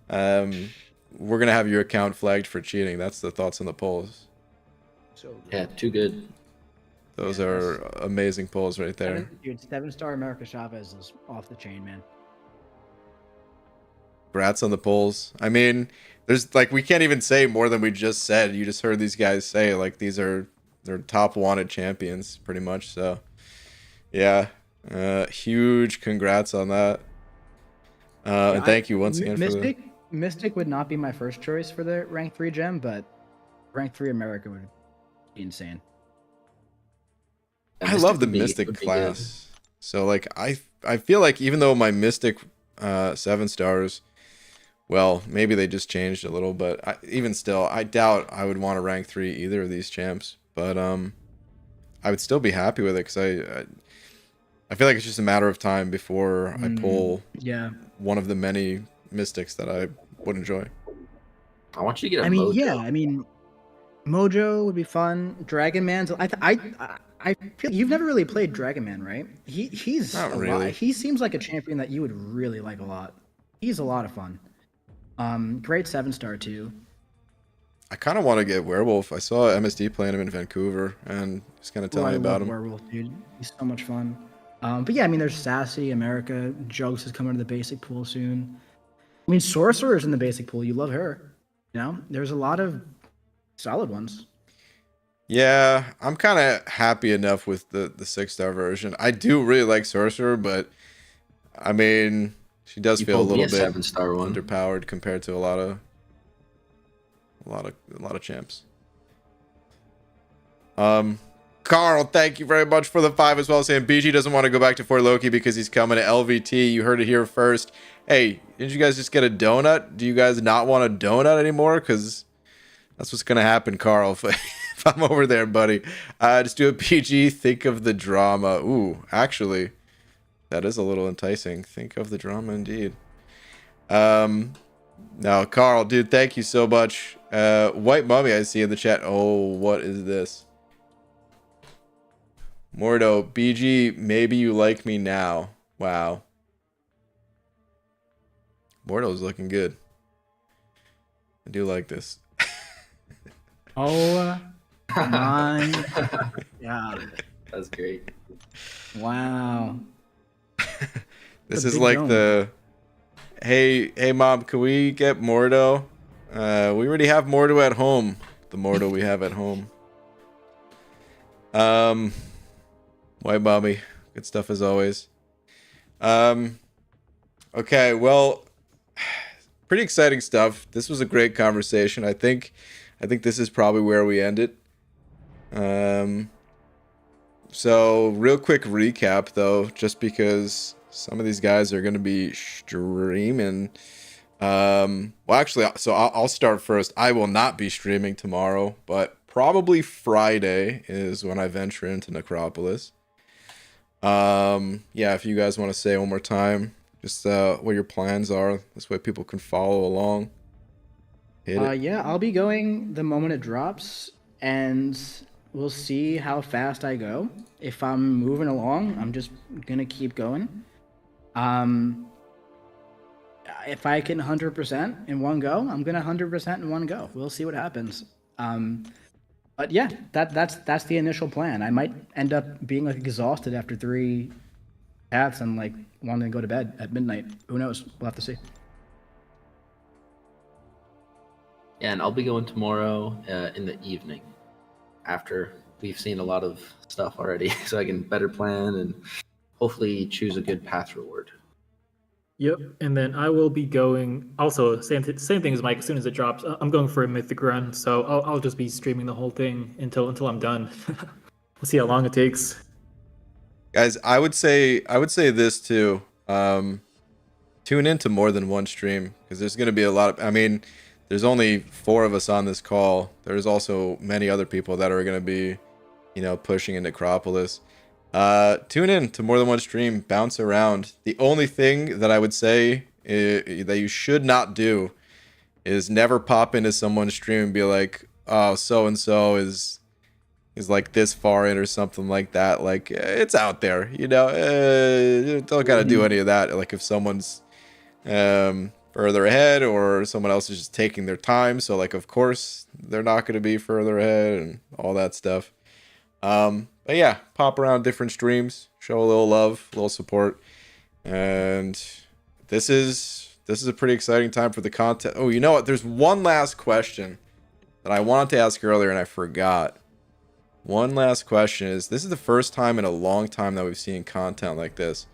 We're going to have your account flagged for cheating. That's the thoughts on the polls. So good. Yeah, too good. Those are amazing polls right there. Dude, 7-star America Chavez is off the chain, man. Congrats on the polls. I mean, there's like, we can't even say more than we just said. You just heard these guys say, like, they're top wanted champions pretty much. So yeah, huge congrats on that. And thank you once again for the... Mystic would not be my first choice for the rank 3 gem, but rank 3 America would be insane. I love the Mystic class. So like I feel like even though my Mystic 7 stars, well, maybe they just changed a little, but even still, I doubt I would want to rank 3 either of these champs. But I would still be happy with it because I feel like it's just a matter of time before I pull one of the many Mystics that I would enjoy. I want you to get a Mojo. I mean, Mojo would be fun. Dragon Man's. I feel you've never really played Dragon Man, right? He's not really. He seems like a champion that you would really like a lot. He's a lot of fun. Great 7-star too. I kind of want to get Werewolf. I saw MSD playing him in Vancouver, and he's kind of telling me about him. Werewolf, dude. He's so much fun. But yeah, I mean, there's Sassy, America. Jugs is coming to the basic pool soon. I mean, Sorcerer's in the basic pool. You love her. You know, there's a lot of solid ones. Yeah, I'm kind of happy enough with the 6-star version. I do really like Sorcerer, but I mean, she does feel a little bit 7-star one. underpowered compared to a lot of champs. Carl, thank you very much for the 5 as well, saying BG doesn't want to go back to Fort Loki because he's coming to LVT. You heard it here first. Hey, didn't you guys just get a donut? Do you guys not want a donut anymore? Because that's what's going to happen, Carl, if I'm over there, buddy. Just do a PG, think of the drama. Ooh, actually, that is a little enticing. Think of the drama indeed. Now, Carl, dude, thank you so much. White Mummy, I see in the chat. Oh, what is this? Morto, BG, maybe you like me now. Wow. Morto's looking good. I do like this. Oh my god. That's great. Wow. This is like dome. the hey mom, can we get Morto? We already have Morto at home. The Morto we have at home. White Mommy, good stuff as always. Okay, well, pretty exciting stuff. This was a great conversation. I think this is probably where we end it. So real quick recap though, just because some of these guys are going to be streaming. Well, actually, so I'll start first. I will not be streaming tomorrow, but probably Friday is when I venture into Necropolis. Yeah, if you guys want to say one more time, just what your plans are. This way people can follow along. Hit it. Yeah, I'll be going the moment it drops, and we'll see how fast I go. If I'm moving along, I'm just gonna keep going. If I can 100% in one go, I'm gonna 100% in one go. We'll see what happens. But yeah, that's the initial plan. I might end up being like exhausted after 3 paths and like wanting to go to bed at midnight. Who knows? We'll have to see. Yeah, and I'll be going tomorrow in the evening after we've seen a lot of stuff already, so I can better plan and hopefully choose a good path reward. Yep, and then I will be going also same thing as Mike. As soon as it drops, I'm going for a Mythic run, so I'll just be streaming the whole thing until I'm done. We'll see how long it takes. Guys, I would say this too. Tune into more than one stream, because there's going to be a lot of. I mean, there's only 4 of us on this call. There's also many other people that are going to be, pushing in Necropolis. Tune in to more than one stream, bounce around. The only thing that I would say that you should not do is never pop into someone's stream and be like, oh, so and so is like this far in or something like that. Like, it's out there, you don't gotta do any of that. Like, if someone's further ahead or someone else is just taking their time, so like, of course they're not gonna be further ahead and all that stuff. But yeah, pop around different streams, show a little love, a little support, and this is a pretty exciting time for the content. Oh, you know what? There's one last question that I wanted to ask earlier and I forgot. One last question is: this is the first time in a long time that we've seen content like this,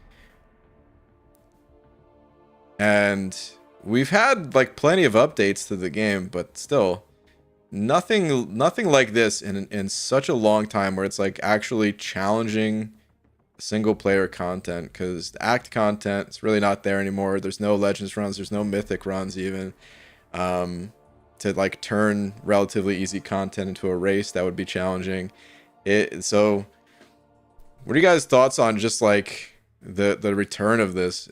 and we've had like plenty of updates to the game, but still. Nothing like this in such a long time, where it's like actually challenging single player content, because the act content is really not there anymore. There's no Legends runs, there's no Mythic runs even, to like turn relatively easy content into a race that would be challenging. So what are you guys' thoughts on just like the return of this?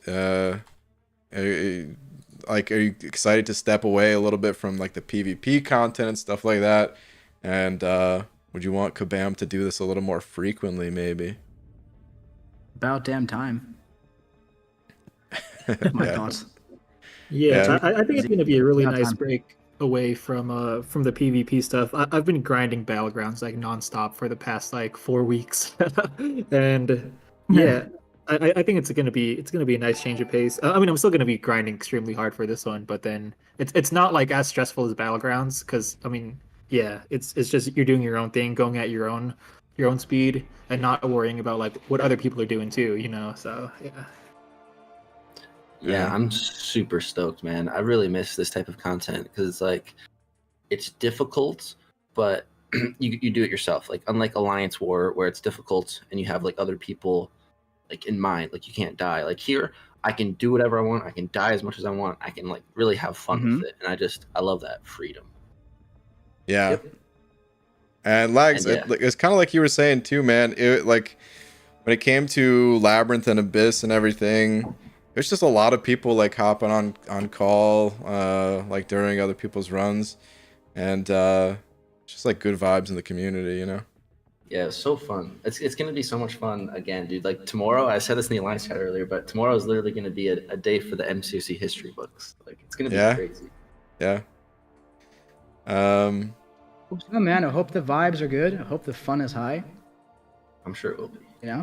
Like, are you excited to step away a little bit from like the PvP content and stuff like that? And would you want Kabam to do this a little more frequently, maybe? About damn time. My thoughts. Yeah, Yeah. I think it's going to be a really About nice time. break away from the PvP stuff. I've been grinding Battlegrounds like nonstop for the past like 4 weeks, and yeah. I think it's gonna be a nice change of pace. I mean, I'm still gonna be grinding extremely hard for this one, but then it's not like as stressful as Battlegrounds, because I mean, yeah, it's just you're doing your own thing, going at your own speed, and not worrying about like what other people are doing too, So yeah. Yeah, I'm super stoked, man. I really miss this type of content because it's like it's difficult, but you do it yourself. Like, unlike Alliance War, where it's difficult and you have like other people like in mind, like you can't die. Like here, I can do whatever I want. I can die as much as I want. I can like really have fun with it, and I love that freedom. Yeah. Yep. And Lags, it's kind of like you were saying too, man. It like when it came to Labyrinth and Abyss and everything, there's just a lot of people like hopping on call, like during other people's runs, and just like good vibes in the community, Yeah, it's so fun. It's gonna be so much fun again, dude. Like tomorrow, I said this in the Alliance chat earlier, but tomorrow is literally gonna be a day for the MCC history books. Like, it's gonna be crazy. Yeah. Oh man, I hope the vibes are good. I hope the fun is high. I'm sure it will be. Yeah.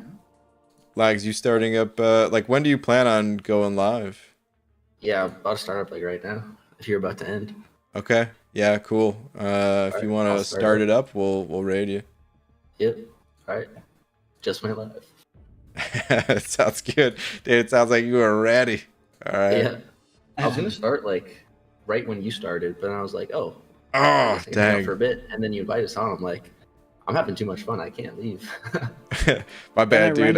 Lags, you starting up? Like, when do you plan on going live? Yeah, I'm about to start up like right now. If you're about to end. Okay. Yeah. Cool. If you want to start it up, we'll raid you. Yep. All right. Just went live. It sounds good, dude. It sounds like you are ready. All right. Yeah. I was gonna start like right when you started, but then I was like, oh, dang. for a bit, and then you invited us on. I'm like, I'm having too much fun. I can't leave. My bad, dude.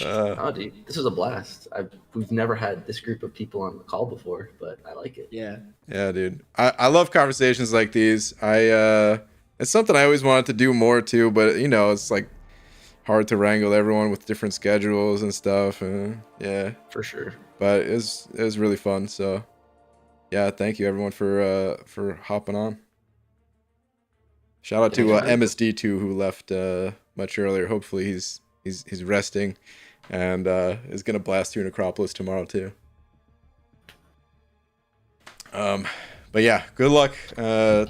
Oh, dude, this is a blast. We've never had this group of people on the call before, but I like it. Yeah. Yeah, dude. I love conversations like these. It's something I always wanted to do more too, but you know, it's like hard to wrangle everyone with different schedules and stuff. Yeah, for sure. But it was really fun. So yeah, thank you everyone for hopping on. Shout out to MSD2 who left much earlier. Hopefully he's resting and is gonna blast through Necropolis tomorrow too. But yeah, good luck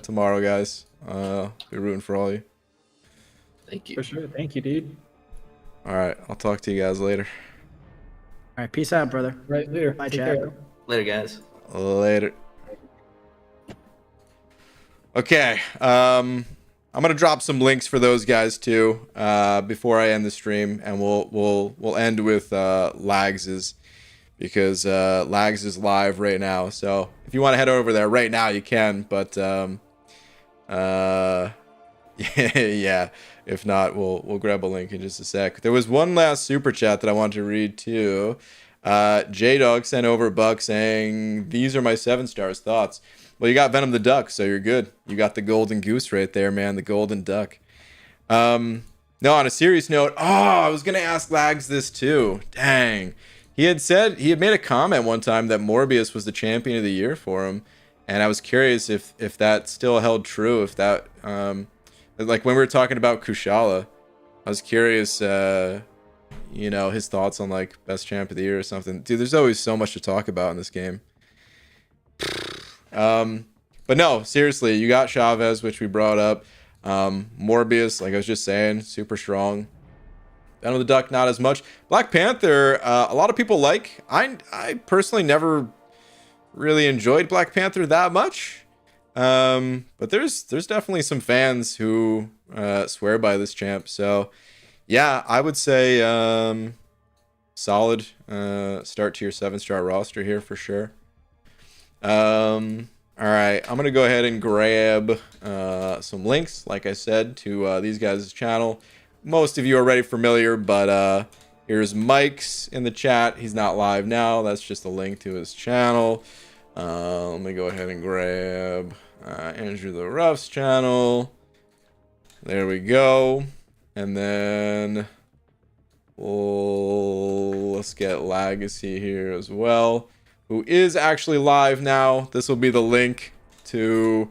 tomorrow, guys. Be rooting for all you. Thank you. For sure. Thank you, dude. All right, I'll talk to you guys later. All right, peace out, brother. Right, later. Bye, Take chat. care. Later, guys. Later. Okay, I'm gonna drop some links for those guys too before I end the stream, and we'll end with Lags's, because Lags is live right now. So if you want to head over there right now, you can. But yeah, if not, we'll grab a link in just a sec. There was one last super chat that I wanted to read too. J-Dog sent over a buck saying, "These are my 7 stars thoughts." Well, you got Venom the Duck, so you're good. You got the golden goose right there, man. The golden duck. No, on a serious note, I was gonna ask Lags this too. Dang. He had made a comment one time that Morbius was the champion of the year for him, and I was curious if that still held true. If that like when we were talking about Kushala, I was curious, you know, his thoughts on like best champ of the year or something. Dude, there's always so much to talk about in this game. But no, seriously, you got Chavez, which we brought up. Morbius, like I was just saying, super strong. Venom the Duck, not as much. Black Panther, a lot of people like. I personally never really enjoyed Black Panther that much. But there's definitely some fans who swear by this champ. So yeah, I would say solid start to your 7-star roster here for sure. All right, I'm gonna go ahead and grab some links, like I said, to these guys' channel. Most of you are already familiar, but here's Mike's in the chat. He's not live now. That's just a link to his channel. Let me go ahead and grab Andrew the Rough's channel. There we go. And then let's get Legacy here as well, who is actually live now. This will be the link to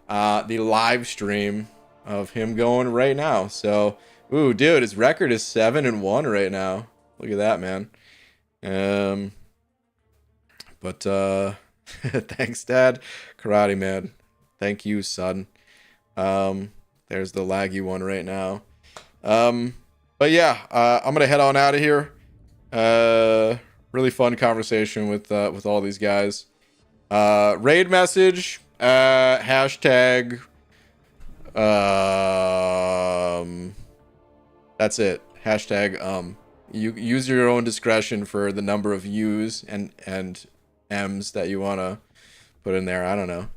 the live stream of him going right now. So, ooh, dude, his record is 7-1 right now. Look at that, man. But thanks, Dad. Karate Man. Thank you, son. There's the laggy one right now. But yeah, I'm gonna head on out of here. Really fun conversation with all these guys. Raid message, hashtag. That's it. Hashtag. You use your own discretion for the number of U's and M's that you wanna put in there. I don't know.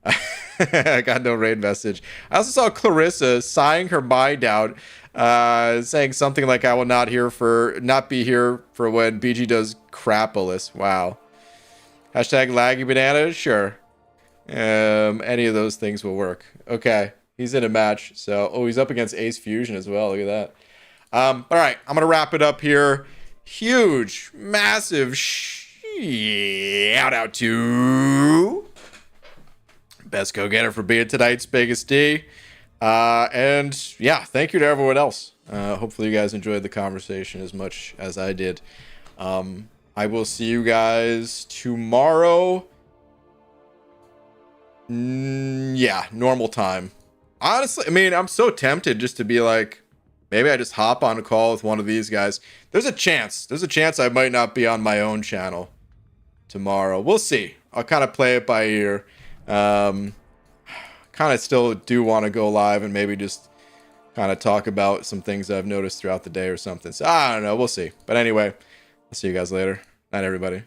I got no raid message. I also saw Clarissa sighing her mind out, saying something like, "I will not be here for when BG does Crapolis." Wow. Hashtag laggy banana. Sure. Any of those things will work. Okay, he's in a match. So, he's up against Ace Fusion as well. Look at that. All right, I'm gonna wrap it up here. Huge, massive shout out to Best Go-Getter for being tonight's biggest D. And yeah, thank you to everyone else. Hopefully you guys enjoyed the conversation as much as I did. I will see you guys tomorrow. Yeah, normal time. Honestly, I mean, I'm so tempted just to be like, maybe I just hop on a call with one of these guys. There's a chance I might not be on my own channel tomorrow. We'll see. I'll kind of play it by ear. Kind of still do want to go live and maybe just kind of talk about some things I've noticed throughout the day or something. So I don't know. We'll see. But anyway, I'll see you guys later. Night, everybody.